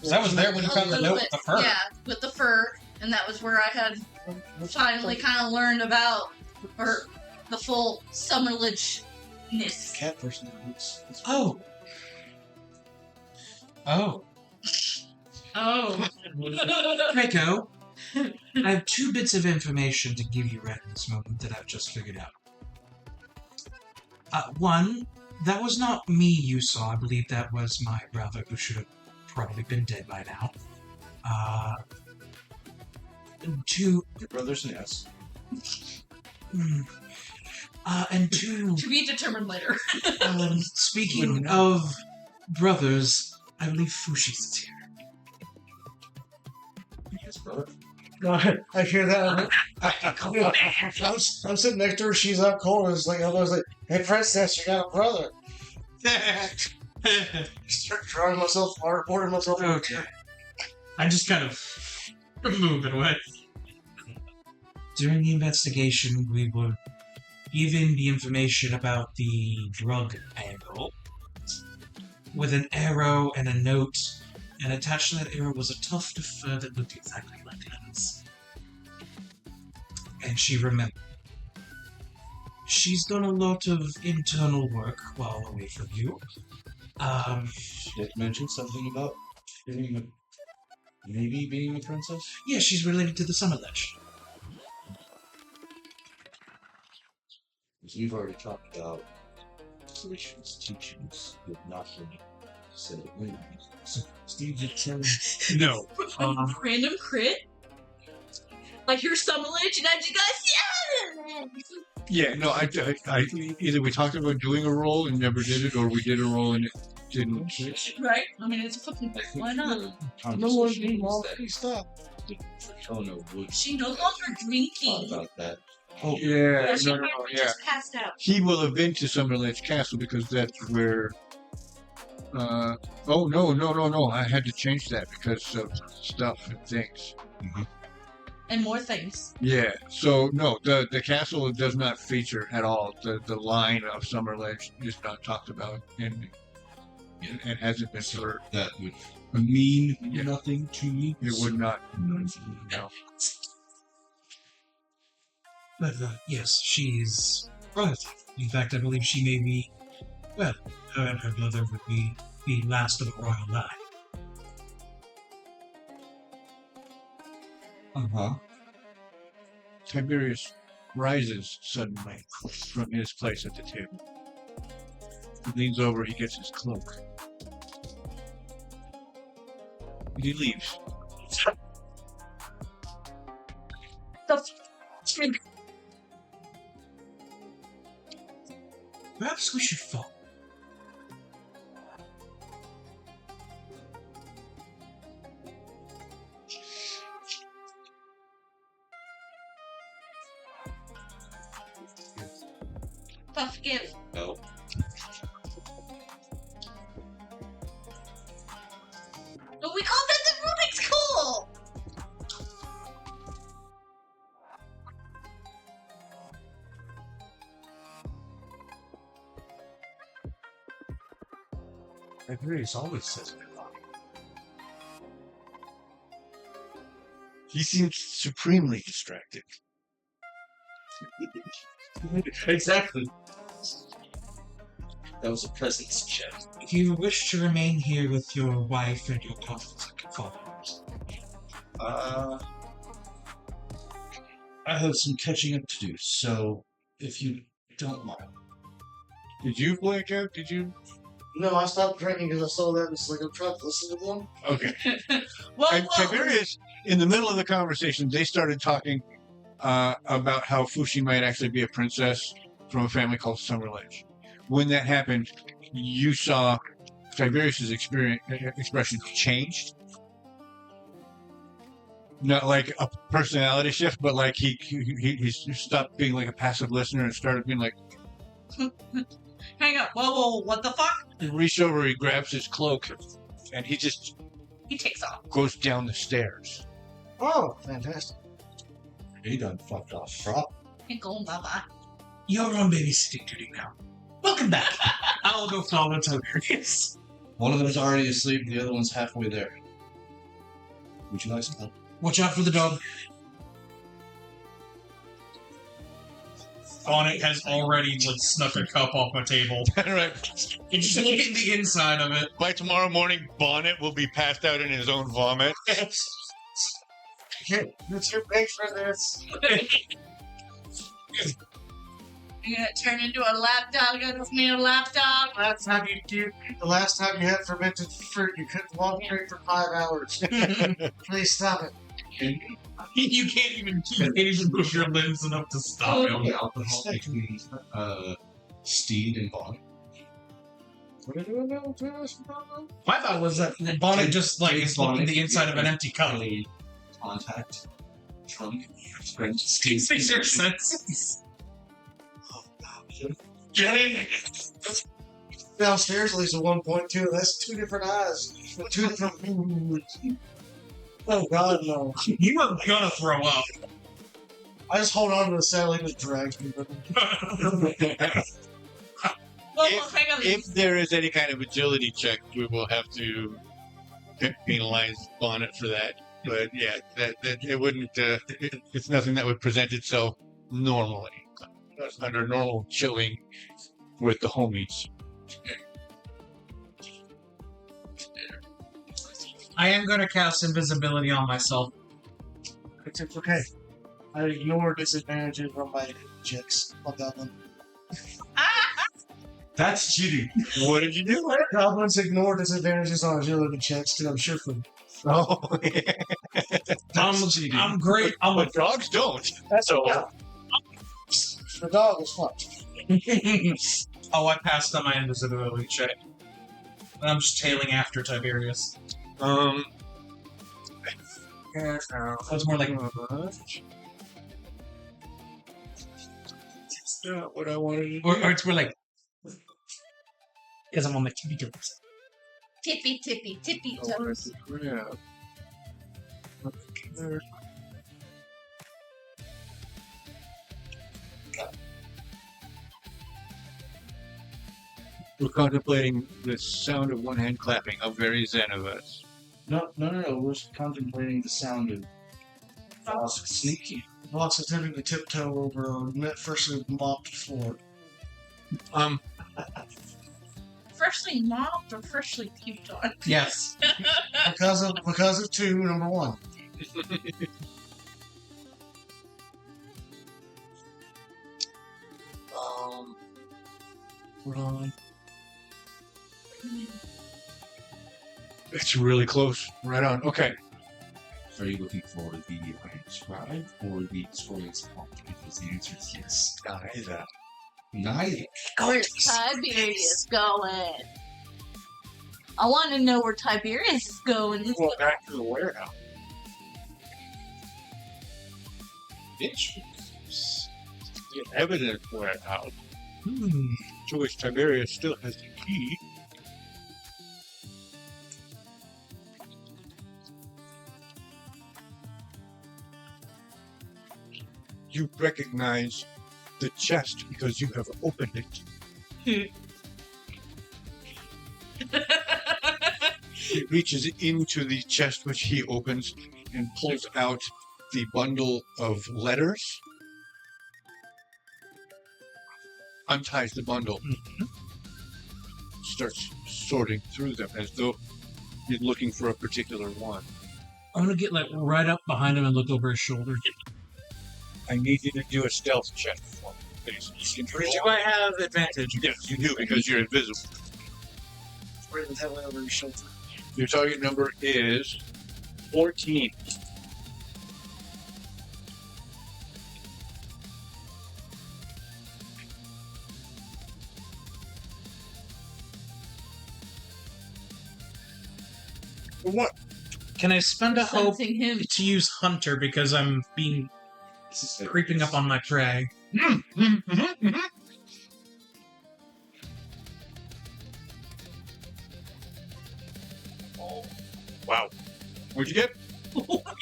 'cause I was there when you found the note with the fur. Yeah, with the fur, and that was where I had finally kind of learned about or the full Summerledge-ness. cat person. Oh. Oh. Oh. Draco, I have 2 bits of information to give you right at this moment that I've just figured out. One, that was not me you saw. I believe that was my brother, who should have probably been dead by now. 2, Your brother's nest. and 2, To be determined later. speaking of brothers, I believe Fushi's here. His brother. I hear that. I'm sitting next to her. She's out cold. And it's like I was like, "Hey, princess, you got a brother." Start drawing myself, waterboarding myself. Okay. I just kind of moving away. During the investigation, we were given the information about the drug angle with an arrow and a note And attached to that arrow was a tuft of fur that looked exactly like Len's. And she remembered. She's done a lot of internal work while away from you. She did mention something about maybe being a princess. Yeah, she's related to the Summer Ledge. We've already talked about Felicia's teachings with not really said it. Steve just turned. No. Random crit? Like your Summer Ledge, and I just go, yeah! Yeah, no, I either we talked about doing a roll and never did it, or we did a roll and it didn't. Right? I mean, it's a fucking. Why not? No one being already stopped. Oh no, would She no longer talk drinking. about that. Oh, yeah, She no, apparently yeah. just passed out. He will have been to Summerledge Castle because that's where. Oh no! I had to change that because of stuff and things. And more things. Yeah. So no, the castle does not feature at all. The line of Summerledge is not talked about, and hasn't been for. That would mean Yeah. nothing to me. It would not. No. But yes, she's royalty. In fact, I believe she may be, well, her and her brother would be the last of a royal line. Tiberius rises suddenly from his place at the table. He leans over. He gets his cloak. He leaves. Perhaps we should follow. Puff give. No. But we call that the Rubik's Cool! Tiberius always says it. He seems supremely distracted. Exactly. That was a presence check. If you wish to remain here with your wife and your cousins, I can follow. I have some catching up to do, so if you don't mind. Did you blank out? Did you? No, I stopped drinking because I saw that. It's like I'm trying to listen to them. Okay. Whoa, And whoa. Tiberius, in the middle of the conversation, they started talking about how Fushi might actually be a princess from a family called Summerledge. When that happened, you saw Tiberius's expression changed. Not like a personality shift, but like he stopped being like a passive listener and started being like, Hang on. Whoa, what the fuck? he reached over, he grabs his cloak, and he just He takes off. goes down the stairs. Oh, fantastic. He done fucked off, bro. Ain't going bye-bye. You're on babysitting duty now. Welcome back. I'll go follow Tiberius. One of them's already asleep, the other one's halfway there. Would you like some help? Watch out for the dog. Bonnet has already like snuck a cup off a table. Right. It's just looking the inside of it. By tomorrow morning, Bonnet will be passed out in his own vomit. It's your page for this. You're gonna turn into a lapdog. You're gonna me a lapdog. That's how you do. The last time you had fermented fruit, you couldn't walk straight for 5 hours. Please stop it. You can't even move your limbs enough to stop him. The alcohol between Steed and Bonnet. What are you doing now? My thought was that Bonnet just like is looking the inside of an empty cup. Contact. Trunk. Makes your sense. Downstairs leaves a 1.2. That's 2 different eyes. With 2 different. Oh God, no! You were gonna throw up. I just hold on to the saddle and it drags me. Whoa, If there is any kind of agility check, we will have to penalized on it for that. But yeah, that it wouldn't. It's nothing that would present itself normally under normal chilling with the homies. I am going to cast invisibility on myself. It's okay. I ignore disadvantages on my checks. On goblin. That's cheating. What did you do? Goblins ignore disadvantages on agility checks, too. I'm sure for. Oh, yeah. I'm great. But dogs don't. That's all. The dog is fucked. Oh, I passed on my invisibility check. And I'm just tailing after Tiberius. That's more like It's not what I wanted to do. or it's more like because I'm on my tippy toes. Tippy, tippy, tippy toes. Yeah. We're contemplating the sound of one hand clapping. How very zen of us. No. We're contemplating the sound of Voss sneaking. Voss attempting to tiptoe over a freshly mopped floor. Freshly mopped or freshly puked on? Yes. Because of two, number one. Ron. It's really close. Right on. Okay. Are you looking for the scribe or the scrolls prompt? Because the answer is yes. Neither. Neither. Where's Tiberius going? I want to know where Tiberius is going. Well, back to the warehouse. Bitch. The evidence warehouse. To which Tiberius still has the key. You recognize the chest because you have opened it. He reaches into the chest, which he opens, and pulls out the bundle of letters. Unties the bundle. Starts sorting through them as though you're looking for a particular one. I'm gonna get like right up behind him and look over his shoulder. I need you to do a stealth check for me, please. You can Do I have advantage? Yes, you do, because you're invisible. Right the hell over your shoulder. Your target number is 14. What? Can I spend a hope Sensing him. to use Hunter because I'm being creeping up on my prey? Wow. What'd you get?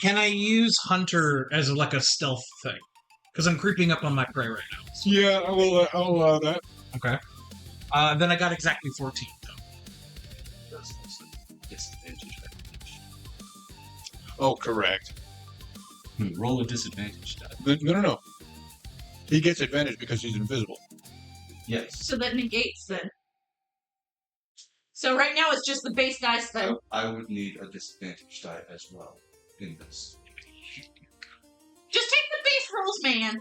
Can I use Hunter as like a stealth thing? Because I'm creeping up on my prey right now. Yeah, I'll allow that. Okay. Then I got exactly 14. Though. Disadvantage. Oh, correct. Roll a disadvantage die. No. He gets advantage because he's invisible. Yes. So that negates then. So right now it's just the base dice then. I would need a disadvantage die as well in this. Just take the base rolls, man.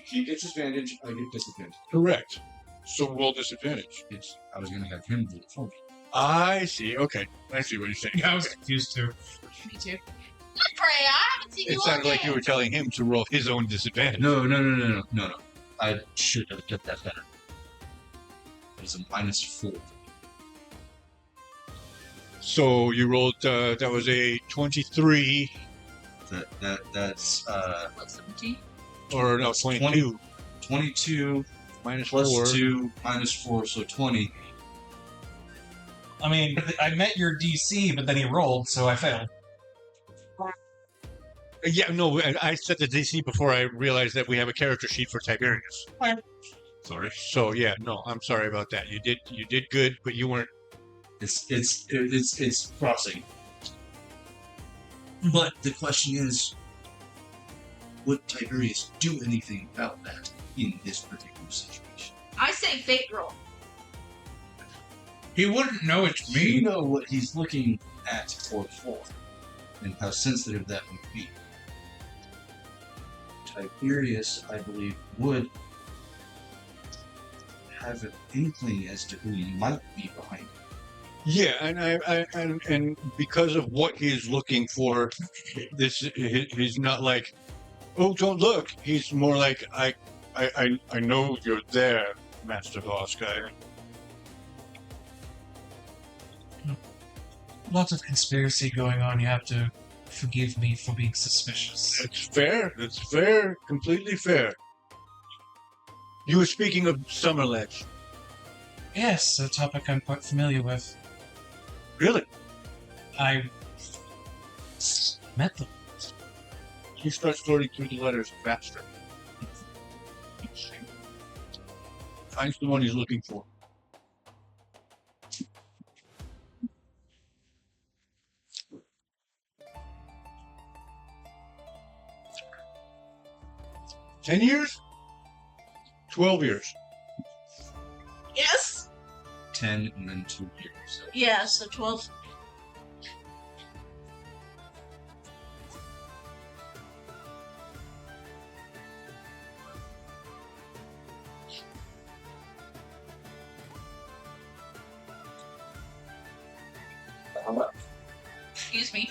He gets advantage, I get disadvantage. Correct. So roll disadvantage. It's, I was going to have him do it for me. I see. Okay. I see what you're saying. Yeah, I was confused too. Me too. Good Prey, I haven't seen It you all sounded like day. you were telling him to roll his own disadvantage. No. I should have done that better. It was a -4. So you rolled, that was a 23, That's What, 17? or no, 22. 22 Minus plus 4. 2 minus 4, so 20. I mean, I met your DC, but then he rolled, so I failed. Yeah, no, I set the DC before I realized that we have a character sheet for Tiberius. Sorry. So yeah, no, I'm sorry about that. You did good, but you weren't It's crossing. But the question is, would Tiberius do anything about that in this particular situation? I say fate roll. He wouldn't know it's You me. know what he's looking at or for, and how sensitive that would be. Tiberius, I believe, would have an inkling as to who might be behind it. Yeah, and because of what he's looking for, he's not like, oh, don't look. He's more like, I know you're there, Master Boss Guy. Lots of conspiracy going on. You have to forgive me for being suspicious. It's fair. It's fair. Completely fair. You were speaking of Summer Ledge. Yes, a topic I'm quite familiar with. Really? I met them. He starts sorting through the letters faster. Finds the one he's looking for. $10 years? 12 years. Yes. 10 and then 2 years. So Yeah, so 12. Excuse me.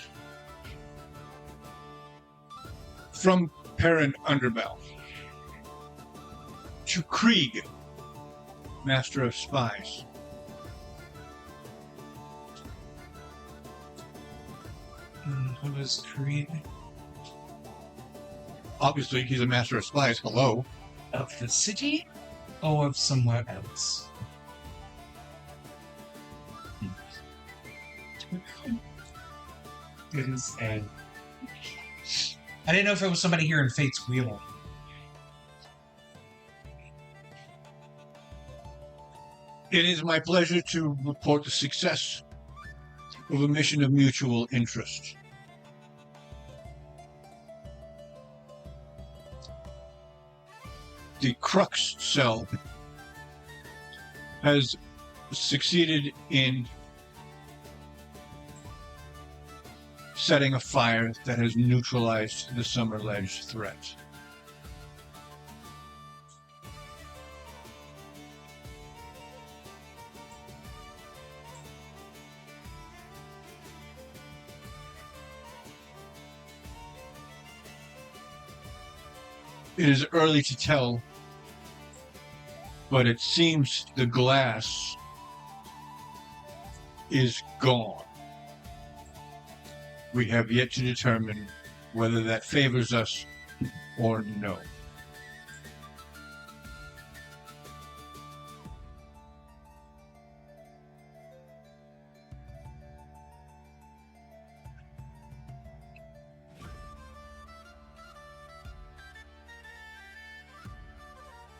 From Perrin Underbell to Krieg, Master of Spies. Who is Creed? Obviously, he's a Master of Spies. Hello. Of the city? Or of somewhere else? I didn't know if it was somebody here in Fate's Wheel. It is my pleasure to report the success of a mission of mutual interest. The Crux cell has succeeded in setting a fire that has neutralized the Summer Ledge threat. It is early to tell, but it seems the glass is gone. We have yet to determine whether that favors us or no.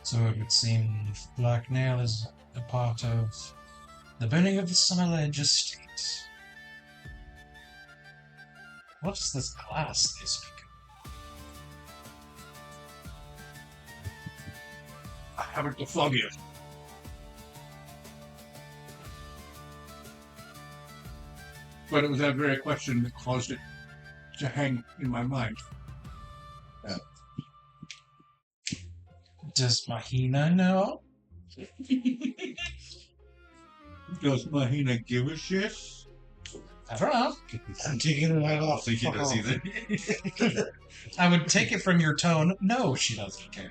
So it would seem Black Nail is a part of the burning of the Summer Ledge estate. What is this glass they speak of? I haven't the foggiest. But it was that very question that caused it to hang in my mind. Does Mahina know? Does Mahina give a shit? I don't know. I'm taking it right off. I think he Fuck does off. either. I would take it from your tone. No, she doesn't care.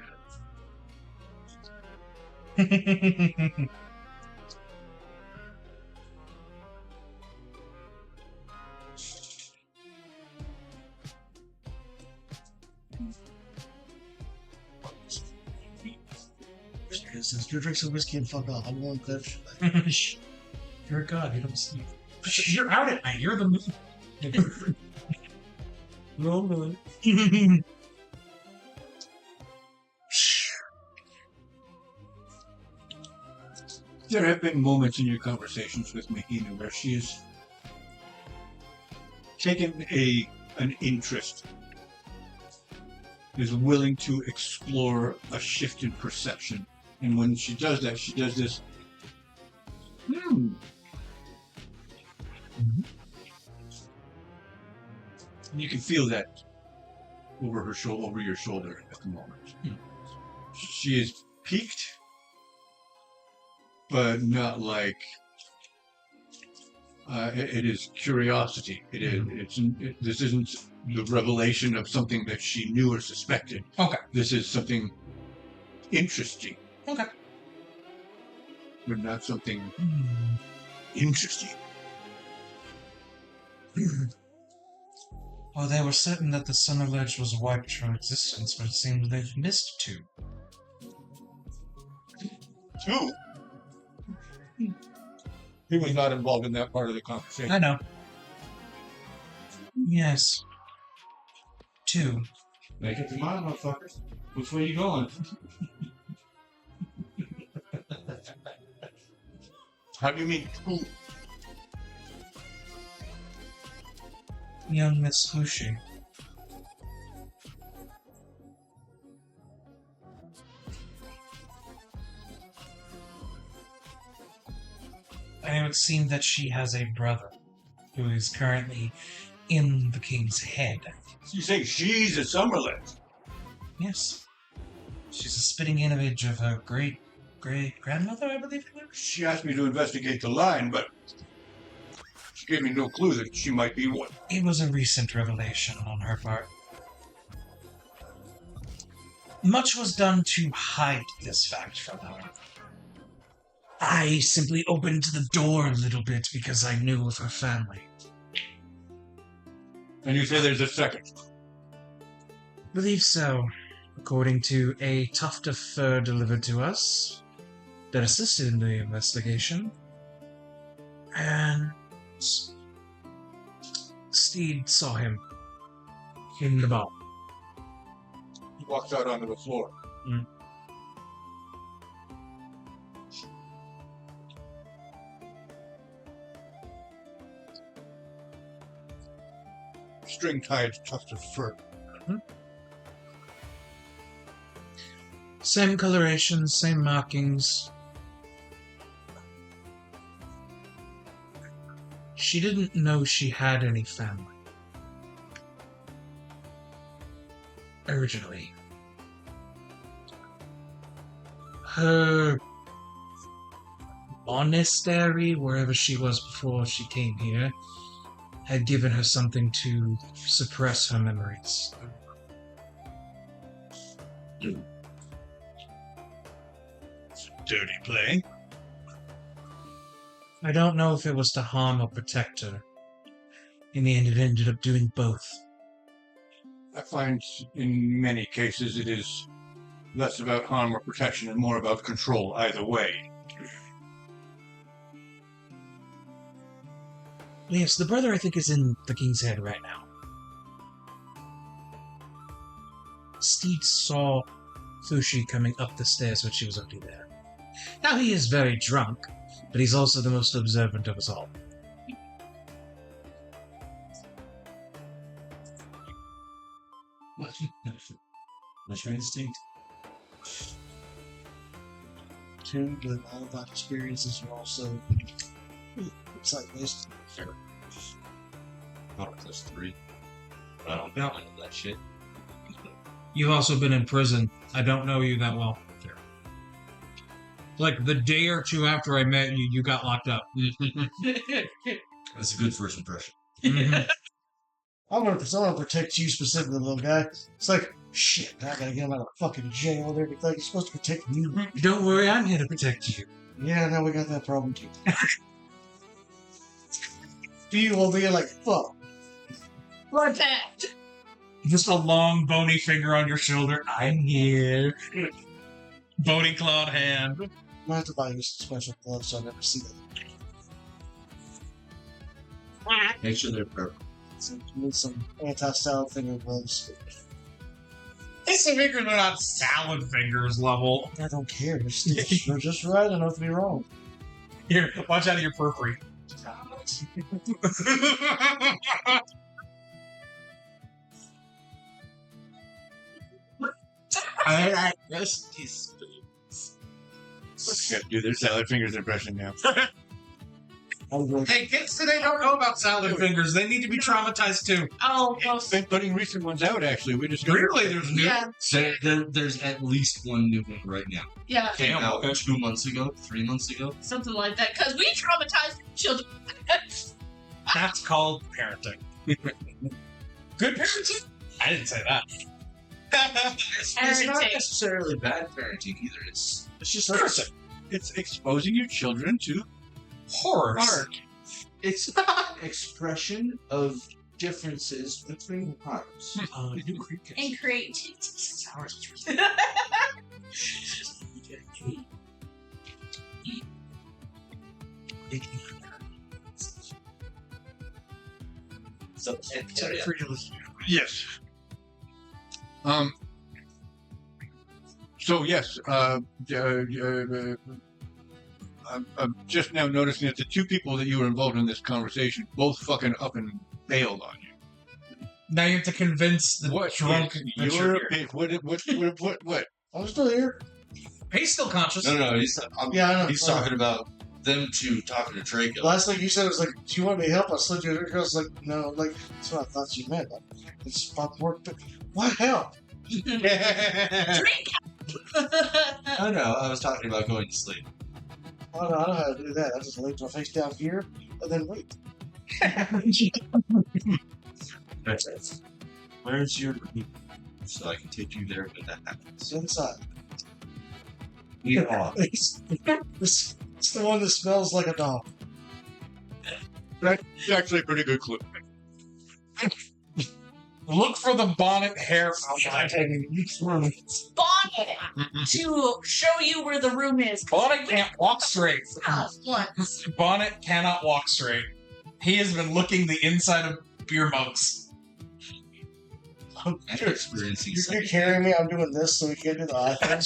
Sister, drink some whiskey and fuck off. I'm going to cliff. You're a god. You don't sleep. You're out at night. You're the moon. No, man. There have been moments in your conversations with Mahina where she has taken an interest, is willing to explore a shift in perception. And when she does that, she does this, And you can feel that over her shoulder, over your shoulder at the moment. She is piqued, but not like it is curiosity. This isn't the revelation of something that she knew or suspected. Okay. This is something interesting. Okay. But not something interesting. Well, they were certain that the Sun Alleged was wiped from existence, but it seems they've missed two. Two? He was not involved in that part of the conversation. I know. Yes. Two. Make up your mind, motherfuckers. Which way you going? How do you mean two? Young Miss Fushi. And it would seem that she has a brother who is currently in the king's head. You say she's a Summerlet? Yes. She's a spitting image of her great-great-grandmother, I believe it was. She asked me to investigate the line, but she gave me no clue that she might be one. It was a recent revelation on her part. Much was done to hide this fact from her. I simply opened the door a little bit because I knew of her family. And you say there's a second? Believe so. According to a tuft of fur delivered to us that assisted in the investigation. And Steed saw him in the bar. He walks out onto the floor. String-tied tuft of fur. Same coloration, same markings. She didn't know she had any family. Originally. Her monastery, wherever she was before she came here, had given her something to suppress her memories. Dirty play. I don't know if it was to harm or protect her. In the end, it ended up doing both. I find in many cases it is less about harm or protection and more about control either way. Yes, the brother, I think, is in the King's Head right now. Steed saw Fushi coming up the stairs when she was already there. Now, he is very drunk, but he's also the most observant of us all. What's your instinct? Two, but all of our experiences are also sight-based. Fair. Not +3. But I don't know any of that shit. You've also been in prison. I don't know you that well. Fair. Like, the day or two after I met you, you got locked up. That's a good first impression. I'm gonna protect you specifically, little guy. It's like, shit, I gotta get him out of fucking jail and everything. He's supposed to protect you. Don't worry, I'm here to protect you. Yeah, now we got that problem too. You over here like, fuck. Protect! Just a long, bony finger on your shoulder. I'm here. Bony clawed hand. I might have to buy you some special gloves so I never see that. Make sure they're purple. Need some anti-salad finger gloves. These fingers are not salad fingers level. I don't care. They're just right enough to be wrong. Here, watch out of your periphery. I like rusty Gotta do their salad fingers impression now. Hey, kids today don't know about salad fingers. They need to be traumatized too. Oh, It's most. been putting recent ones out, actually. We just Really? There's new? Yeah, There's at least one new one right now. yeah, Came Damn, out okay. 2 months ago, 3 months ago. something like that. Because we traumatize children. That's called parenting. Good parenting? I didn't say that. It's not Parenting. necessarily bad parenting either. It's just Parenting. It's exposing your children to Horrors. art. It's expression of differences between parts. And creativity. So, Yes. So yes, I'm just now noticing that the two people that you were involved in this conversation both fucking up and bailed on you. Now you have to convince the drunk that Your you're here. opinion? What? I'm still here. He's still conscious. No, Yeah, I know. he's talking about them two talking to Draco. Last thing you said was like, "Do you want me to help?" I slid you a drink. I was like, "No, like that's what I thought you meant. Like, it's about to work, but what help?" Drink. Oh no, I was talking about going to sleep. I don't know how to do that. I just laid my face down here and then wait. That's it. Where's your room? So I can take you there when that happens. It's inside. Yeah. It's the one that smells like a dog. That's actually a pretty good clue. Look for the bonnet hair. Bonnet to show you where the room is. Bonnet can't walk straight. Once. Bonnet cannot walk straight. He has been looking the inside of beer mugs. You're experiencing You're carrying me. I'm doing this so we can't do the eye thing.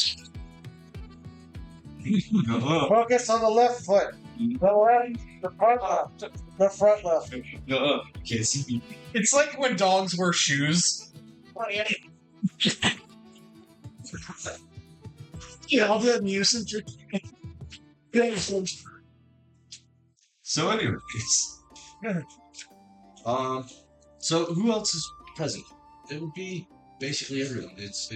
Focus on the left foot. The left, the front left, the front left. Can't see me. It's like when dogs wear shoes. Yeah, I'll do that music. So anyways. So who else is present? It would be basically everyone. It's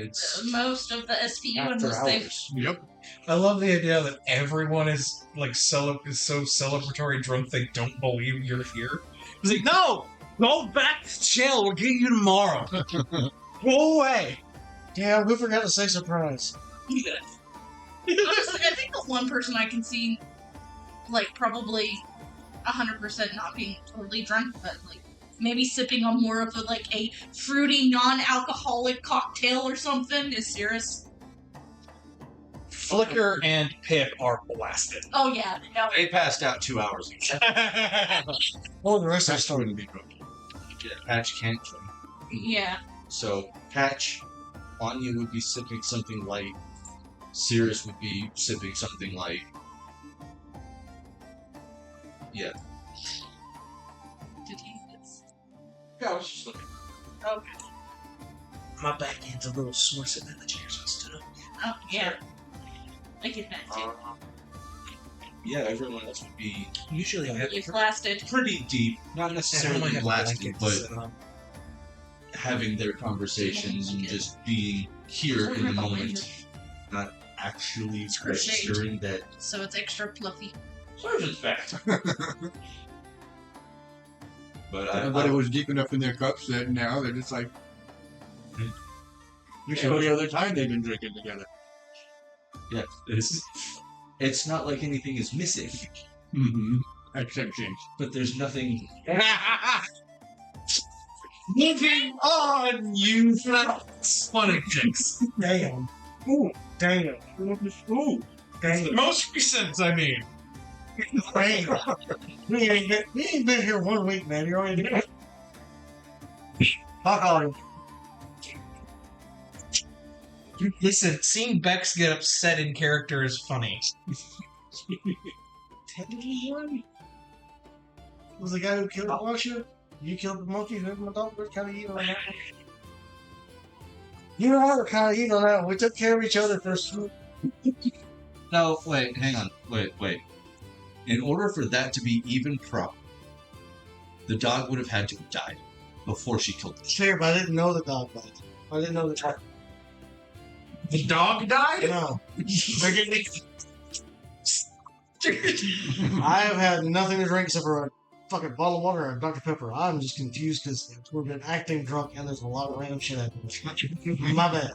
Most of the SPU after unless they hours. Yep. I love the idea that everyone is like is so celebratory drunk they don't believe you're here. It's like, no, go back to jail. We'll get you tomorrow. Go away. Yeah, we forgot to say surprise. Honestly, I think the one person I can see, like, probably 100% not being totally drunk, but, like, maybe sipping on more of a fruity, non-alcoholic cocktail or something is Cirrus. Flicker and Pip are blasted. Oh, yeah. No. They passed out 2 hours ago. Oh, the rest of the Patch story. wouldn't be drunk. Yeah, Patch can't drink. Yeah. So Patch, Anya would be sipping something light. Cirrus would be sipping something light. Yeah. Did he? It's... Yeah, I was just looking. Okay. My backhand's a little sore sitting in the chair, so I stood up. Oh, yeah. I get that, too. Yeah, everyone else would be Usually I have You blasted. pretty deep. Not necessarily blasted, but but having their conversations and just being here in the moment. Not actually crocheted. registering that. So it's extra fluffy. Surgeon's back. But Everybody was deep enough in their cups that now they're just like, you show the other time they've been drinking together. yeah, it's not like anything is missing, Mm-hmm. Except James. but there's nothing. Moving on, you funny chicks. damn. Ooh, damn. Ooh, damn. Most recent, I mean. Damn. We ain't been here 1 week, man. You're already there. Fuck on. Listen, seeing Bex get upset in character is funny. technically one. Was the guy who killed Washa? You killed the monkey, who's my dog, we're kind of even on that one. You and I were kind of even on that one. We took care of each other first. No, wait, hang on. Wait. In order for that to be even proper, the dog would have had to have died before she killed him. Fair, but I didn't know the dog died. I didn't know the dog. The dog died? No. I have had nothing to drink except for a fucking bottle of water and Dr. Pepper. I'm just confused because we've been acting drunk and there's a lot of random shit happening. My bad.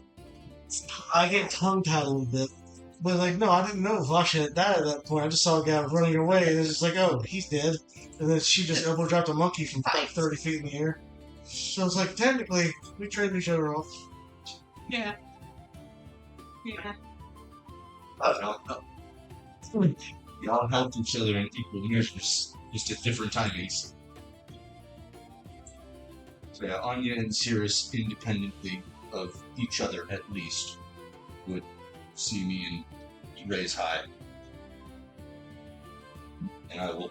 I get tongue-tied a little bit. But, like, no, I didn't know Vasha had died at that point. I just saw a guy running away and it's just like, oh, he's dead. And then she just elbow dropped a monkey from like 30 feet in the air. So it's like, technically, we traded each other off. Yeah. Yeah. Y'all helped each other in equal measures, just at different timings. So yeah, Anya and Cirrus, independently of each other at least, would see me and raise high. And I will...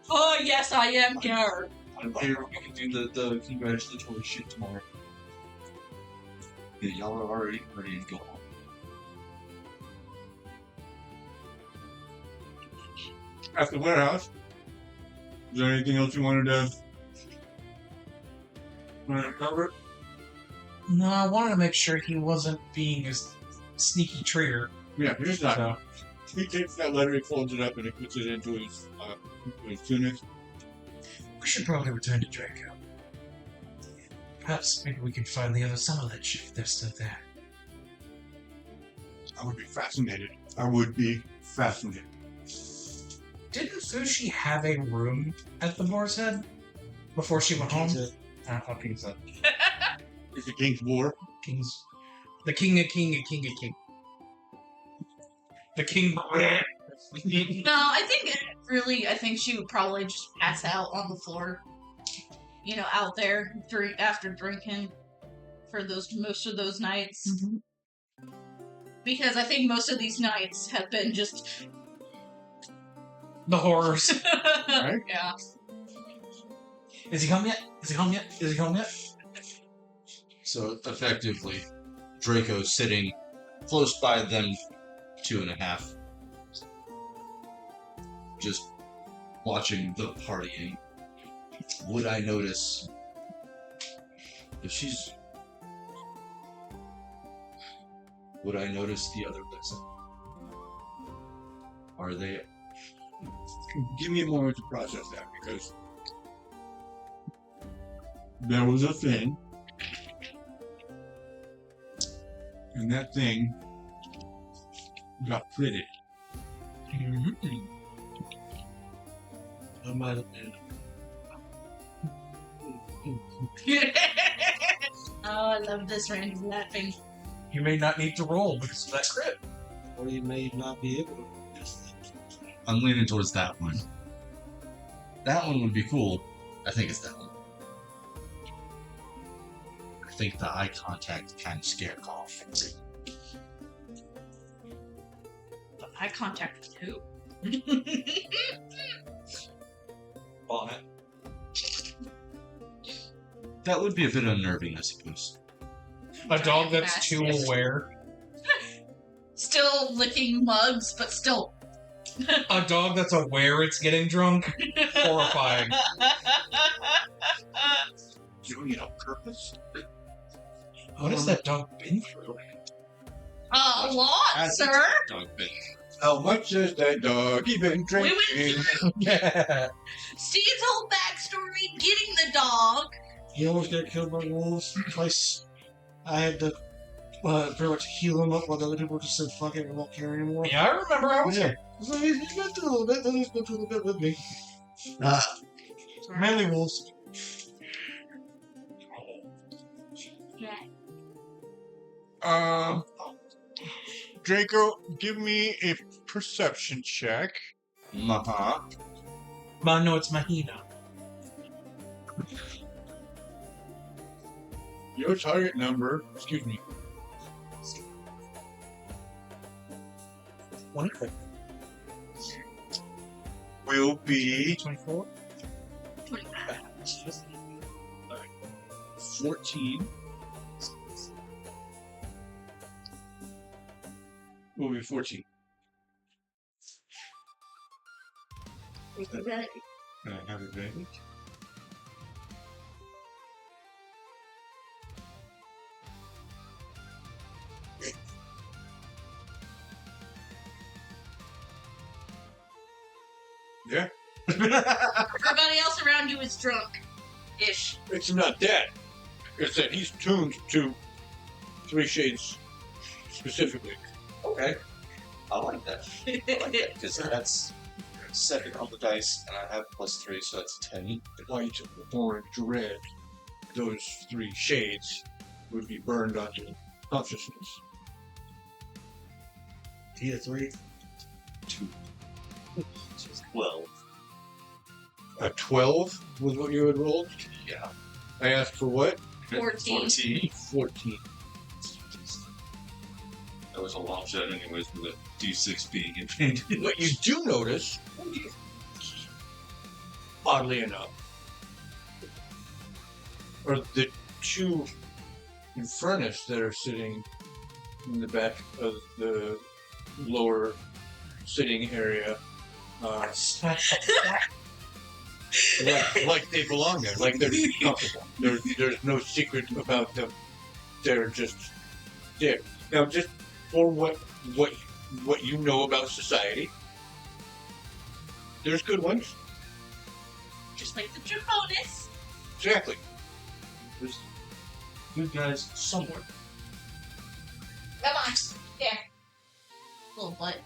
Oh, yes, I am here. I'm here, we can do the congratulatory shit tomorrow. Yeah, y'all are already ready to go home. At the warehouse. Is there anything else you wanted to cover? No, I wanted to make sure he wasn't being a sneaky traitor. Yeah, he's not. So, He takes that letter, he folds it up, and he puts it into his tunic. we should probably return to Draco. Perhaps maybe we can find the other Summerlet ship if they're still there. I would be fascinated. I would be fascinated. Didn't Fushi have a room at the Boar's Head before she went home? Ah, fuck pizza. It's the King's War. Kings. The king of king of king of king. The king. No, I think she would probably just pass out on the floor. You know, out there after drinking for most of those nights. Mm-hmm. Because I think most of these nights have been just The horrors. Right? Yeah. Is he home yet? Is he home yet? Is he home yet? So effectively, Draco's sitting close by them 2.5. Just watching the partying. Would I notice if she's... Would I notice the other person? Are they... Give me a moment to process that, because there was a thing, and that thing got pretty. I might have been. Oh, I love this Randy laughing. You may not need to roll because of that crit. Or you may not be able to. I'm leaning towards that one. That one would be cool. I think it's that one. I think the eye contact kind of scared off. The eye contact with who? Bonnet. That would be a bit unnerving, I suppose. A dog that's too aware. Still licking mugs, but still. A dog that's aware it's getting drunk. Horrifying. Doing it on purpose? What has that dog been through? A lot, That's sir. Dog bit. How much has that dog even drinking? Yeah. Steve's whole backstory, getting the dog. He almost got killed by wolves twice. I had to pretty much heal him up while the other people just said, fuck it, we won't care anymore. Yeah, I remember I was Yeah. here. So he's been through a little bit, then he's been through a little bit with me. Mainly wolves. Yeah. Draco, give me a perception check. Uh-huh. But no, it's Mahina. Your target number, excuse me. When drunk. Will be 24. 25. 14. Will be 14. Okay. I have advantage. Yeah. Everybody else around you is drunk-ish. It's not that. It's that he's tuned to 3 shades specifically. Okay. I like that. I like that because that's 7 on the dice, and I have +3, so that's 10. White, orange, red. Those 3 shades would be burned onto consciousness. Tier 3. 2. So it's 12. A 12 was what you had rolled? Yeah. I asked for what? 14. 14. That was a long shot anyways with a D6 being invented. What you do notice, oddly enough, are the 2 Infernus that are sitting in the back of the lower sitting area. Like they belong there, like they're comfortable. There's no secret about them. They're just there. Now, just for what you know about society, there's good ones. Just like the Draconis. Exactly. There's good guys somewhere. Come on. Yeah. Little butt.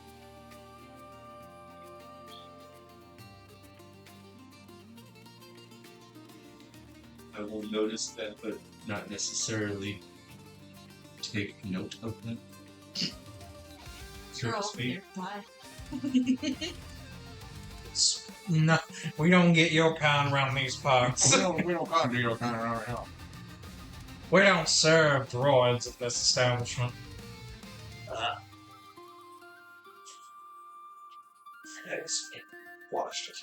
I will notice that, but not necessarily take note of them. So to Girl, speak. they're fly. No, we don't get your kind around these parts. we don't conjure your kind around here. We don't serve droids at this establishment. Thanks. Watched it.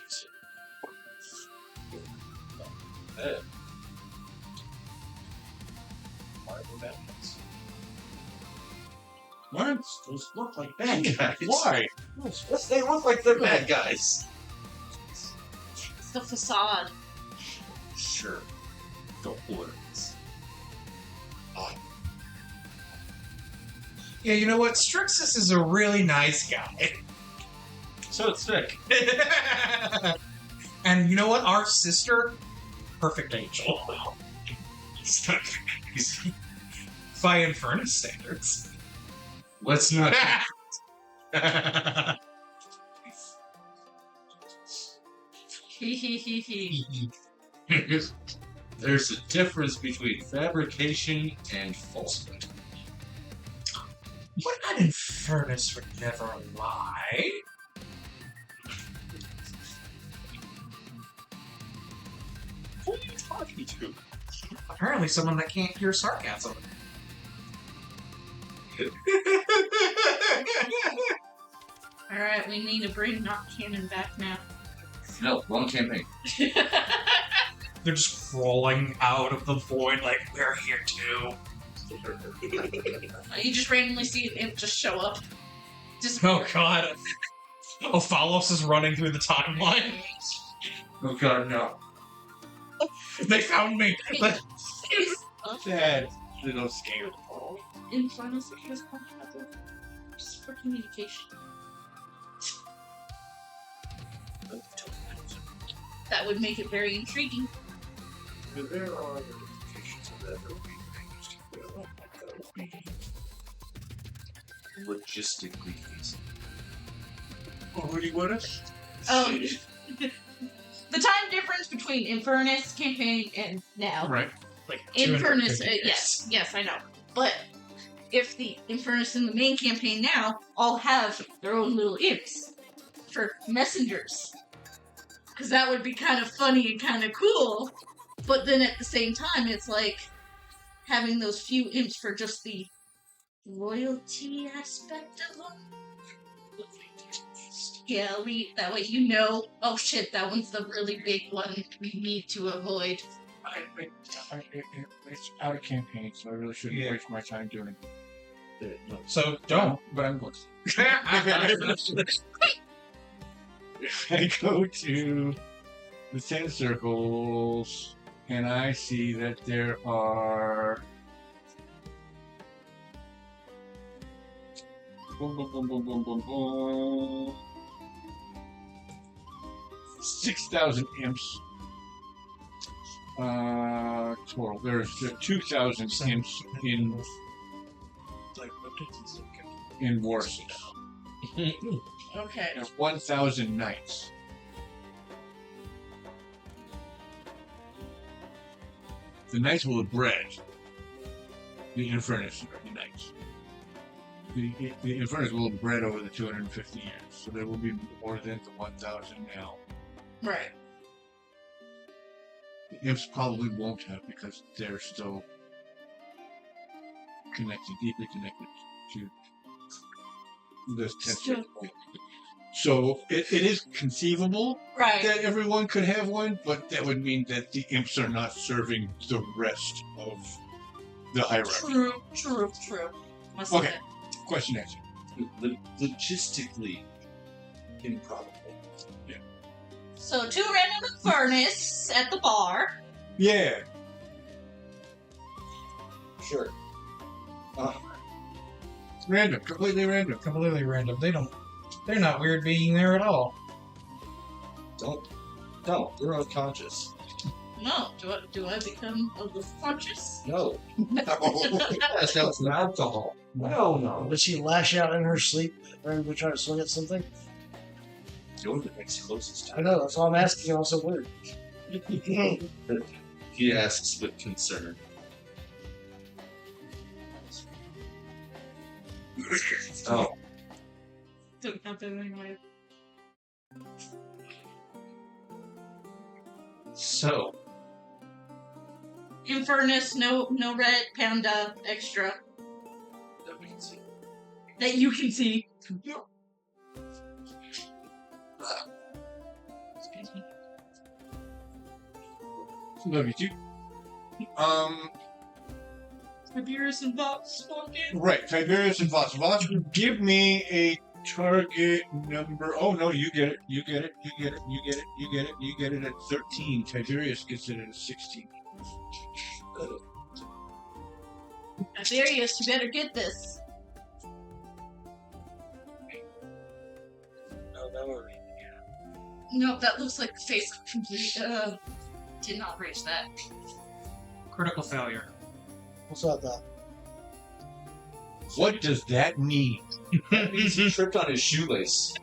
Why are they bad guys? What? Those look like bad guys. Why? Yes, they look like they're bad guys. It's the facade. Sure. The horns. Yeah, you know what? Strixus is a really nice guy. So it's thick. And you know what? Our sister, perfect angel. By Infernus standards. Let's not. Hee hee hee hee. There's a difference between fabrication and falsehood. But an Infernus would never lie. Who are you talking to? Apparently someone that can't hear sarcasm. Alright, we need to bring Not Cannon back now. No, wrong campaign. They're just crawling out of the void like, we're here too. You just randomly see an imp just show up. Just Oh god. Ophalos is running through the timeline. Oh god, no. They found me. But Sad little scared. Infernus is just for communication. That would make it very intriguing. There are indications of that. That would be logistically feasible. Already with us? The time difference between Infernus campaign and now. right. Like Infernus, 250 years. yes, I know. But if the Infernus in the main campaign now all have their own little imps for messengers. Because that would be kind of funny and kind of cool. But then at the same time, it's like having those few imps for just the royalty aspect of them. Yeah, that way you know, oh shit, that one's the really big one we need to avoid. It's out of campaign, so I really shouldn't Yeah. waste my time doing it. So don't. But I'm going to. I go to the 10 circles, and I see that there are. Boom, boom, boom, boom, boom, boom, boom. 6,000 imps. Total. There's 2,000 imps in Warsaw. Okay. And 1,000 knights. The knights will have bred the Infernus are the knights. The Infernus will have bred over the 250 years, so there will be more than the 1,000 now. Right. The imps probably won't have because they're still connected, deeply connected to this tension. So it is conceivable Right. that everyone could have one, but that would mean that the imps are not serving the rest of the hierarchy. True. Must Okay. admit. Question answered. Logistically improbable. So 2 random furnace at the bar. Yeah. Sure. Random. Completely random. Completely random. They're not weird being there at all. No, they're unconscious. No, do I become conscious? No. That's not alcohol. No. Did she lash out in her sleep and we try to swing at something? You're the next closest I know, that's all I'm asking. Also weird. He asks with concern. Oh, Don't have that anyway. so Infernus, no red panda extra that we can see. that you can see. Excuse me. Love you too. Tiberius and Vox walk in. Right, Tiberius and Voss. Voss, give me a target number. Oh no, you get it. You get it. You get it. You get it. You get it. You get it at 13. Tiberius gets it at 16. Tiberius, you better get this. No, that looks like face complete. Did not reach that. Critical failure. What's up with that? What does that mean? That means he tripped on his shoelace.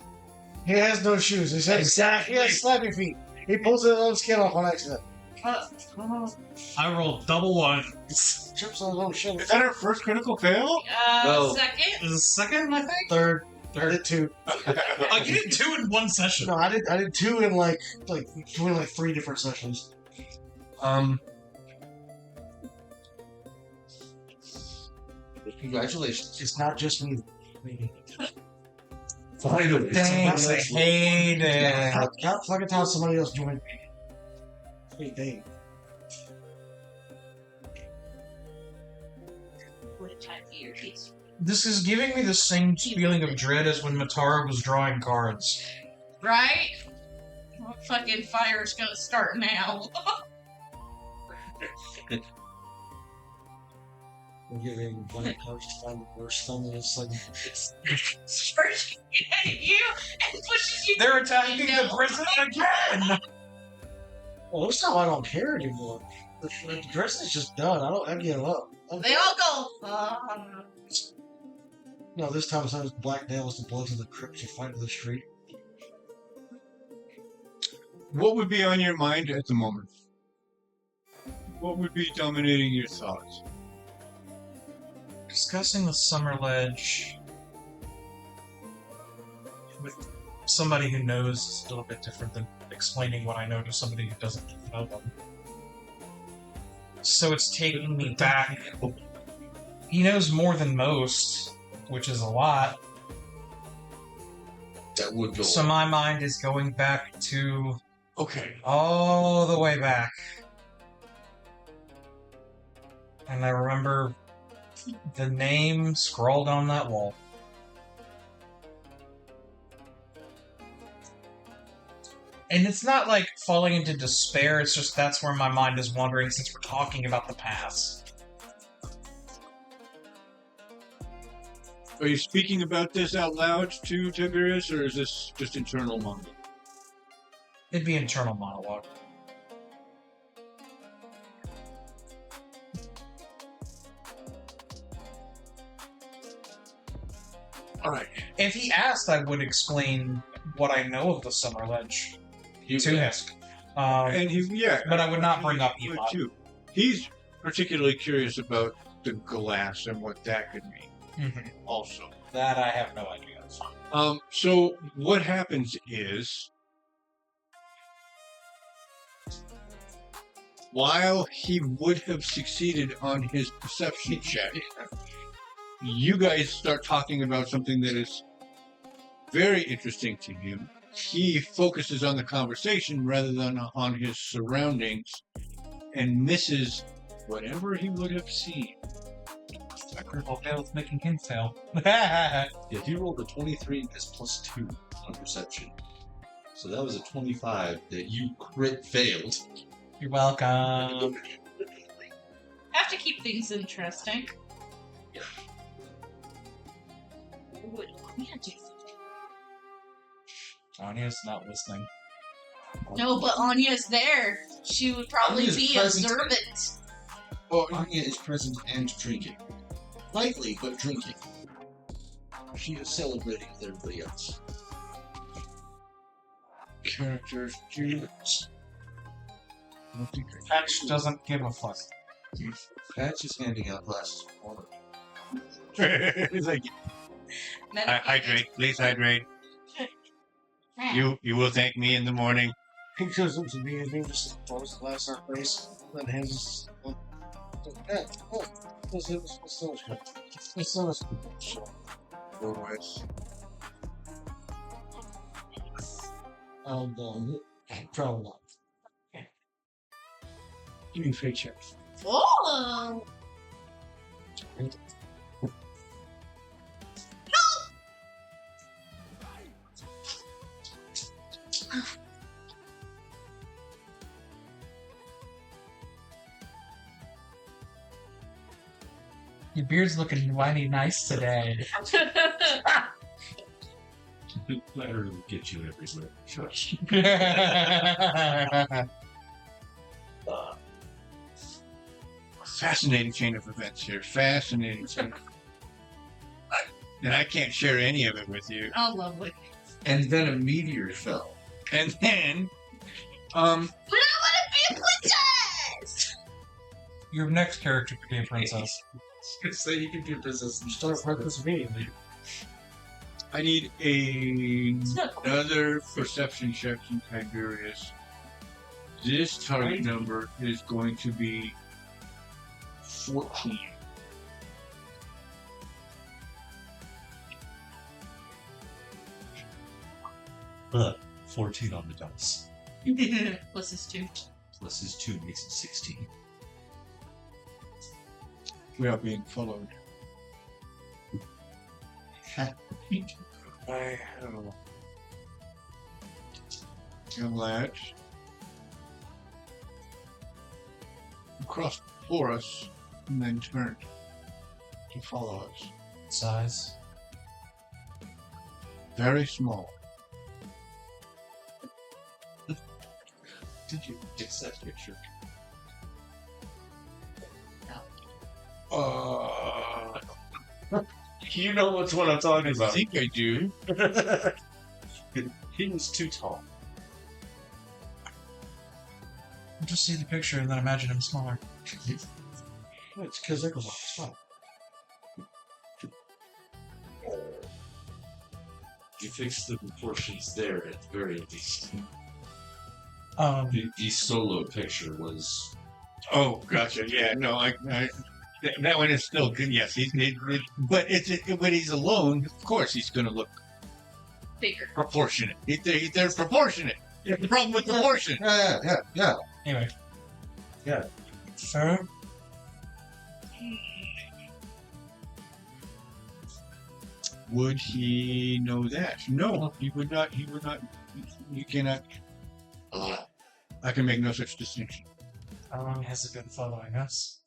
He has no shoes. He said exactly. He has slappy feet. He pulls his own skin off on accident. I rolled double ones. Trips on his own shit. Is that our first critical fail? No. Second. Is it second, I think? Third. I did 2. I did 2 in one session. No, I did 2 in like 3 different sessions. Congratulations. It's not just me. Finally. Thanks, I hate it. Fucking tell somebody else joined me. Hey, Dave. What a time for your piece. This is giving me the same feeling of dread as when Matara was drawing cards. Right? Well, fucking fire's gonna start now. We're giving one coach to find the worst thing, and it's like First at you and pushes you. They're attacking down. the prison again! well, this time I don't care anymore. The dress is just done. I give up. They all go. No, this time it's not just black nails, the bloods, and the crips are fighting the street. What would be on your mind at the moment? What would be dominating your thoughts? Discussing the Summer Ledge with somebody who knows is a little bit different than explaining what I know to somebody who doesn't know them. So it's taking me back. He knows more than most, which is a lot. That would go. So my mind is going back to Okay. all the way back. And I remember the name scrawled on that wall. And it's not like falling into despair, it's just that's where my mind is wandering since we're talking about the past. Are you speaking about this out loud to Tiberius, or is this just internal monologue? It'd be internal monologue. Alright. If he asked, I would explain what I know of the Summer Ledge to him. And he, yeah. But I would not bring up would Elon. too. He's particularly curious about the glass and what that could mean, also. That I have no idea. So what happens is, while he would have succeeded on his perception check, you guys start talking about something that is very interesting to him. He focuses on the conversation rather than on his surroundings and misses whatever he would have seen. I critical fail with making him fail. Yeah, he rolled a 23 and has +2 on perception. So that was a 25 that you crit failed. You're welcome. Have to keep things interesting. Yeah. What do you do? Anya's not listening. No, but Anya's there. She would probably Anya's be present. observant. Oh, Anya is present and drinking. Lightly, but drinking. She is celebrating with everybody else. Characters, do Patch doesn't give a fuck. Patch is handing out glasses of water. It's like, hydrate, please hydrate. You will thank me in the morning. He goes up to me and he just throws the glass in our face, then hands us. Probably not. Give me fake check. Oh! Your beard's looking mighty nice today. Flattery will get you everywhere. Sure. Fascinating chain of events here. Fascinating chain. And I can't share any of it with you. Oh, lovely. And then a meteor fell. And then, But I want to be a princess! Your next character could be a princess. So you can be a princess and start participating. I need another perception check from Tiberius. This target number is going to be 14. But 14 on the dice. Plus his 2. Plus his 2 makes it 16. We are being followed. I have a latch crossed before us and then turned to follow us. Size. Very small. Did you fix that picture? You know which one I'm talking I about. think I do. He was too tall. I'll just see the picture and then imagine him smaller. It's because they're going to You fixed the proportions there at the very least. Um, The solo picture was. Oh, gotcha. Yeah, no, that one is still good. Yes, but when he's alone, of course he's going to look bigger. Proportionate. They're proportionate. You have the problem with proportion. Yeah. Anyway. Yeah. So, Would he know that? No, he would not. He would not. You cannot. I can make no such distinction. how long has it been following us?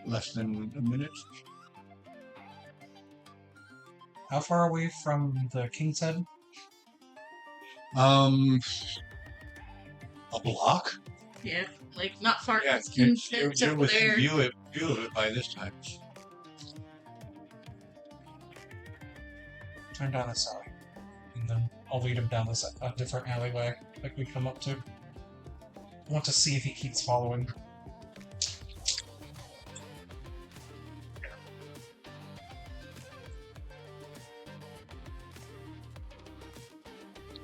Less than a minute. How far are we from the King's Head? A block? Yeah, like not far. Yeah, It's you're up within there. view of it by this time. Turn down this alley. And then I'll lead him down this a different alleyway like we come up to. I want to see if he keeps following.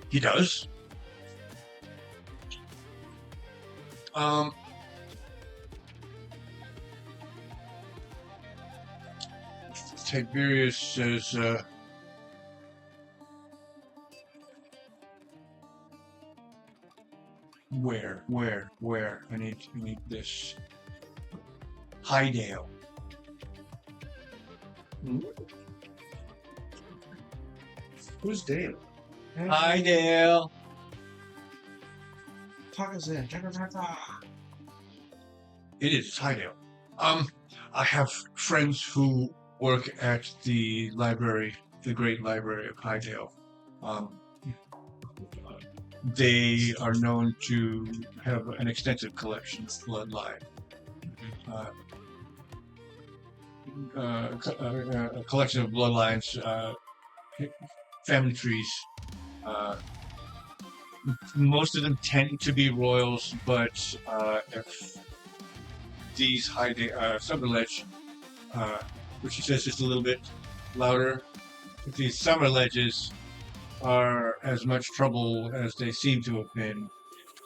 He does. Tiberius says, where? I need this. Highdale. Who's Dale? Highdale. Talk us in. It is Highdale. I have friends who work at the library, the Great Library of Highdale. They are known to have an extensive collection of bloodline. A collection of bloodlines, family trees. Most of them tend to be royals, but if these summer ledge, which he says just a little bit louder, if these summer ledges are as much trouble as they seem to have been,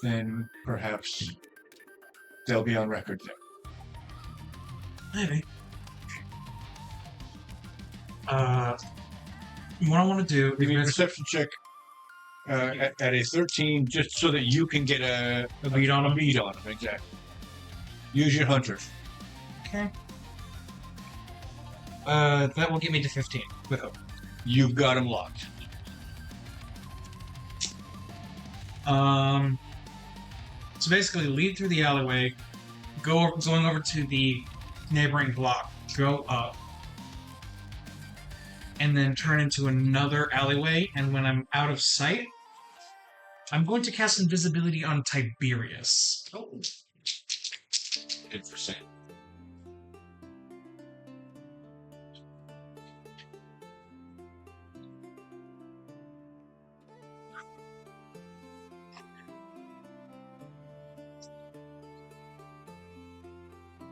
then perhaps they'll be on record there. Maybe. What I want to do... Give me a perception check at a 13, just so that you can get a beat on him. Exactly. Use your hunter. Okay. That will get me to 15 with hope. You've got him locked. So basically, lead through the alleyway, going over to the neighboring block, go up, and then turn into another alleyway. And when I'm out of sight, I'm going to cast invisibility on Tiberius. Oh. Interesting.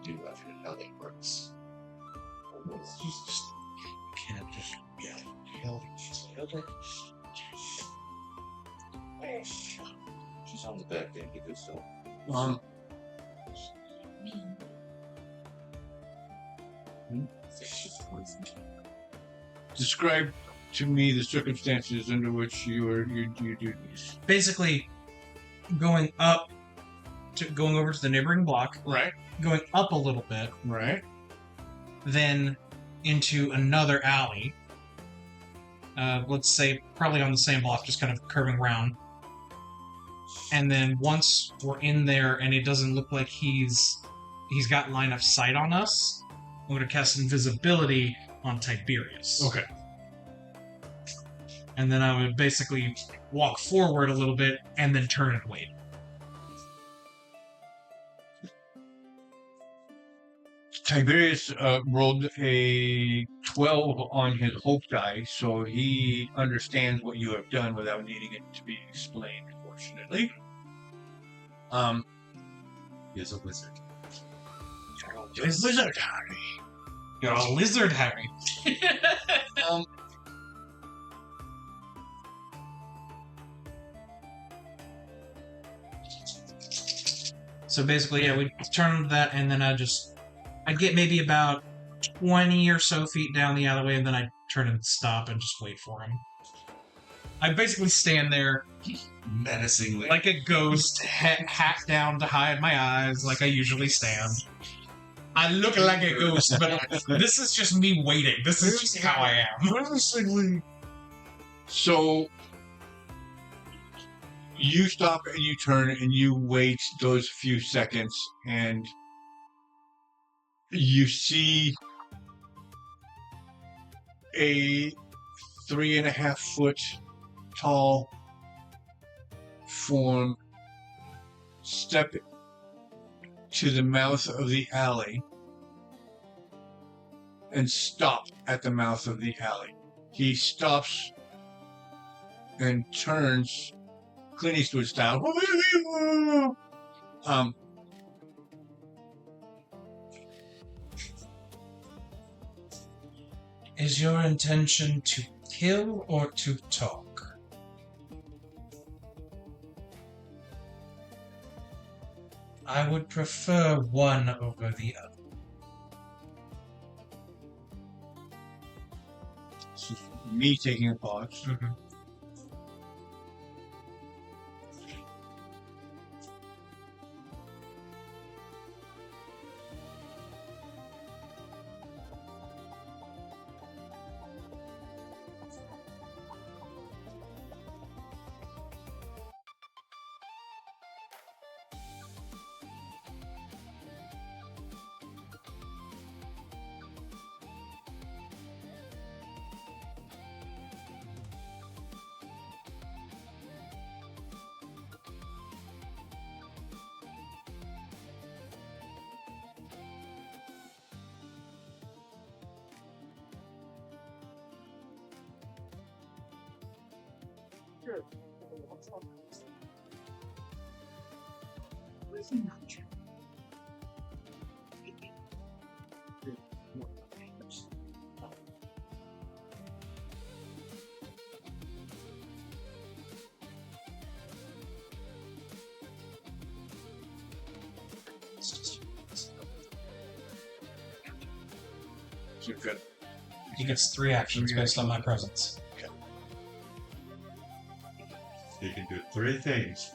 Do I feel how that works? Can't just get held. She's on the back end, you good stuff. Describe to me the circumstances under which you do this. Basically, going over to the neighboring block, Right. going up a little bit, Right. then into another alley. Let's say probably on the same block, just kind of curving around. And then once we're in there and it doesn't look like he's got line of sight on us, I'm going to cast invisibility on Tiberius. Okay. And then I would basically walk forward a little bit and then turn and wait. Tiberius rolled a 12 on his hope die, so he understands what you have done without needing it to be explained, fortunately. He is a wizard. Wizard Harry. You're a lizard, Harry. So basically, yeah, we turn that, and then I'd get maybe about 20 or so feet down the alleyway, and then I'd turn and stop and just wait for him. I basically stand there Menacingly. like a ghost, hat down to hide my eyes, like I usually stand. I look like a ghost, but this is just me waiting. This is just how I am. Menacingly. So you stop and you turn and you wait those few seconds, and you see a 3.5 foot tall form step to the mouth of the alley and stop at the mouth of the alley. He stops and turns Clint Eastwood style. Is your intention to kill or to talk? I would prefer one over the other. Me taking a pause. You're good. He gets 3 actions based on my presence. You can do 3 things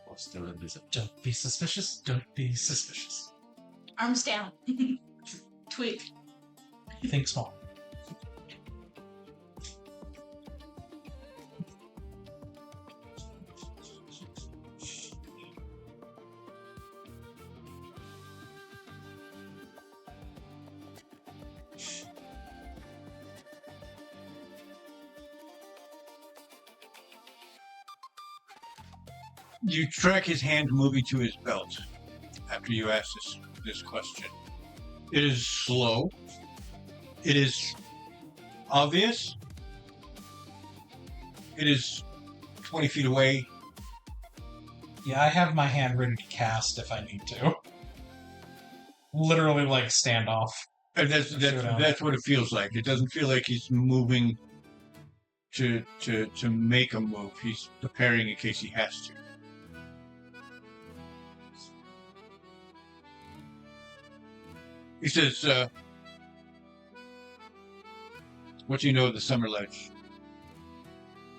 while still invisible. Don't be suspicious. Don't be suspicious. Arms down. Tweak. Think small. You track his hand moving to his belt after you ask this question. It is slow. It is obvious. It is 20 feet away. Yeah, I have my hand ready to cast if I need to. Literally like standoff. And that's what it feels like. It doesn't feel like he's moving to make a move. He's preparing in case he has to. He says, what do you know of the Summer Ledge?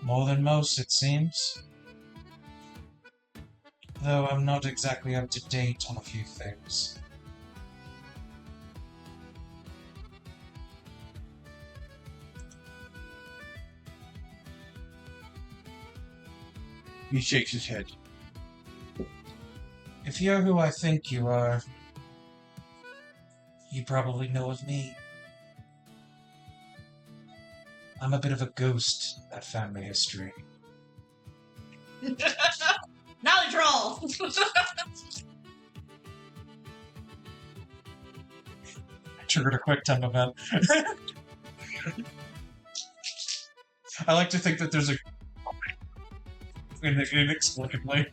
More than most, it seems. Though I'm not exactly up to date on a few things. He shakes his head. If you're who I think you are, you probably know of me. I'm a bit of a ghost in that family history. Knowledge roll! I triggered a quick time event. I like to think that there's a... inexplicably.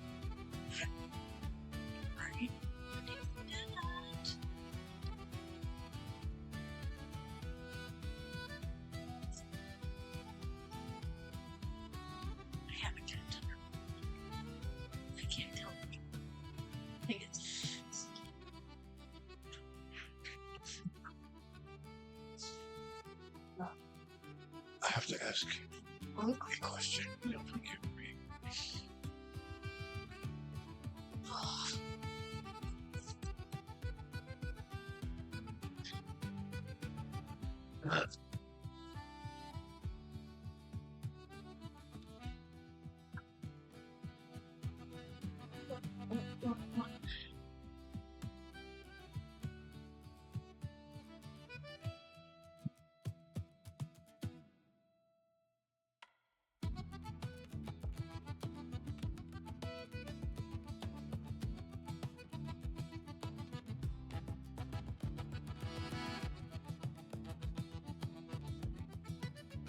I have to ask, Great question. You'll forgive me.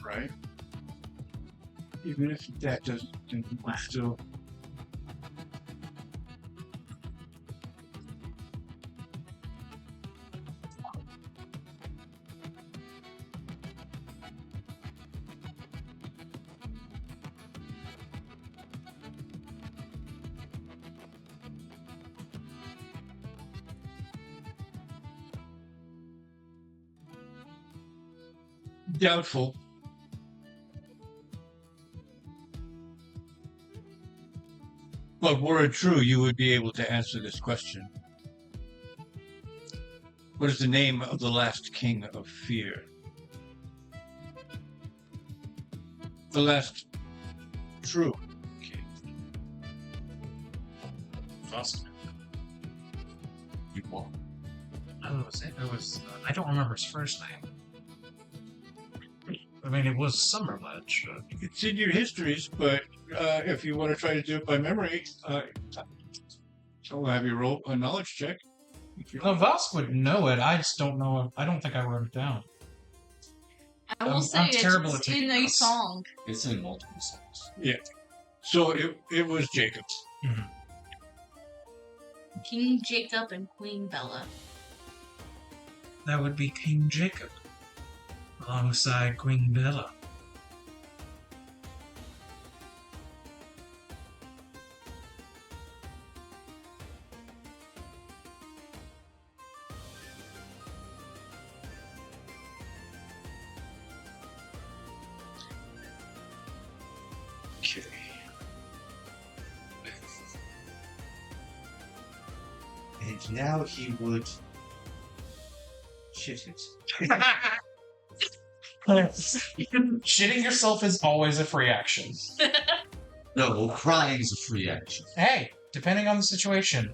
Right? Even if that doesn't, then we still. Doubtful. But were it true, you would be able to answer this question. What is the name of the last king of fear? The last true king. Awesome. You won't. It was. I don't remember his first name. I mean, it was Summerledge, but It's in your histories, but if you want to try to do it by memory, I'll have you roll a knowledge check. no, Vosk would know it. I just don't know. I don't think I wrote it down. I will I'm say terrible it's at taking in a notes. song. It's in multiple songs. So it was Jacob. King Jacob and Queen Bella. That would be King Jacob, alongside Queen Bella. Okay. And now he would shit it. Shitting yourself is always a free action. No, crying is a free action. Hey, depending on the situation.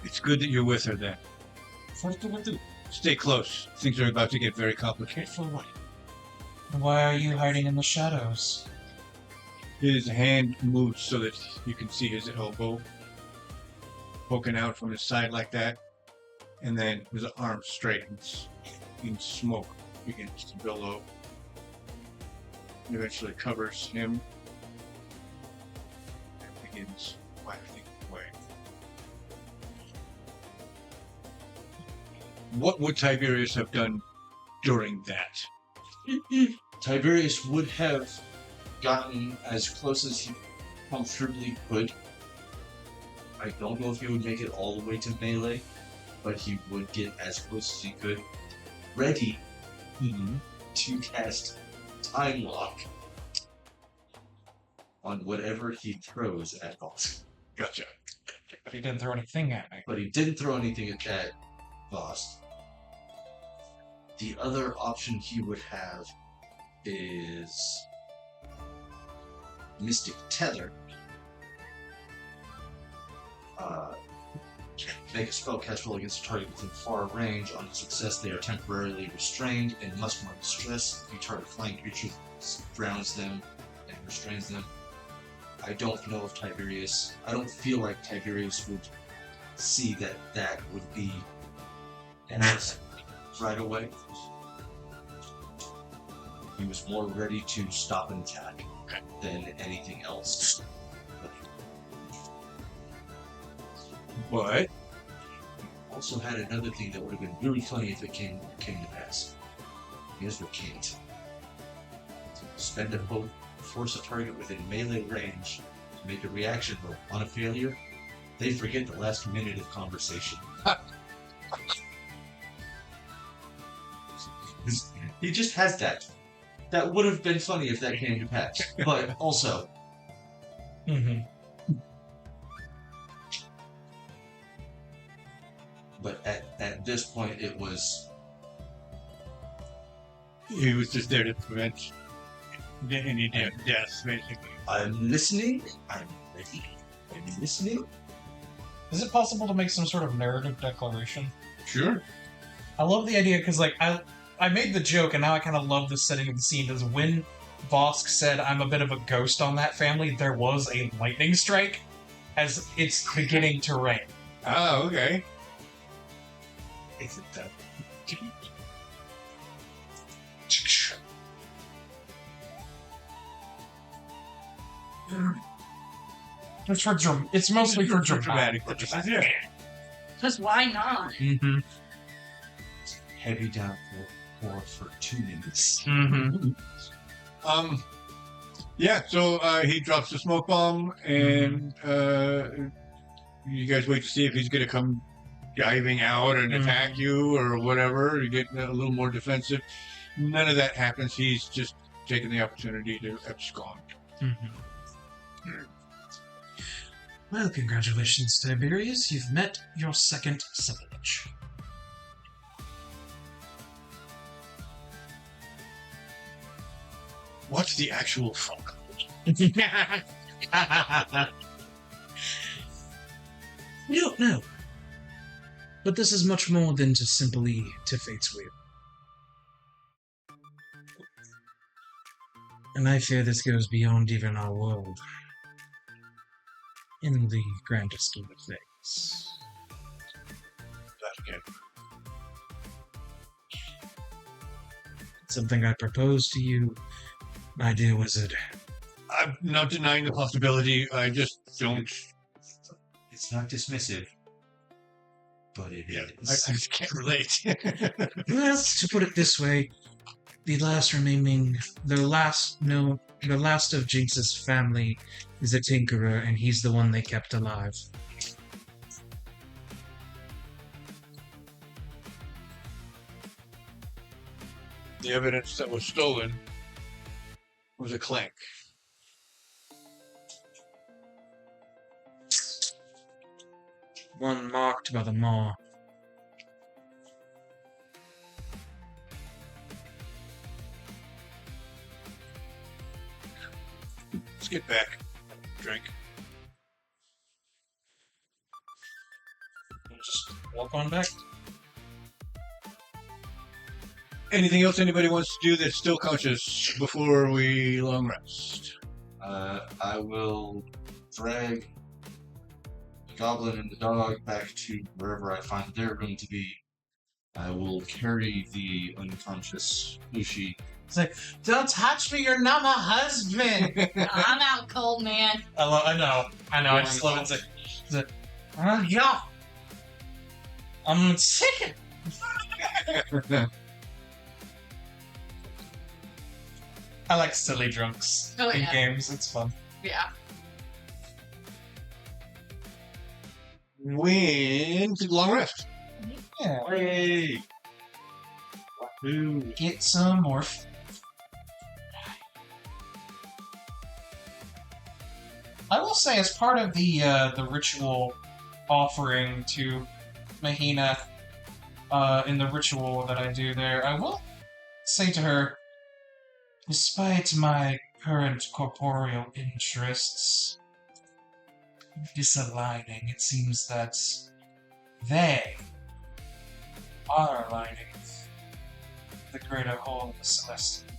It's good that you're with her then. Stay close. Things are about to get very complicated. Why are you hiding in the shadows? His hand moves so that you can see his elbow poking out from his side like that, and then his arm straightens, and smoke begins to billow. It eventually covers him and begins wafting away. What would Tiberius have done during that? Tiberius would have gotten as close as he comfortably could. I don't know if he would make it all the way to melee, but he would get as close as he could. Ready to cast Time Lock on whatever he throws at Voss. Gotcha. But he didn't throw anything at me. But he didn't throw anything at that Voss. The other option he would have is Mystic Tether. Make a spellcast roll against a target within far range. On success, they are temporarily restrained and must mark distress. If you target flying creatures, drowns them and restrains them. I don't know if Tiberius. I don't feel like Tiberius would see that that would be an answer right away. He was more ready to stop an attack than anything else. But also had another thing that would have been really funny if it came to pass. Here's what can't. Spend a hope, force a target within melee range to make a reaction roll. On a failure, they forget the last minute of conversation. He just has that. That would have been funny if that came to pass. But also, Mm-hmm. but at this point, it was He was just there to prevent any deaths, basically. I'm listening. I'm ready. I'm listening. Is it possible to make some sort of narrative declaration? Sure. I love the idea because, like, I made the joke, and now I kind of love the setting of the scene. Is when Vosk said, "I'm a bit of a ghost on that family," there was a lightning strike as it's beginning to rain. Oh, okay. Isn't that? It's mostly for dramatic Dramatic purposes. purposes, yeah. Because why not? Mm-hmm. Heavy downpour for 2 minutes. Mm-hmm. Yeah, so he drops the smoke bomb, and you guys wait to see if he's going to come diving out and attack you or whatever. You get a little more defensive. None of that happens. He's just taking the opportunity to abscond. Mm-hmm. Well, congratulations, Tiberius. You've met your second sacrilege. What's the actual fuck? I don't know. But this is much more than just simply to fate's will. And I fear this goes beyond even our world. In the grander scheme of things. That's okay. Something I propose to you, my dear wizard. I'm not denying the possibility. I just don't. It's not dismissive, but it I is. just can't relate. Well, to put it this way, the last of Jinx's family is a tinkerer, and he's the one they kept alive. The evidence that was stolen was a clank. One marked by the maw. Let's get back. Drink. Just walk on back. Anything else anybody wants to do that's still conscious before we long rest? I will drag the goblin and the dog back to wherever I find their room to be. I will carry the unconscious Fushi. It's like, don't touch me, you're not my husband. I'm out cold, man. I know. I just love it. It's like, yeah. I'm sick. I like silly drunks Oh, in yeah. games. It's fun. Yeah. When to long rest. Yeah. Hey. Get some more. I will say, as part of the ritual offering to Mahina, in the ritual that I do there, I will say to her, despite my current corporeal interests disaligning, it seems that they are aligning with the greater whole of the Celestial.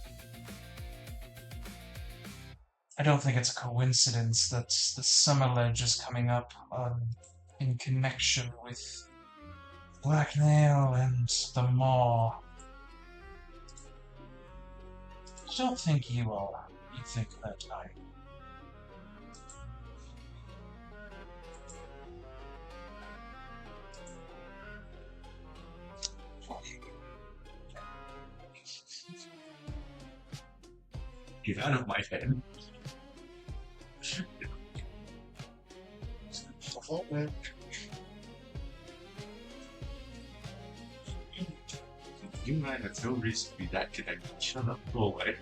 I don't think it's a coincidence that the Summer Ledge is coming up in connection with Blacknail and the Maw. I don't think you think that either. Get out of my head. You and I have no reason to be that connected. Shut up, go away.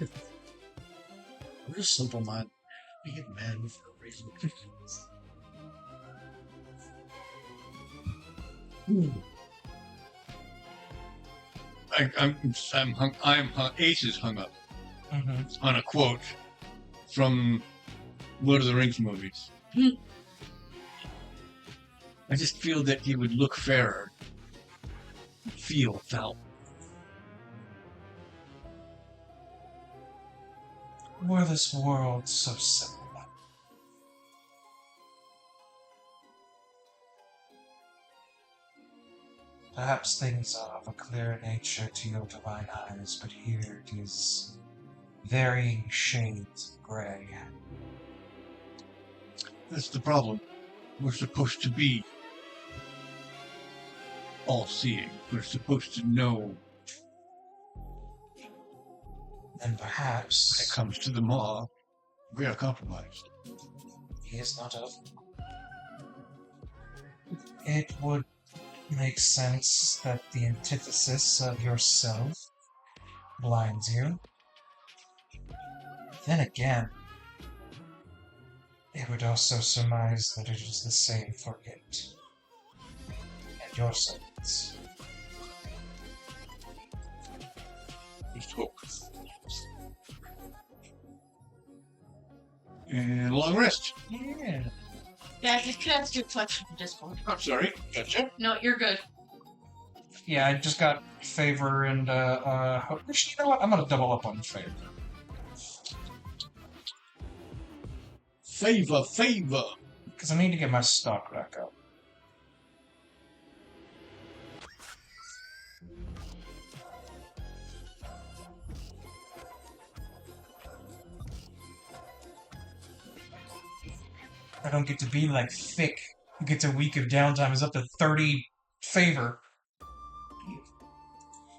I'm just simple minded. We get mad for a reason. Ace is hung up Mm-hmm. on a quote from Lord of the Rings movies. I just feel that he would look fairer, feel foul. Were this world so simple? Perhaps things are of a clearer nature to your divine eyes, but here it is varying shades of gray. That's the problem. We're supposed to be all-seeing. We're supposed to know And when it perhaps comes to the maw, we are compromised. he is not of. It would make sense that the antithesis of yourself blinds you. Then again, it would also surmise that it is the same for it and your servants. Just hope. And long rest. Yeah. Yeah, just can I ask you a question at this point? I'm sorry. Gotcha. No, you're good. Yeah, I just got favor and actually, you know what? I'm gonna double up on favor. Favor. Because I need to get my stock back up. I don't get to be like thick. You get a week of downtime is up to 30 favor.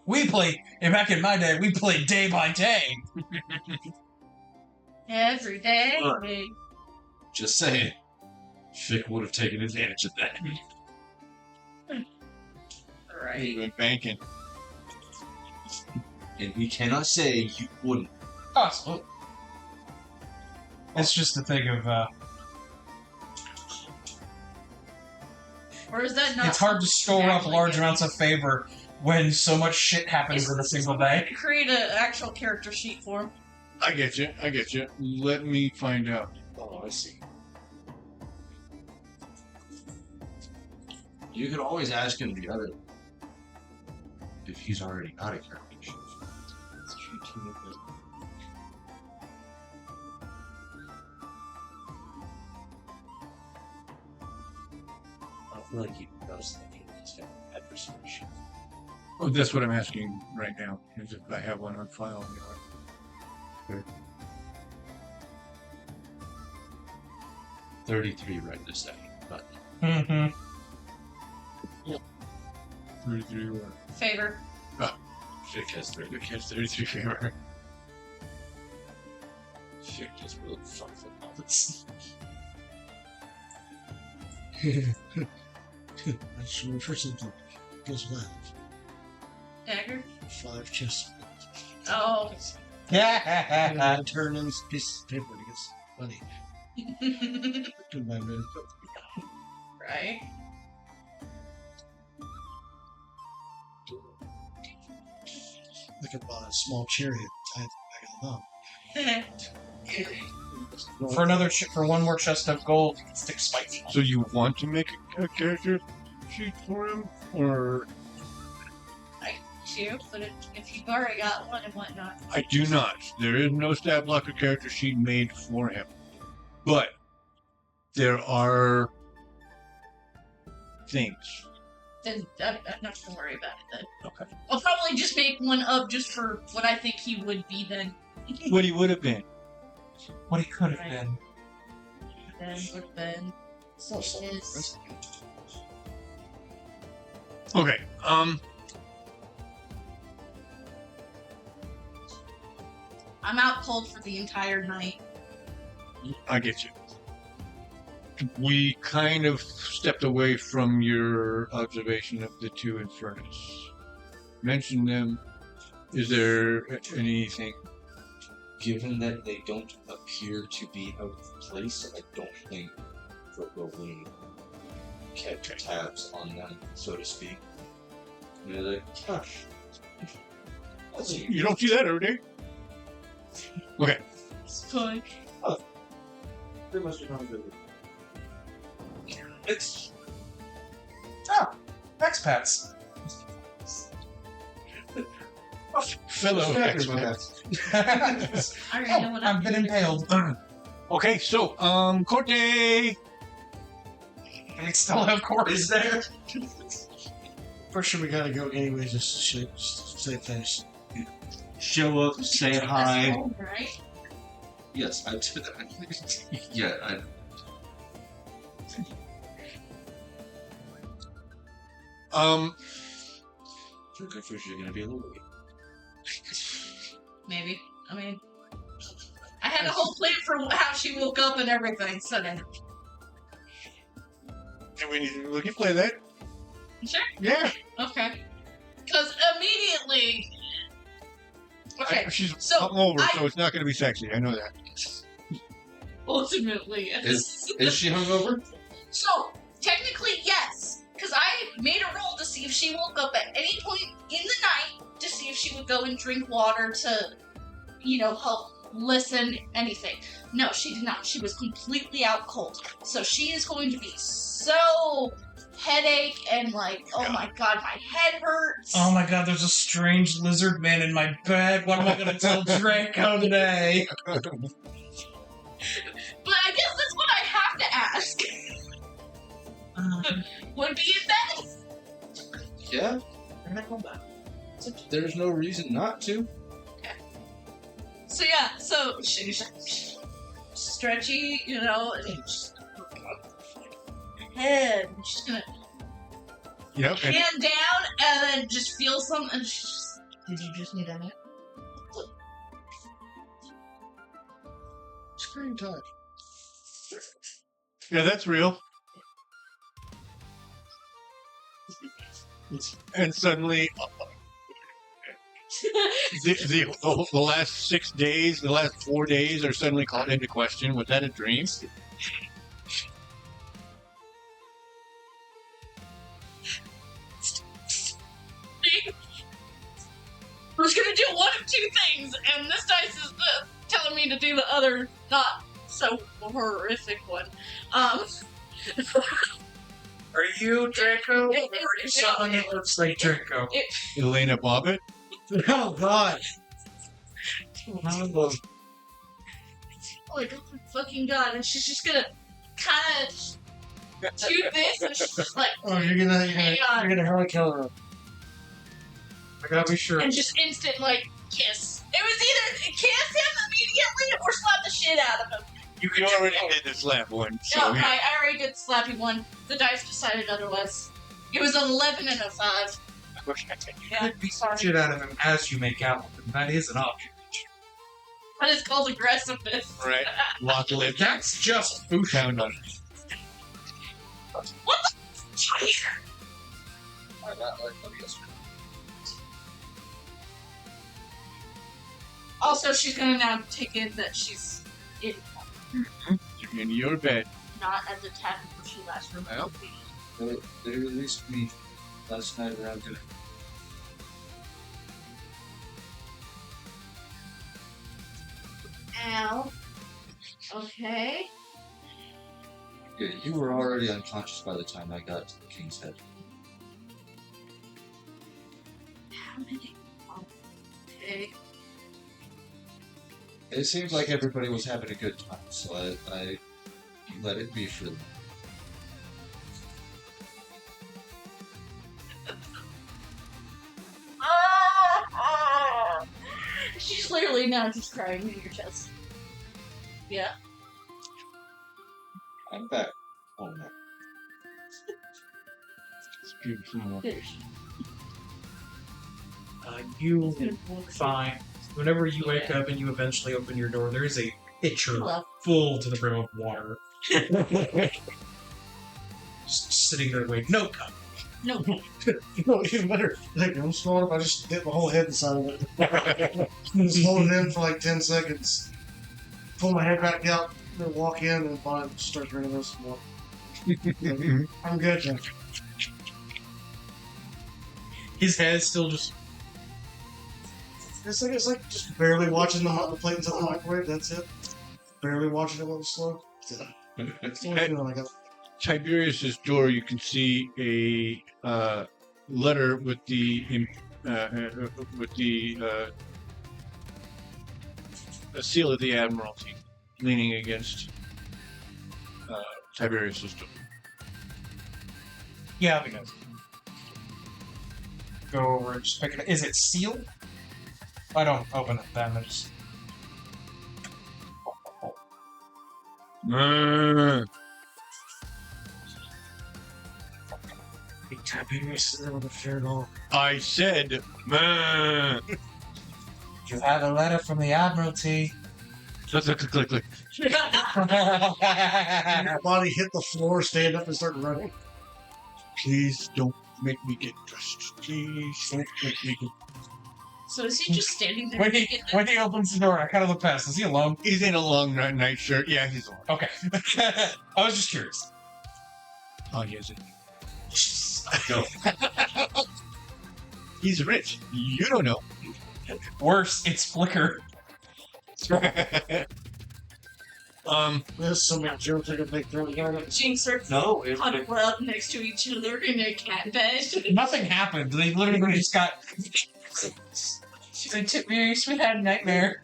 We play, and back in my day, we played day by day. Every day. Look. Just saying. Fick would have taken advantage of that. Right. Even banking. And we cannot say you wouldn't. Possible. It's just a thing of, Or is that not? it's hard to store up actually large get- amounts of favor when so much shit happens in a single day. Create an actual character sheet for him. I get you. Let me find out. Oh, I see. You could always ask him the other if he's already got a character sheet. I feel like he does think he's got an adversary sheet. Oh, that's what I'm asking right now. Is if I have one on file. You know. 33 right this second, but Mm-hmm. 33 what? Favor. Fick has 30. It has 33 favor. Fick just really fucked with all this. I just remember something. Goes left. Dagger. 5 chess. Oh. And I turn in this piece of paper and it gets funny. Goodbye, man. Right. Like a small chariot tied to the back of the mouth. For another, for one more chest of gold, you can stick spikes. So you want to make a character sheet for him, or You, but if you've already got one and whatnot. I do not. There is no stat blocker character sheet made for him, but there are things. Then I'm not gonna worry about it then. Okay. I'll probably just make one up just for what I think he would be then. What he would have been. What he could have Right. been. Then would have been. So is. Okay. I'm out cold for the entire night. I get you. We kind of stepped away from your observation of the two in furnace. Mention them. Is there anything? Given that they don't appear to be out of place, I don't think Vergoline kept tabs on them, so to speak. And they're like, gosh. You don't see that every day. Okay. It's fine. They must have gone good. It's Expats. Fellow Stackers, expats. I already know what I've been impaled. Okay, so, Corte! And we still have court. Is there? First, we gotta go anyway, just to say thanks. show up, say hi. Right? Yes, I did. Yeah, I. Drinking Fushi are gonna be a little late. Maybe. I mean, I had a whole plan for how she woke up and everything, so then. We can play that. Sure. Yeah. Okay. Because immediately. Okay. She's so hungover, I- so it's not going to be sexy. I know that. Ultimately, Is she hungover? So, technically, yes. Because I made a roll to see if she woke up at any point in the night to see if she would go and drink water to, help listen, anything. No, she did not. She was completely out cold. So she is going to be so headache and like, oh my god, my head hurts. Oh my god, there's a strange lizard man in my bed. What am I gonna tell Draco today? But I guess that's what I have to ask. Would be it then? Yeah. There's no reason not to. So yeah, so she's stretchy, and she's head. And she's gonna Yep. And hand down and then just feel something. And she's just, did you just need a nap? Screen time. yeah, that's real. And suddenly, the last 6 days, the last 4 days are suddenly called into question. Was that a dream? I was gonna do one of two things, and this dice is telling me to do the other, not so horrific one. Are you Draco? Or are you someone that looks like Draco? Elena Bobbitt? Oh God! Oh my fucking god! And she's just gonna kind of do this, and she's just like, Oh, you're gonna hurl kill her. I gotta be sure. and just instant like kiss. It was either kiss him immediately or slap the shit out of him. You already did the slap one, so No, yeah. I already did slappy one. The dice decided otherwise. It was an 11 and a 5. Yeah, Could be shit out of him as you make out with him. That is an option. but it's called aggressiveness. Right. Lock lip. That's just Food pound on it. What the? I got like yesterday. Also, she's gonna now take in that she's in, You're in your bed. not as attacked as she last remembered. Well, they released me last night around dinner. Ow. Okay. Yeah, you were already unconscious by the time I got to the King's Head. How many? Okay. It seems like everybody was having a good time, so I let it be for them. She's clearly now just crying in your chest. Yeah. I'm back home now. It's beautiful. you fine. Whenever you wake up and you eventually open your door, there is a pitcher Hello. full to the brim of water. Just sitting there waiting. No cup. No. No, even better. Like, I'm small enough, I just dip my whole head inside of it. Just hold it in for like 10 seconds. Pull my head back out, then walk in, and find start drinking this more. I'm good, Jack. His head's still just. It's like just barely watching the plate into the microwave, that's it. Barely watching it when it's slow. That's the only feeling I got. Tiberius's door, you can see a letter with the a seal of the Admiralty leaning against Tiberius's door. Yeah, because go over and just pick it up. Is it sealed? I don't open it then. I just Tiberius is never fair at all. I said, "Meh." you have a letter from the Admiralty. Click, click, click, click, click. Your body hit the floor, stand up, and start running. Please don't make me get dressed. Please don't make me get. So is he just standing there? when he naked? when he opens the door, I kind of look past. Is he alone? He's in a long night shirt. Yeah, he's alone. Okay. I was just curious. Oh, he isn't. No. He's rich. You don't know. Worse, it's Flicker. There's so many jokes I could make through the Jinx are No, huddled up next to each other in a cat bed. Nothing happened. They literally just got. They took me. We had a nightmare.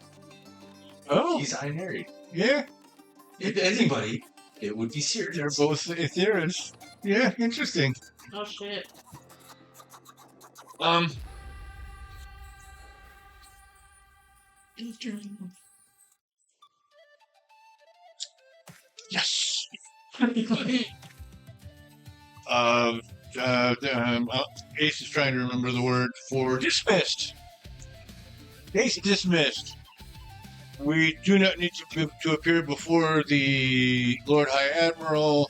Oh, he's unmarried. yeah. If anybody, it would be They're Sirius. both Aetherians. Yeah, interesting. Oh shit. Yes. Ace is trying to remember the word for dismissed. Ace dismissed. We do not need to appear before the Lord High Admiral.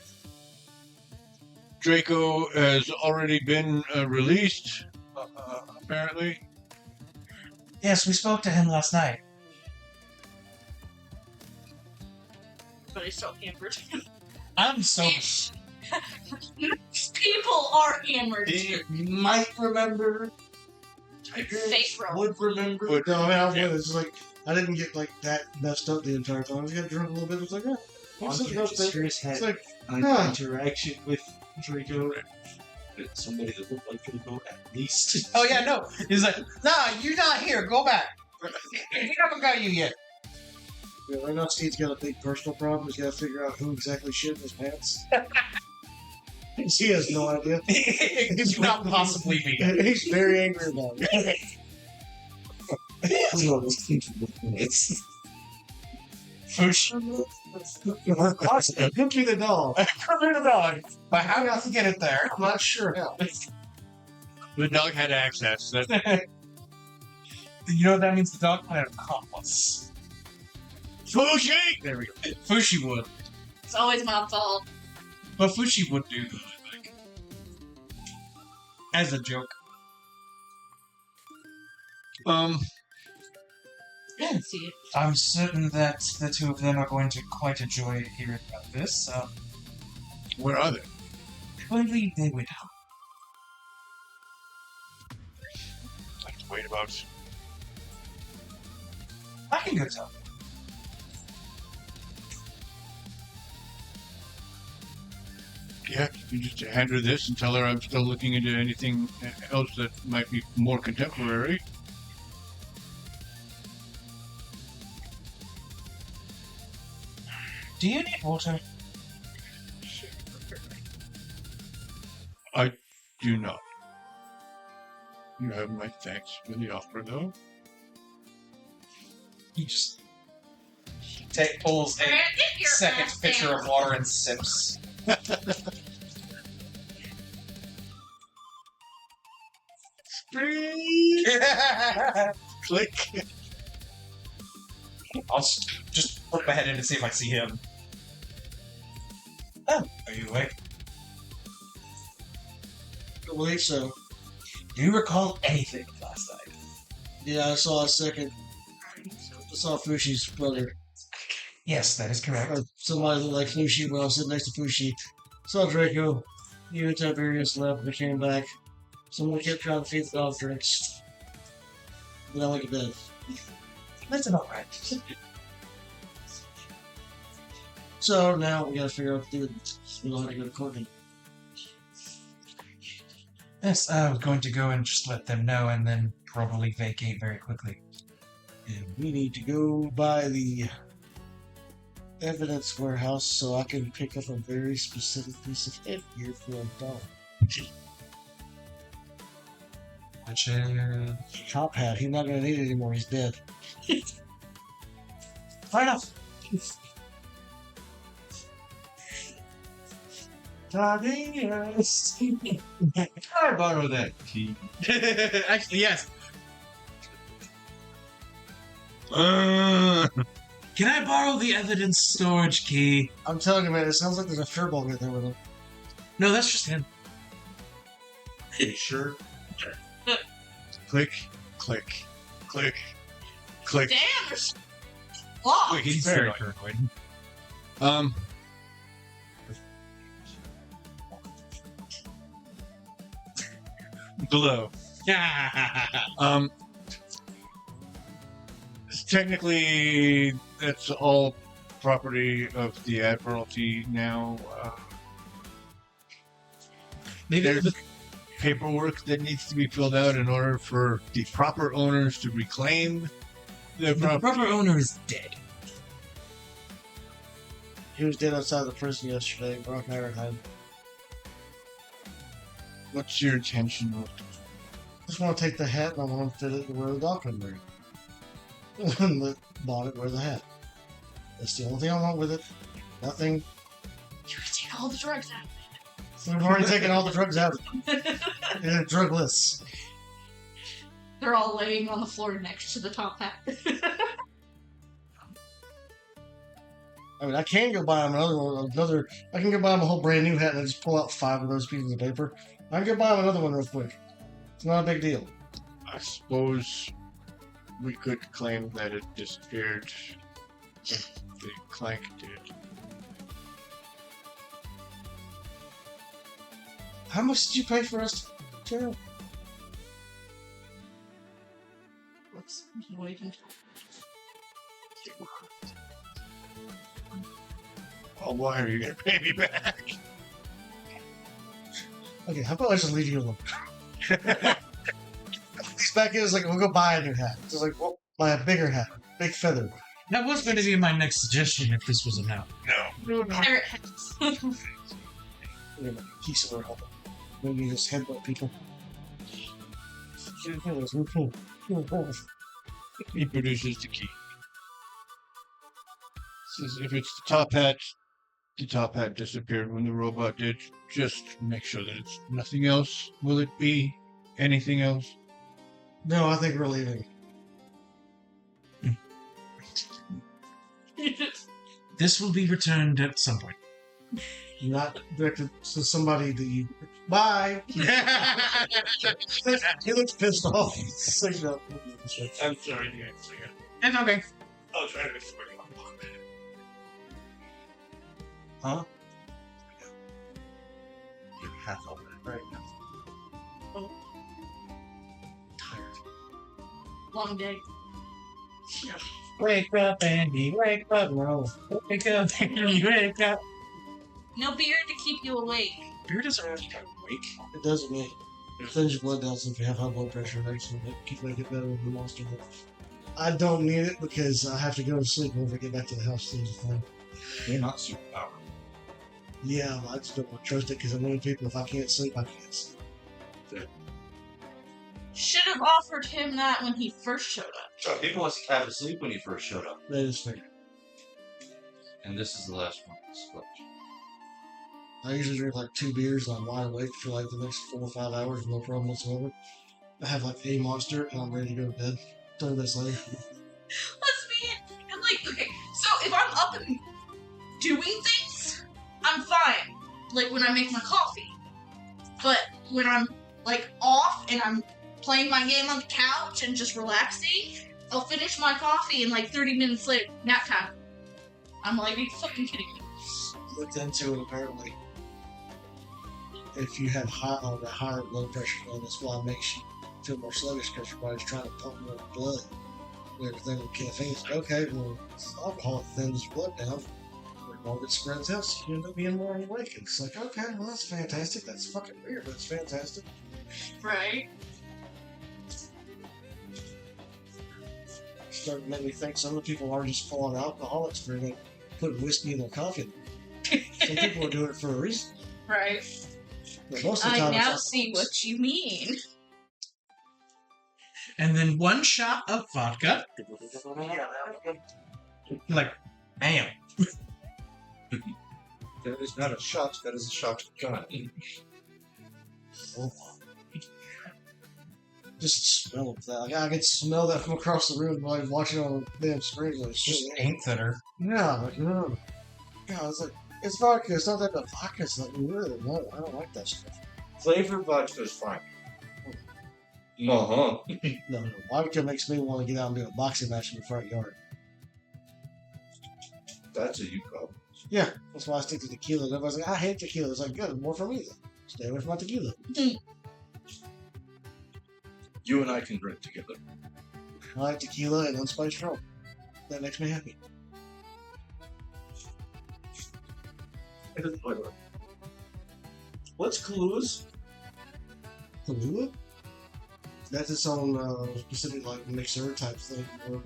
Draco has already been released, apparently. Yes, we spoke to him last night. But I still hammered. I'm so. People are hammered. He might remember. Tiberius Fake roll. would remember. Would- No, I mean, I was with it. It's just like, I didn't get like that messed up the entire time. I just got drunk a little bit. It's like, yeah. What's this roast thing? Sirius had It's like, an huh. interaction with Draco. Somebody that looked like Draco at least. Oh yeah, no. He's like, nah, you're not here. Go back. We haven't got you yet. Yeah, right now Steve's got a big personal problem. He's got to figure out who exactly shit in his pants. He has no idea. It could not possibly be. He's very angry about it. It's Fushi. Give me the dog. Come here, the dog. But how do I get it there? I'm not sure how. The dog had access. You know what that means? The dog had an accomplice. Fushi! There we go. Fushi would. It's always my fault. But Fushi would do that, I think. As a joke. I didn't see it. I'm certain that the two of them are going to quite enjoy hearing about this. Where are they? I believe they went out. I have to wait about. I can go tell. Yeah, you just hand her this and tell her I'm still looking into anything else that might be more contemporary. Do you need water? I do not. You have my thanks for the offer, though. He just pulls a Get your second ass pitcher down. of water and sips. Click. I'll just put my head in to see if I see him. Oh, are you awake? I believe so. Do you recall anything of last night? Yeah, I saw Fushi's brother. Yes, that is correct. Somebody looked like Fushi when I was sitting next to Fushi. Saw Draco. You and Tiberius left and came back. Someone kept trying to feed the dog drinks. Then I went to bed. That's about right. So now we gotta figure out what to do with it. We don't have to go to court anymore. Yes, I was going to go and just let them know and then probably vacate very quickly. And we need to go by the evidence warehouse so I can pick up a very specific piece of headgear for a dog. Which is... Top hat. He's not gonna need it anymore. He's dead. Fair enough. Yes. Can I borrow that key? Actually, yes. Uh, Can I borrow the evidence storage key? I'm telling you, man, it sounds like there's a furball in there with him. No, that's just him. You sure? click, click, click, click. Damn, there's locked. Click. He's Very very annoying. paranoid. Below. Technically, that's all property of the Admiralty now. Maybe There's paperwork that needs to be filled out in order for the proper owners to reclaim their the property. proper owner is dead. He was dead outside the prison yesterday. Brock Iron had. What's your intention with I just want to take the hat and I want to fit it where the dog can wear it. And the bonnet wear the hat. That's the only thing I want with it. Nothing. You can take all the drugs out. We've already taken all the drugs out. They're drugless. They're all laying on the floor next to the top hat. I mean, I can go buy him another. I can go buy him a whole brand new hat and I just pull out 5 of those pieces of paper. I can go buy him another one real quick. It's not a big deal. I suppose we could claim that it disappeared. The clank did. How much did you pay for us to jail? What's waiting? Oh, why are you gonna pay me back? Okay, how about I just leave you alone? He's back in, it's like, we'll go buy a new hat. It's like, well, buy a bigger hat, big feather. That was going to be my next suggestion if this was a no. No. Pirate hats. Piece of our helmet. Maybe you just headbutt people. We're cool. He produces the key. Says if it's the top hat disappeared when the robot did. Just make sure that it's nothing else. Will it be anything else? No, I think we're leaving. This will be returned at some point. Not directed to somebody that you. Bye! He looks pissed off. He's like, no. I'm sorry, you guys. It's okay. I'll try to explain. Huh? You're half open right now. Tired. Long day. Wake up, Andy. Wake up. No. Wake up, Andy. Wake up. No beer to keep you awake. Beer doesn't really keep you awake. It doesn't me. It thins your blood down so if you have high blood pressure, it actually make it better with the monster. I don't need it because I have to go to sleep when I get back to the house. You're not superpowered. Yeah, I just don't want to trust it because I know people, if I can't sleep, I can't sleep. Should have offered him that when he first showed up. Sure, people must have had to sleep when you first showed up. That is fair. And this is the last one. But I usually drink like 2 beers and I'm wide awake for like the next 4 or 5 hours, no problem whatsoever. I have like a monster and I'm ready to go to bed. 30 minutes later. Let's be in like doing things, I'm fine. Like when I make my coffee. But when I'm like off and I'm playing my game on the couch and just relaxing, I'll finish my coffee and like 30 minutes later, nap time. I'm like, are you fucking kidding me? Looked into it apparently. If you have higher blood pressure, well, that's why it makes you feel more sluggish because your body's trying to pump more blood. And everything with caffeine. It's like, okay, well, alcohol thins blood down. All it spreads out, so you end up being more awake. And it's like, okay, well, that's fantastic. That's fucking weird, but it's fantastic. Right? Starting to make me think some of the people are just falling alcoholics for like putting whiskey in their coffee. Some people are doing it for a reason. Right. But most of the I time, now it's see what you mean. And then 1 shot of vodka. Like, bam. That is not a shot, that is a shot gun. just smell of that. Like, I can smell that from across the room while I'm watching on the damn screen. Like, It's just shit. paint thinner. Yeah, like, no. Yeah, it's like, it's vodka. It's not that bad vodka. It's like, really, no, I don't like that stuff. Flavored vodka is fine. Uh-huh. No, vodka makes me want to get out and do a boxing match in the front yard. That's a you problem. Yeah, that's why I stick to tequila. And everybody's like, I hate tequila. It's like, good, more for me then. Stay away from my tequila. You and I can drink together. I like tequila and unspiced rum. That makes me happy. It is flavor. What's Kahlúa's? Kahlua? That's its own specific like mixer type thing, or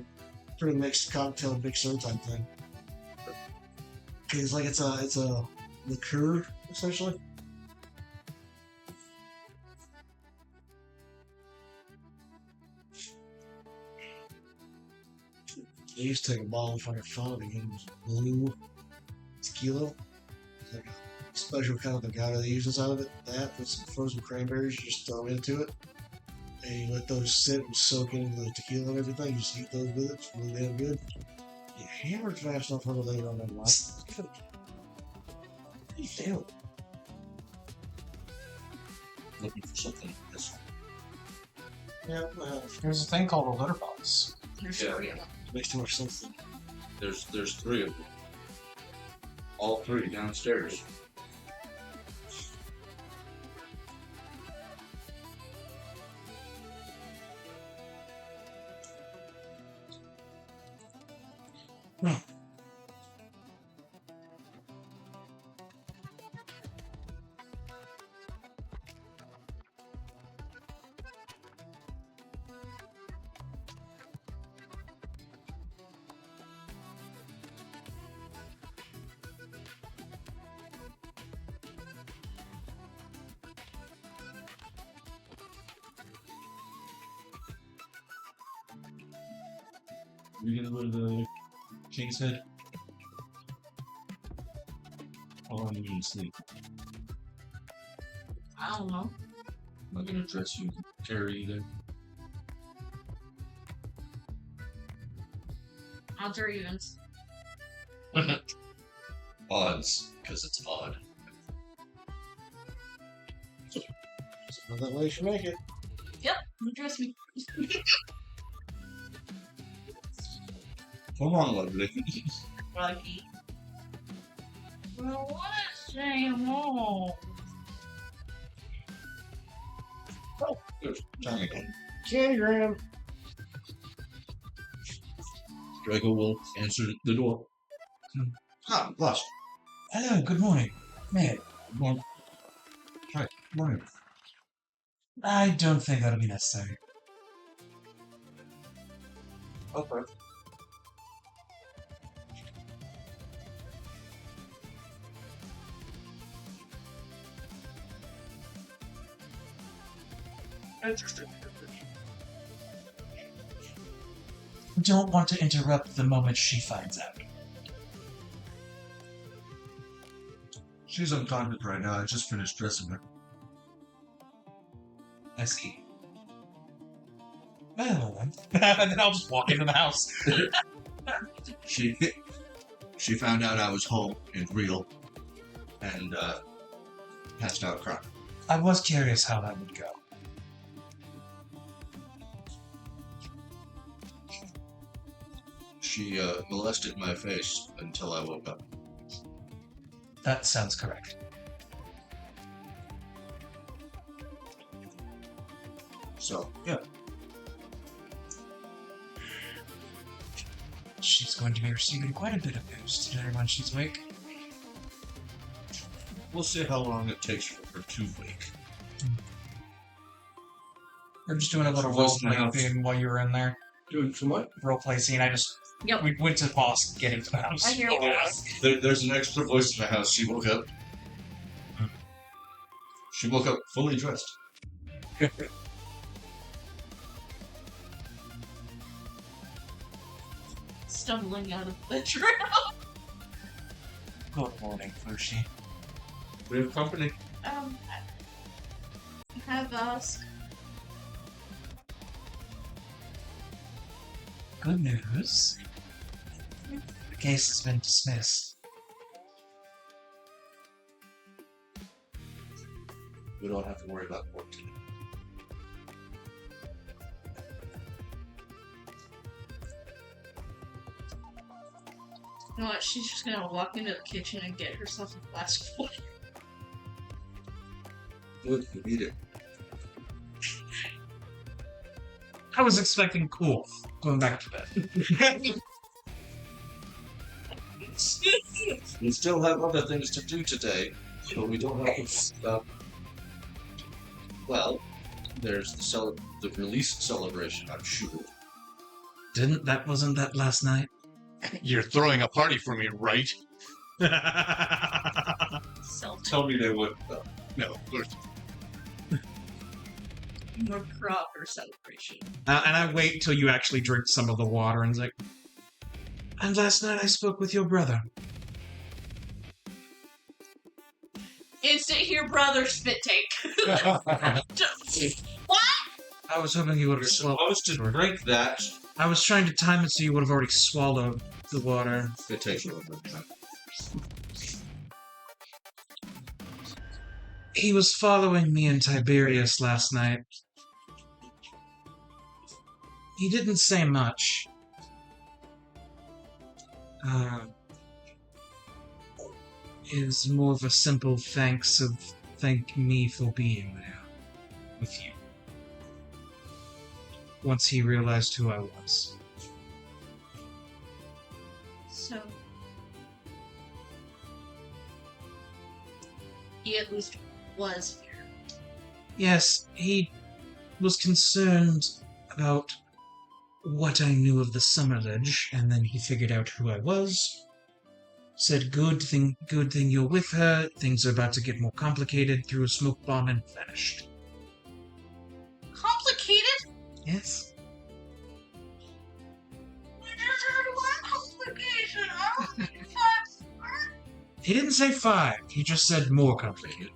pretty mixed cocktail mixer type thing. It's like it's a liqueur essentially. I used to take a bottle if I could find it again. It was blue tequila. It's like a special kind of agave they use inside of it. That with some frozen cranberries, you just throw into it. And you let those sit and soak into the tequila and everything. You just eat those with it. It's really damn good. You hammered fast enough over there on that light. Damn. Looking for something. This Yeah, There's a thing called a litter box. There's Yeah. 3 of them. makes too much sense. there's 3 of them. All 3 downstairs. You gonna go to the King's Head? How long are you gonna sleep? I don't know. I'm not gonna dress you, carry you there. Odds or evens. Odds, because it's odd. So that way you should make it. Trust me. Come on, lovely. Lucky. Well, what is saying more? There's Tommy. Candygram. Drago will answer the door. Ah, Blush. Hello, good morning. May Morning. Hi, morning. I don't think that'll be necessary. Okay. Interesting. Don't want to interrupt the moment she finds out. She's unconscious right now. I just finished dressing her. I see. Well, then. And then I'll just walk into the house. She She found out I was home and real, and passed out crying. I was curious how that would go. She molested my face until I woke up. That sounds correct. So, yeah. She's going to be receiving quite a bit of news today when she's awake. We'll see how long it takes for her to wake. We're just doing a little Voice in the roleplay house. thing while you were in there. Doing some what? Roleplay scene. Yep. We went to the boss getting to the house. I hear Oh, yeah. voice. There's an extra voice in the house. She woke up. She woke up fully dressed. Stumbling out of the bedroom. Good morning, Fushi. We have company. Have us. Good news. The case has been dismissed. We don't have to worry about court today. You know what? She's just gonna walk into the kitchen and get herself a glass of water. Good, you need it. I was expecting cool. Going back to bed. We still have other things to do today, so we don't have to. Well, there's the release celebration, I'm sure. Wasn't that last night? You're throwing a party for me, right? Self Tell me they would. No, of course. more proper celebration. And I wait till you actually drink some of the water and it's like, and last night I spoke with your brother. Instant here, brother spit take. I was hoping you would have swallowed. Supposed to drink that. I was trying to time it so you would have already swallowed the water. It takes a little bit of time. He was following me in Tiberius last night. He didn't say much. It was more of a simple thank me for being there with you. Once he realized who I was. So he at least was here. Yes, he was concerned about what I knew of the Summerledge, and then he figured out who I was. Said, good thing you're with her. Things are about to get more complicated. Threw a smoke bomb and vanished. Complicated? Yes. We just heard one complication. I don't think He didn't say 5. He just said more complicated.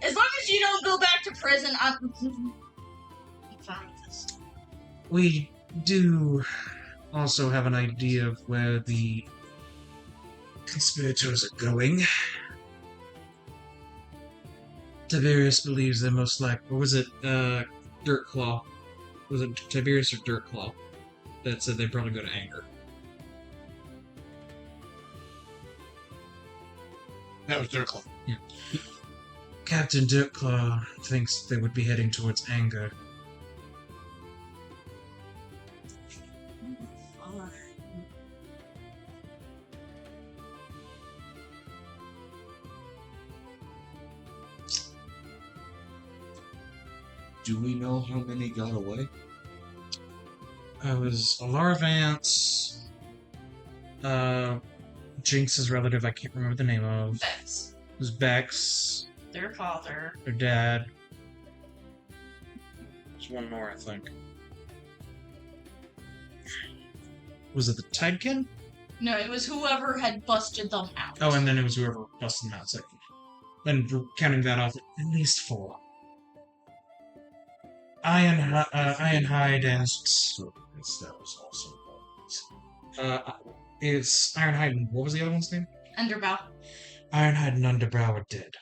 As long as you don't go back to prison, I'm fine with this. We do also have an idea of where the conspirators are going. Tiberius believes they're most likely. Or was it Dirtclaw? Was it Tiberius or Dirtclaw that said they'd probably go to Anger? That was their club. Yeah. Captain Dirtclaw thinks they would be heading towards Anger. Do we know how many got away? It was Alara Vance, Jinx's relative, I can't remember the name of. Bex, It was Bex, their father. her dad. There's one more, I think. Was it the Tidekin? No, it was whoever had busted them out. Oh, and then it was whoever busted them out second. Then counting that off, at least 4. Ironhide and Yes, that was also It's Ironhide and what was the other one's name? Underbow. Ironhide and Underbrow are dead.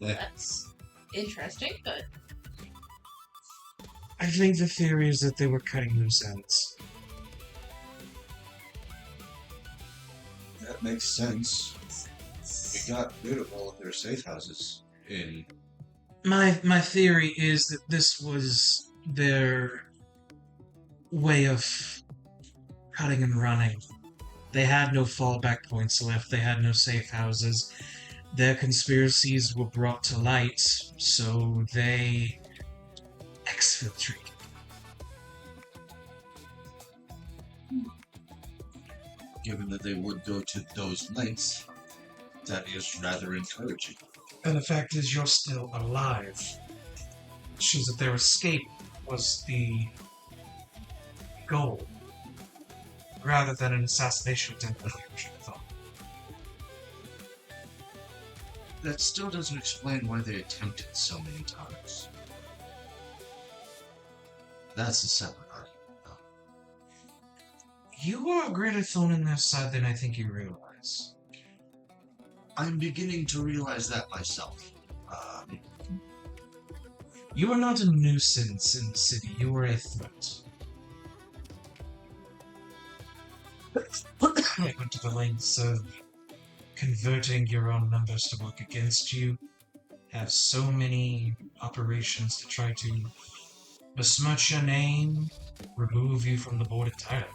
That's interesting, but I think the theory is that they were cutting loose ends. That makes sense. We got rid of all of their safe houses in. My theory is that this was their way of cutting and running. They had no fallback points left. They had no safe houses. Their conspiracies were brought to light, so they exfiltrated. Given that they would go to those lengths, that is rather encouraging. And the fact is, you're still alive. Shows that their escape was the goal, rather than an assassination attempt, as I should have thought. That still doesn't explain why they attempted so many times. That's a separate argument, though. You are a greater thorn in their side than I think you realize. I'm beginning to realize that myself. You are not a nuisance in the city. You are a threat. I went to the lengths of converting your own members to work against you. Have so many operations to try to besmirch your name, remove you from the board entirely.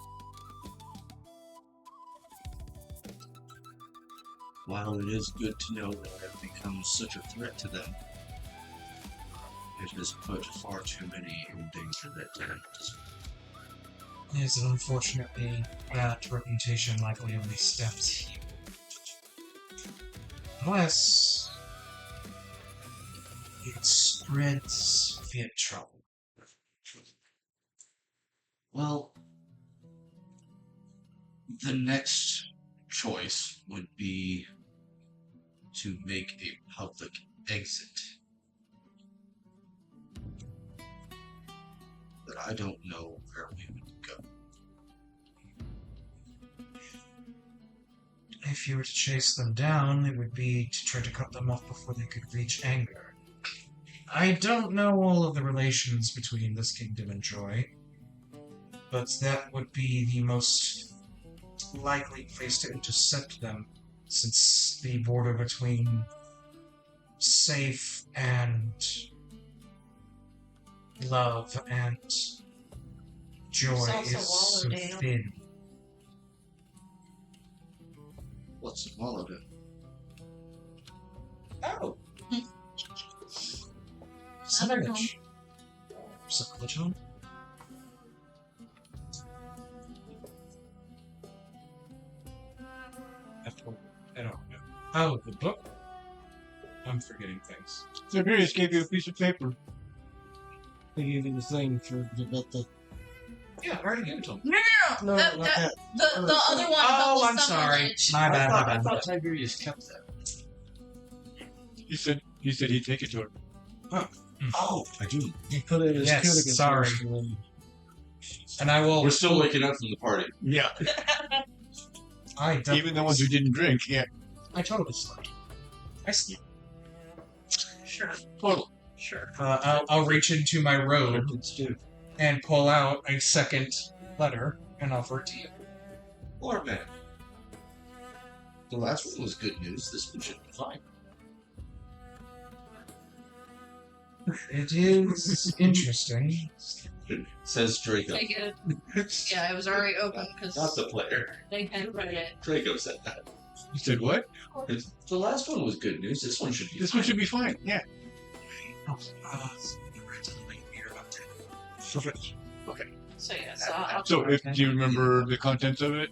While it is good to know that I've become such a threat to them, it has put far too many in danger that time. Yes, and unfortunately, that reputation likely only stems here. Unless it spreads via trouble. Well, the next choice would be to make a public exit. But I don't know where we would go. If you were to chase them down, it would be to try to cut them off before they could reach anger. I don't know all of the relations between this kingdom and Joy, but that would be the most likely place to intercept them, since the border between safe and love and joy It's also is so Wallowdale. thin. What's in Wallowdale? Oh. Other home. Village home? I don't know. Oh, the book? I'm forgetting things. Tiberius gave you a piece of paper. They gave you the thing for about the. Yeah, I already gave it to him. No, No, that, not that, that. the other one. Oh, about I'm the summer sorry. village. My bad, my I bad. thought Tiberius kept that. He said he'd take it to her. Oh, I do. He put it in his Yes, Kunigin sorry. first, and then- And I will. We're still waking up from the party. Yeah. Even the ones who didn't drink, yeah. I totally slept. I sleep. Sure, Total. sure. I'll reach into my robe It's too. and pull out a second letter and offer it to you. Lord man. The last one was good news. This one should be fine. It is interesting. Says Draco. Take it. Yeah, it was already open because Not the player. they had read it. Draco said that. You said what? The last one was good news. This one should be This fine. one should be fine. Yeah. Okay. So yeah, so I'll, So, do you remember the contents of it?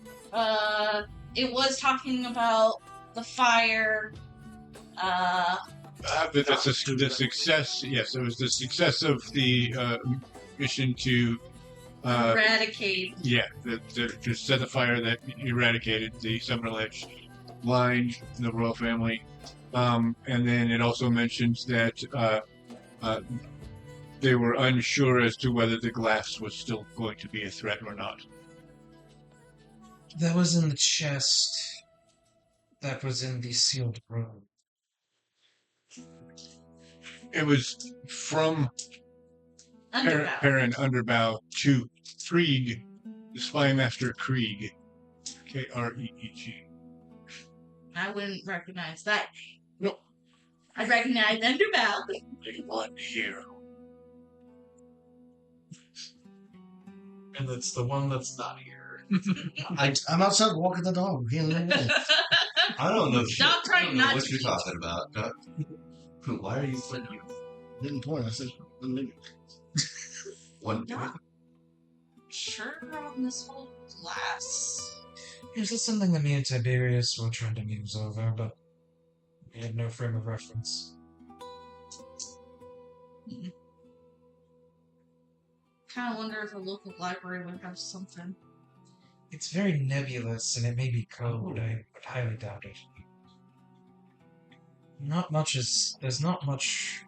it was talking about the fire. That's the success. Yes, it was the success of the mission to. Eradicate. Yeah, to set the fire that eradicated the Summer Ledge line, the royal family. And then it also mentions that they were unsure as to whether the glass was still going to be a threat or not. That was in the chest. That was in the sealed room. It was from Underbound. Perrin Underbow to Krieg, the Spymaster Krieg. Kreeg. I wouldn't recognize that name. No. I'd recognize Underbound. One hero. And it's the one that's not here. I'm outside walking the dog. He in the way. I don't know. Stop I trying don't know not what to you're be- talking about. Doc. Why are you putting Didn't point. I said, one? Not sure on this whole glass. This is something that me and Tiberius were trying to muse over, but we had no frame of reference. Kind of wonder if a local library would have something. It's very nebulous, and it may be code. I would highly doubt it. There's not much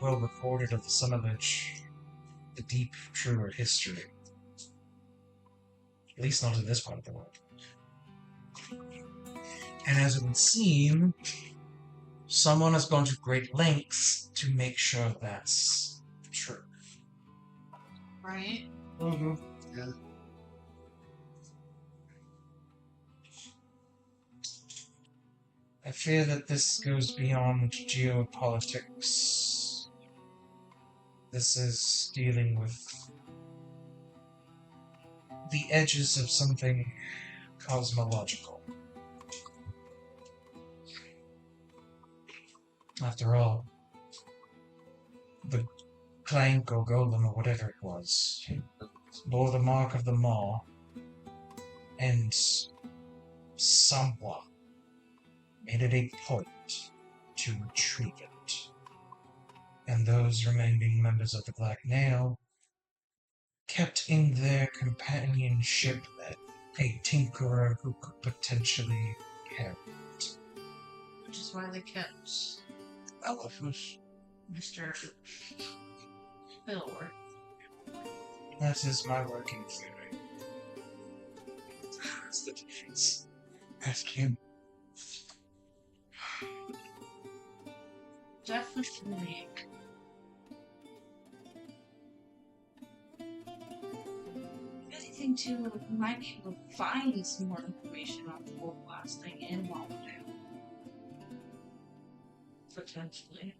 well recorded of the Sunovich, the deep, truer history. At least not in this part of the world. And as it would seem, someone has gone to great lengths to make sure that's true. Right? mm-hmm. Yeah. I fear that this goes beyond geopolitics. This is dealing with the edges of something cosmological. After all, the clank or golem or whatever it was bore the mark of the maw, and someone made it a point to retrieve it. And those remaining members of the Black Nail kept in their companionship a tinkerer who could potentially carry it. Which is why they kept Elephus. Mr. Pheal. That is my working theory. That's the difference. Ask him. Definitely. Anything too, we might be able to find some more information on the whole last thing in Homebrew. Potentially.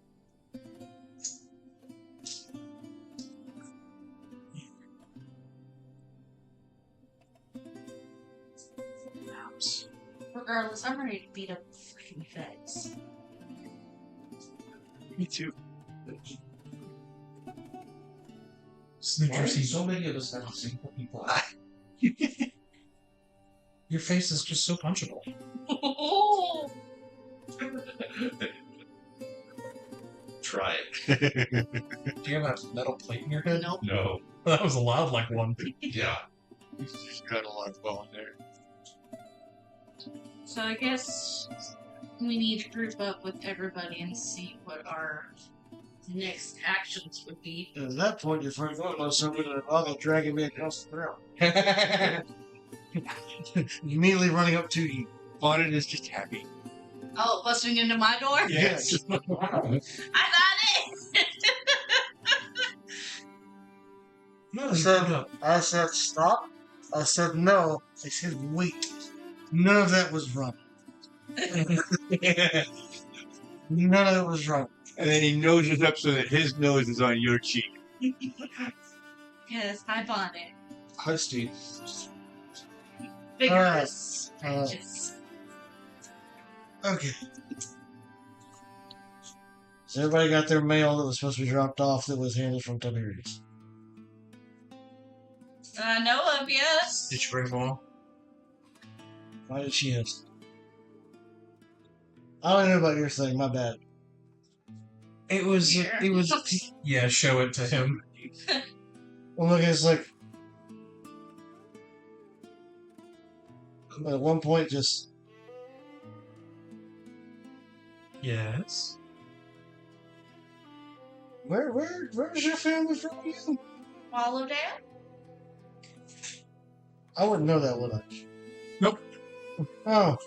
Regardless, I'm ready to beat up the freaking feds. Me too. Snooker So many of us have simple people. Your face is just so punchable. Try it. Do you have a metal plate in your head? Nope. No. That was a loud like one. Yeah. He's just got a lot of bone there. So I guess we need to group up with everybody and see what our next actions would be. At that point, your friend was someone in a bottle dragging me across the ground. Immediately running up to you. Bonnet is just happy. Oh, busting into my door? Yes. I got it! No, I said stop. I said no. I said wait. None of that was running. None of it was running. And then he noses up so that his nose is on your cheek. Yes, I bought it. Hi, Steve. Vigorous. Alright. Yes. Okay. So everybody got their mail that was supposed to be dropped off that was handed from Tiberius. I know of, yes. Did you bring more? Why did she ask? I don't know about your thing, my bad. It was. Yeah. It was. Yeah, show it to him. Well, look, it's like at one point, just Yes. Where's your family from again? Hollowdale? I wouldn't know that, would I? Nope. Oh.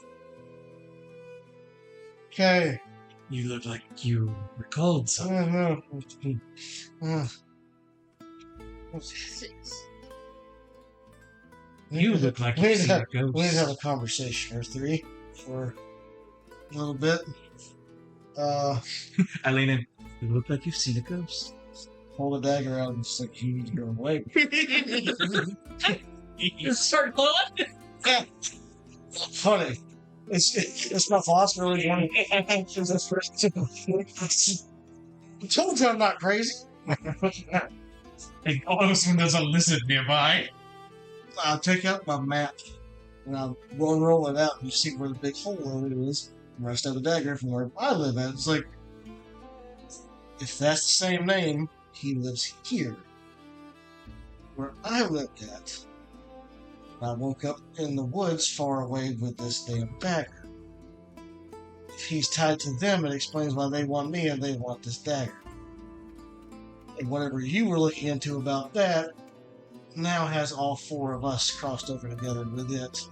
Okay. You look like you recalled I something. don't know. You look like we you've need to seen a have, we need to ghost. have a conversation or three for a little bit. I lean in. You look like you've seen a ghost. Pull the dagger out and just like, you need to go away. Just start glowing? Funny. It's my philosopher was one. I told you I'm not crazy. It glows when there's a lizard nearby. I'll take out my map and I'll roll it out and you see where the big hole in it is. And I stab the dagger from where I live at. It's like, if that's the same name, he lives here. Where I lived at. I woke up in the woods far away with this damn dagger. If he's tied to them, it explains why they want me and they want this dagger. And whatever you were looking into about that now has all four of us crossed over together with it.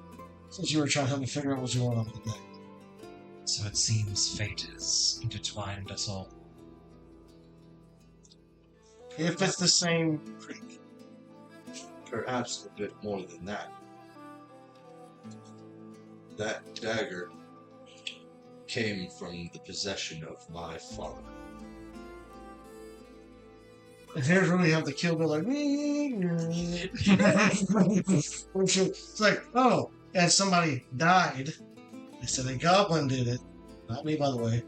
Since you were trying to help me figure out what's going on with the dagger. So it seems fate has intertwined us all. If it's the same creek. Perhaps a bit more than that. That dagger came from the possession of my father. And here's where we have the kill bill like it's like, oh, and somebody died. They said a goblin did it. Not me, by the way.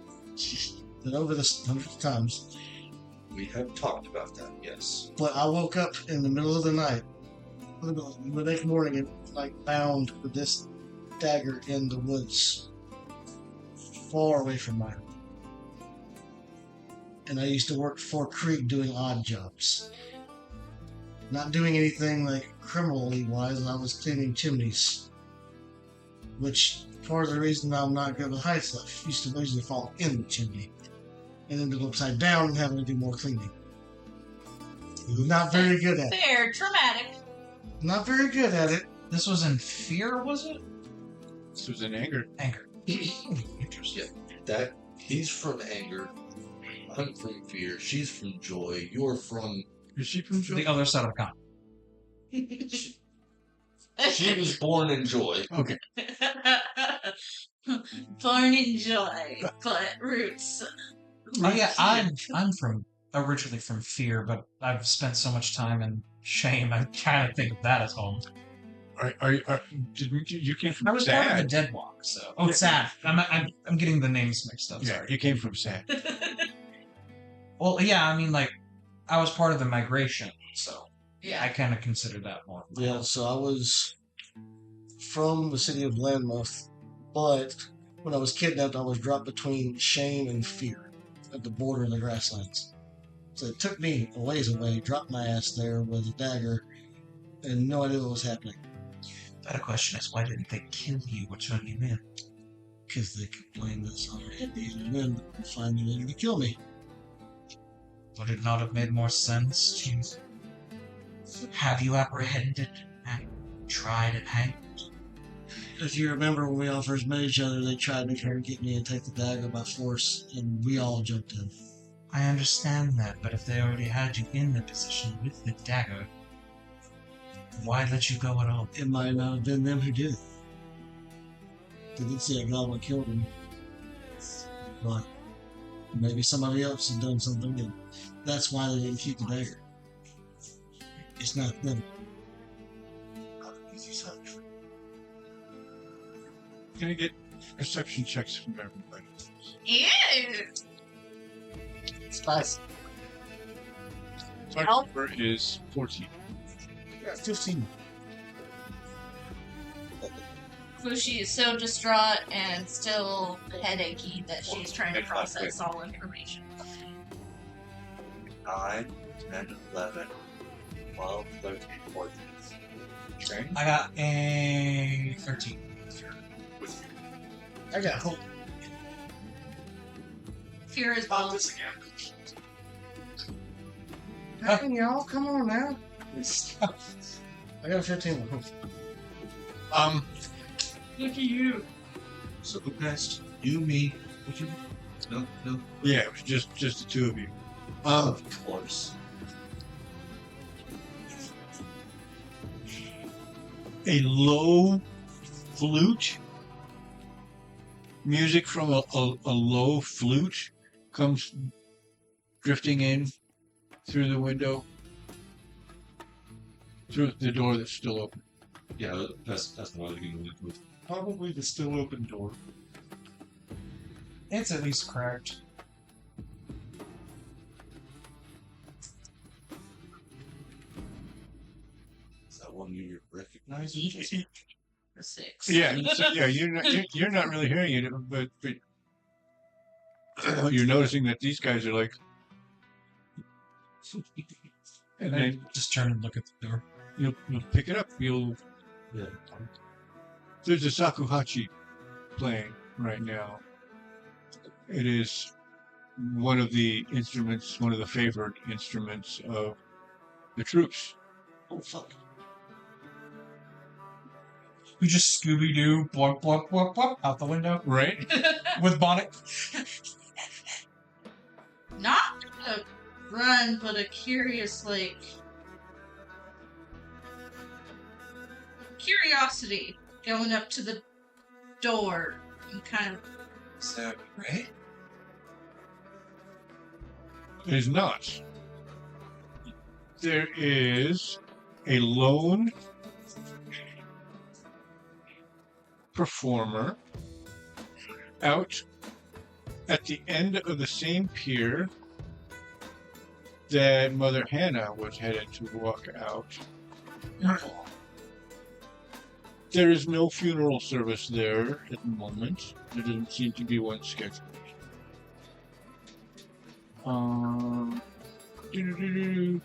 Been over this hundreds of times. We have talked about that, yes. But I woke up in the middle of the night, the next morning, and like bound with this dagger in the woods, far away from my home. And I used to work for Creek doing odd jobs. Not doing anything like criminally wise, I was cleaning chimneys. Which, part of the reason I'm not good with height stuff, used to basically fall in the chimney. And then go upside down and having to do more cleaning. Not very good at it. Fair, traumatic. Not very good at it. This was in Fear, was it? This was in anger. Anger. Interesting. That he's from anger, I'm from fear, she's from joy, you're from Is she from The other side of the coin. she was born in joy. Okay. Born in joy, but roots. Oh yeah, I'm from originally from Fear, but I've spent so much time in shame. I kind of think of that as home. You came from I was part of the Sad? Dead Walk, so sad. I'm getting the names mixed up. Yeah, Sorry. you came from Sad. Well, yeah, I mean, like, I was part of the migration, so Yeah. I kind of consider that more. Yeah, so I was from the city of Landmuth, but when I was kidnapped, I was dropped between shame and fear at the border of the grasslands. So it took me a ways away, dropped my ass there with a dagger, and no idea what was happening. But the question is, why didn't they kill you or turn you in? Because they could blame this on Andy and then find a way to kill me. Would it not have made more sense to have you apprehended and tried and hanged? If you remember when we all first met each other, they tried to try to get me and take the dagger by force, and we all jumped in. I understand that, but if they already had you in the position with the dagger, why let you go at all? It might not have been them who did it. They did say a goblin killed him. But maybe somebody else had done something, and that's why they didn't keep the dagger. It's not them. Can I get perception checks from everybody? Yeah. It's nice. My number is 14. Yeah, 15. Fushi is so distraught and still headachy that she's trying to process all information. 9, 10, 11, 12, 13, 14. Okay. I got a 13. I got hope. Fear is well. happened, y'all? Come on now. I got a 15. Look at you. So who passed? You, me. No. Yeah, it was just the two of you. Of course. A low flute, music from a low flute comes drifting in through the window, through the door that's still open. Yeah, that's what I was going to look with. Probably the still open door. It's at least cracked. Is that one you recognize? A 6. Yeah, so, yeah, you're not really hearing it, but you're noticing that these guys are like, and I then just turn and look at the door. you'll pick it up. Yeah. There's a shakuhachi playing right now. It is one of the instruments, one of the favored instruments of the troops. Oh, fuck. We just Scooby Doo, blop, blop, blop, blop, out the window Right? with bonnet. Not a run, but a curious, like, curiosity going up to the door and kind of. Is that right? It is not. There is a lone performer out at the end of the same pier that Mother Hannah was headed to walk out. There is no funeral service there at the moment. There doesn't seem to be one scheduled. Doo-doo-doo-doo.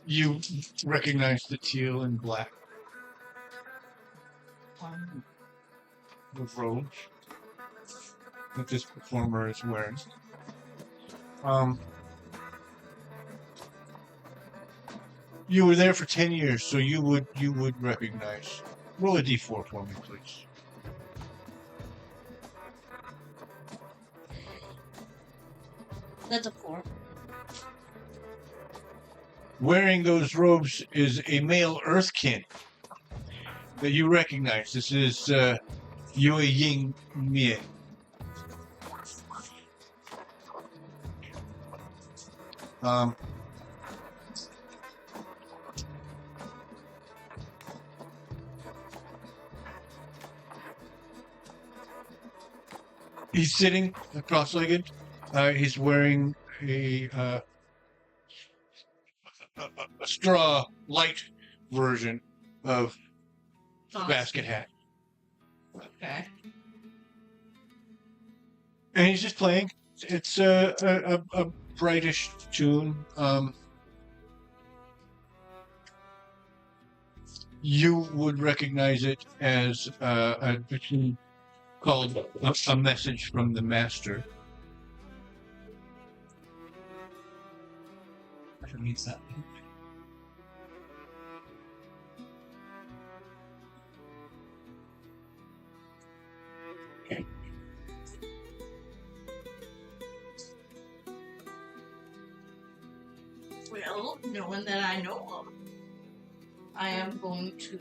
You recognize the teal and black the robe that this performer is wearing. You were there for 10 years, so you would recognize. Roll a d4 for me, please. That's a 4. Wearing those robes is a male Earthkin that you recognize. This is Yue Ying Mie. He's sitting cross-legged. He's wearing a straw light version of basket hat. Okay. And he's just playing. It's a brightish tune. You would recognize it as a tune called A Message from the Master. Who needs that? Well, knowing that I know them, I am going to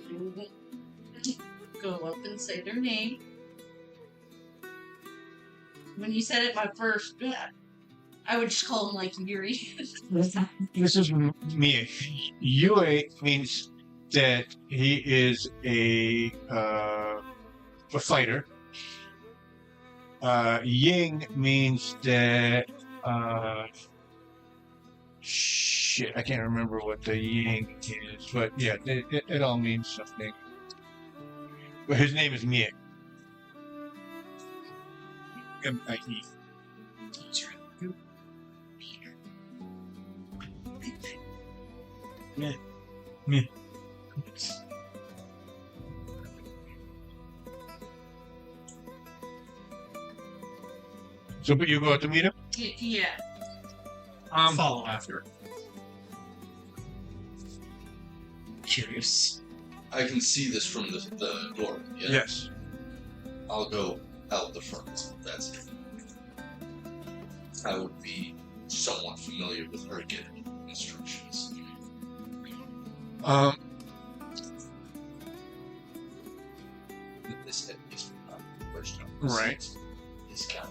go up and say their name. When you said it my first, I would just call him like Yuri. This is Mie. Yue means that he is a fighter. Ying means that shit. I can't remember what the Ying is, but yeah, it all means something. But his name is Miek. M-I-E. So, but you go out to meet him? Yeah. Follow after. Curious. I can see this from the door. Yeah? Yes. I'll go out the front. That's it. I would be somewhat familiar with her getting instructions. This at least not the first time. Right. This count.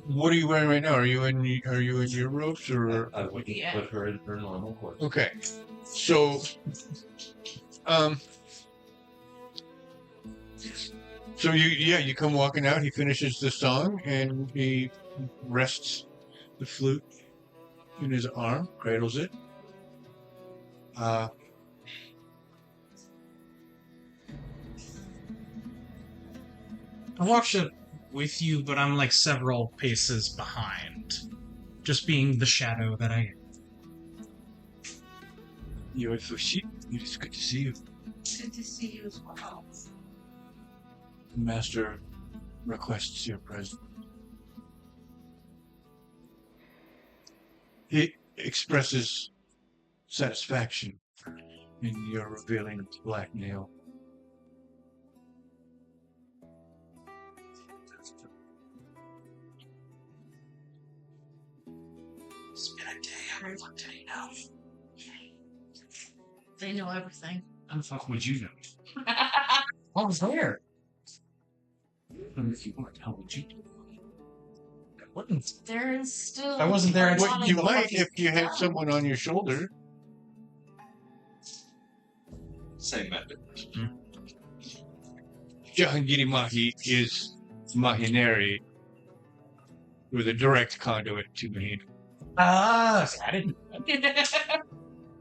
What are you wearing right now? Are you in your robes or? I would Yeah. put her in her normal course. Okay. So, you come walking out. He finishes the song and he rests the flute in his arm, cradles it. I watch it with you, but I'm like several paces behind. Just being the shadow that I am. You're Fushi. It is good to see you. Good to see you as well. The master requests your presence. He expresses satisfaction in your revealing of the black nail. It's been a day. Everyone did he know? They know everything. How the fuck would you know? I was there. And if you weren't, how would you know? There is still. I wasn't there. a Well, lot Well, of you work might to if you be had done. someone on your shoulder. Same method. Jahangiri Mahi is Mahineri with a direct conduit to Mahin. Ah, I didn't.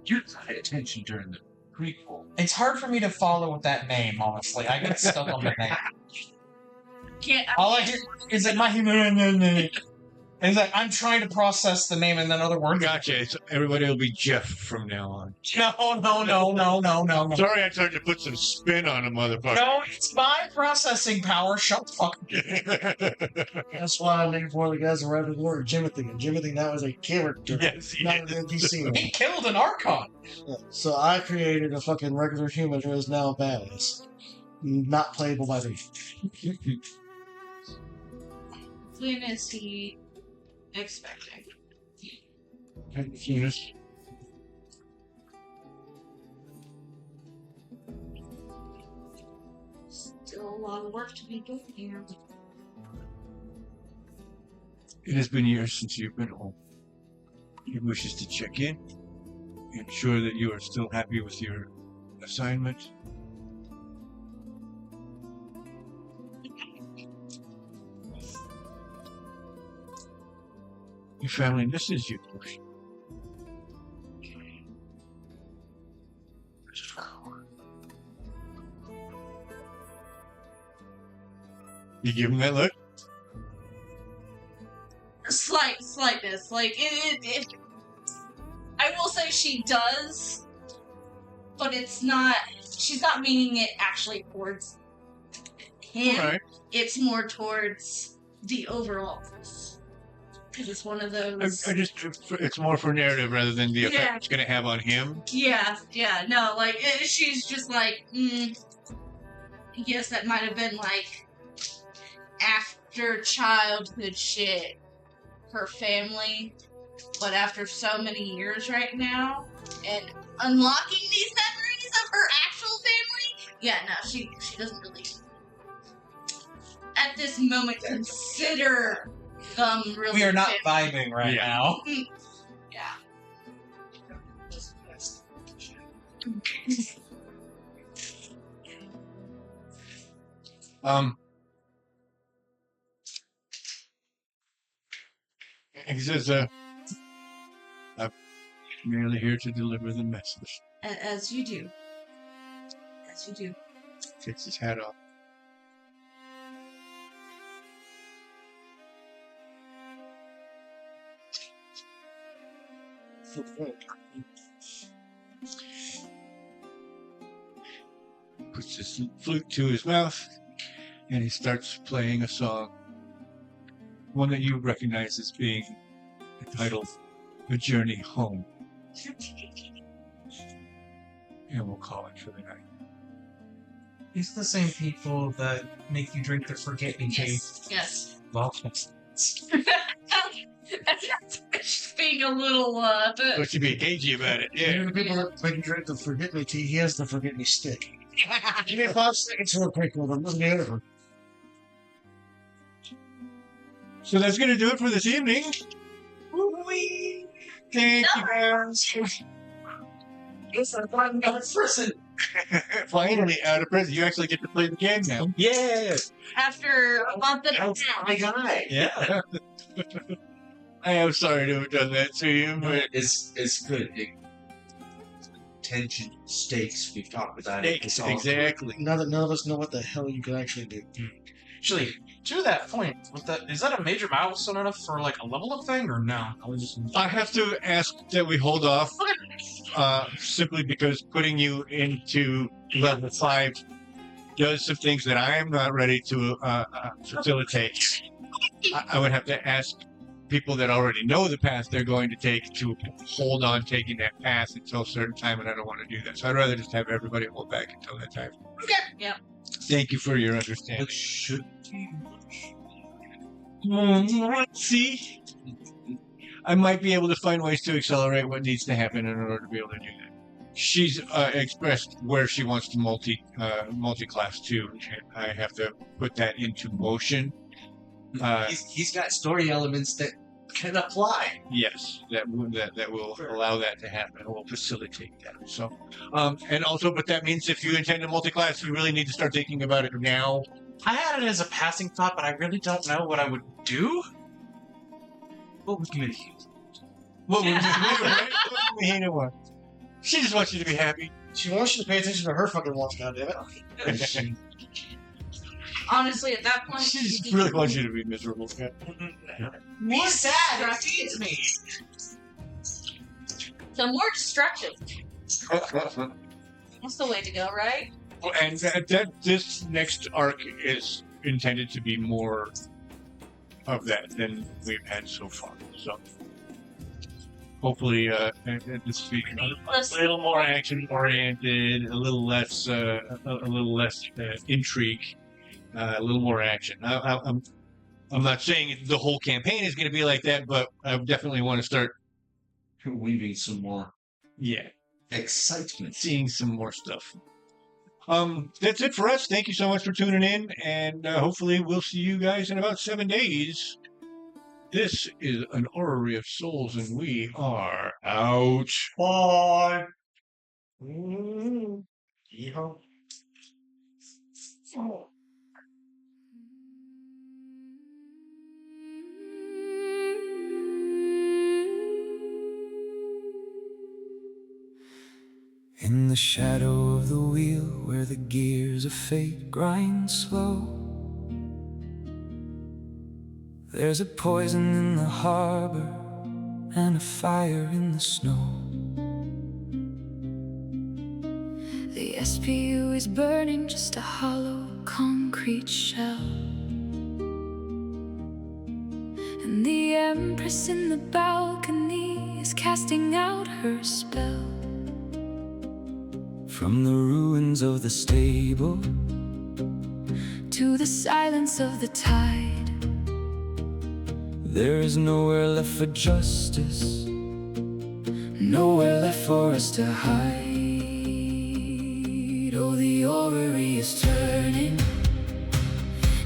You pay attention during the prequel. It's hard for me to follow with that name, honestly. I get stuck on the name. Can't, All I hear is like my. It's like I'm trying to process the name and then other words. Gotcha. It's, everybody will be Jeff from now on. No. Sorry I tried to put some spin on a motherfucker. No, it's my processing power. Shut the fuck up. That's why I'm making for the guys around the world Jimothy. And Jimothy now is a character, Yes, he not is. an NPC. He killed an Archon. Yeah. So I created a fucking regular human who is now a badass. Not playable by me. when is he expecting? Machinist. Still a lot of work to be done here. It has been years since you've been home. He wishes to check in, ensure that you are still happy with your assignment. Your family misses you. You give him that look? Slightness. Like it I will say she does, but it's not. She's not meaning it actually towards him. All right. It's more towards the overall. Because it's one of those. I just, it's more for narrative rather than the effect Yeah. it's going to have on him. Yeah. No, like she's just like, yes, that might have been like after childhood shit, her family, but after so many years right now, and unlocking these memories of her actual family, yeah, no, she doesn't really at this moment consider them really. We are not family. vibing right Yeah. now. Yeah. He says, I'm merely here to deliver the message. As you do. As you do. Takes his hat off. Puts his flute to his mouth, and he starts playing a song. One that you recognize as being entitled "A Journey Home." And we'll call it for the night. These are the same people that make you drink the forget-me-tea. Yes. Well, That's being a little, Don't you be cagey about it. You Yeah. know the people that make you drink the forget me tea, he has the forget me stick. Give me 5 seconds real quick with him. Let me over. So that's going to do it for this evening. Thank you guys. It's a fun person. Finally, out of prison. You actually get to play the game now. Yeah. after a month and a That's half. my guy. Yeah. I am sorry to have done that to you, but It's good. Tension, stakes, we've talked about it. It's all exactly. Now that none of us know what the hell you can actually do. actually, to that point, is that a major milestone enough for like a level up thing or no? I have to ask that we hold off, simply because putting you into level 5 does some things that I am not ready to facilitate. I would have to ask people that already know the path they're going to take to hold on taking that path until a certain time, and I don't want to do that. So I'd rather just have everybody hold back until that time. Okay. Yeah. Thank you for your understanding. It should be. See, I might be able to find ways to accelerate what needs to happen in order to be able to do that. She's expressed where she wants to multi-class too, and I have to put that into motion. He's got story elements that can apply. Yes, that will allow that to happen. Will facilitate that. So, and also, but that means if you intend to multi-class, you really need to start thinking about it now. I had it as a passing thought, but I really don't know what I would do. What would you do? What would Bei'Hara want? She just wants you to be happy. She wants you to pay attention to her fucking wants, goddammit. Honestly, at that point, She just really wants you to be miserable. More sad. Feeds me. so more destruction. That's the way to go, right? And this next arc is intended to be more of that than we've had so far. So hopefully, this will be a little more action oriented, a little less intrigue, a little more action. I'm not saying the whole campaign is going to be like that, but I definitely want to start, Weaving some more excitement. seeing some more stuff. That's it for us. Thank you so much for tuning in, and hopefully we'll see you guys in about 7 days. This is an Orrery of Souls, and we are out. Bye. Yeehaw. In the shadow of the wheel, where the gears of fate grind slow, there's a poison in the harbor and a fire in the snow. The SPU is burning, just a hollow concrete shell, and the Empress in the balcony is casting out her spell. From the ruins of the stable To the silence of the tide, there is nowhere left for justice, nowhere left for us to hide. Oh, the Orrery is turning,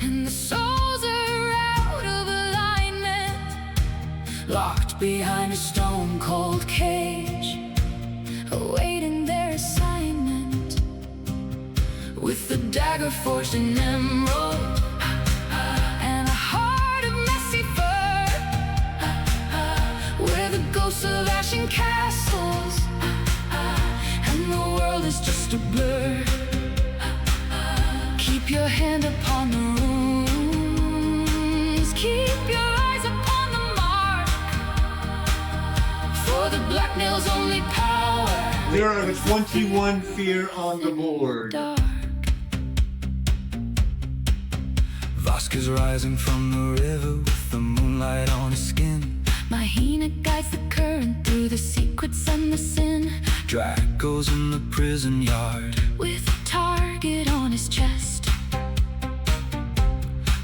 and the souls are out of alignment, locked behind a stone-cold cage, awaiting their assignment. with the dagger forged in emerald And a heart of messy fur, where the ghosts of ashen castles and just a blur. Keep your hand upon the runes. Keep your eyes upon the mark. For the black nail's only power. There are 21 fear on the board. Dark. Vosk is rising from the river with the moonlight on his skin. Mahina guides the current through the secrets and the sin. Draco's in the prison yard, With a target on his chest.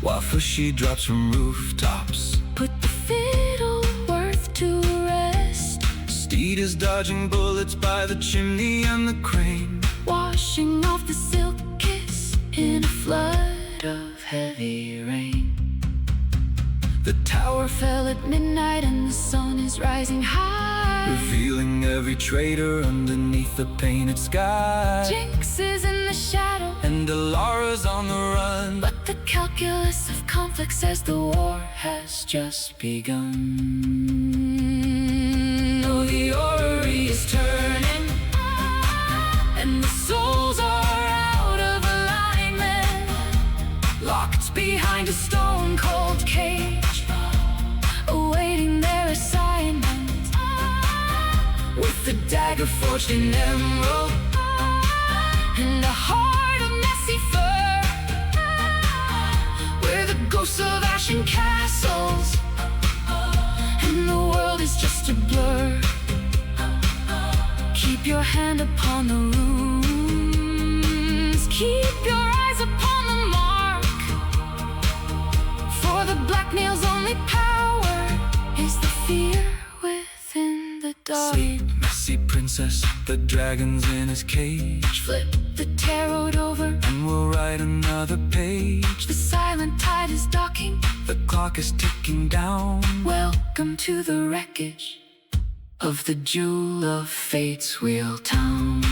while Fushi drops from rooftops. Put the fiddle worth to rest. Steed is dodging bullets by the chimney and the crane. Washing off the silk kiss in a flood of heavy rain. The tower fell at midnight and the sun is rising high. Revealing every traitor underneath the painted sky. Jinx is in the shadow, And Alara's on the run. but the calculus of conflict says the war has just begun. Oh, the Orrery is turning, and the souls are out of alignment. Locked behind a stone-cold cage, awaiting their assignment. With the dagger forged in emerald, and a heart of messy fur, where the ghosts of ashen castles, and the world is just a blur. Keep your hand upon the runes. Keep your eyes upon the mark. For the black nail's only power is the fear within the dark. Sleep, messy princess, the dragon's in his cage. Flip the tarot over, And we'll write another page. the silent tide is docking. The clock is ticking down. Welcome to the wreckage of the Jewel of Fate's wheel town.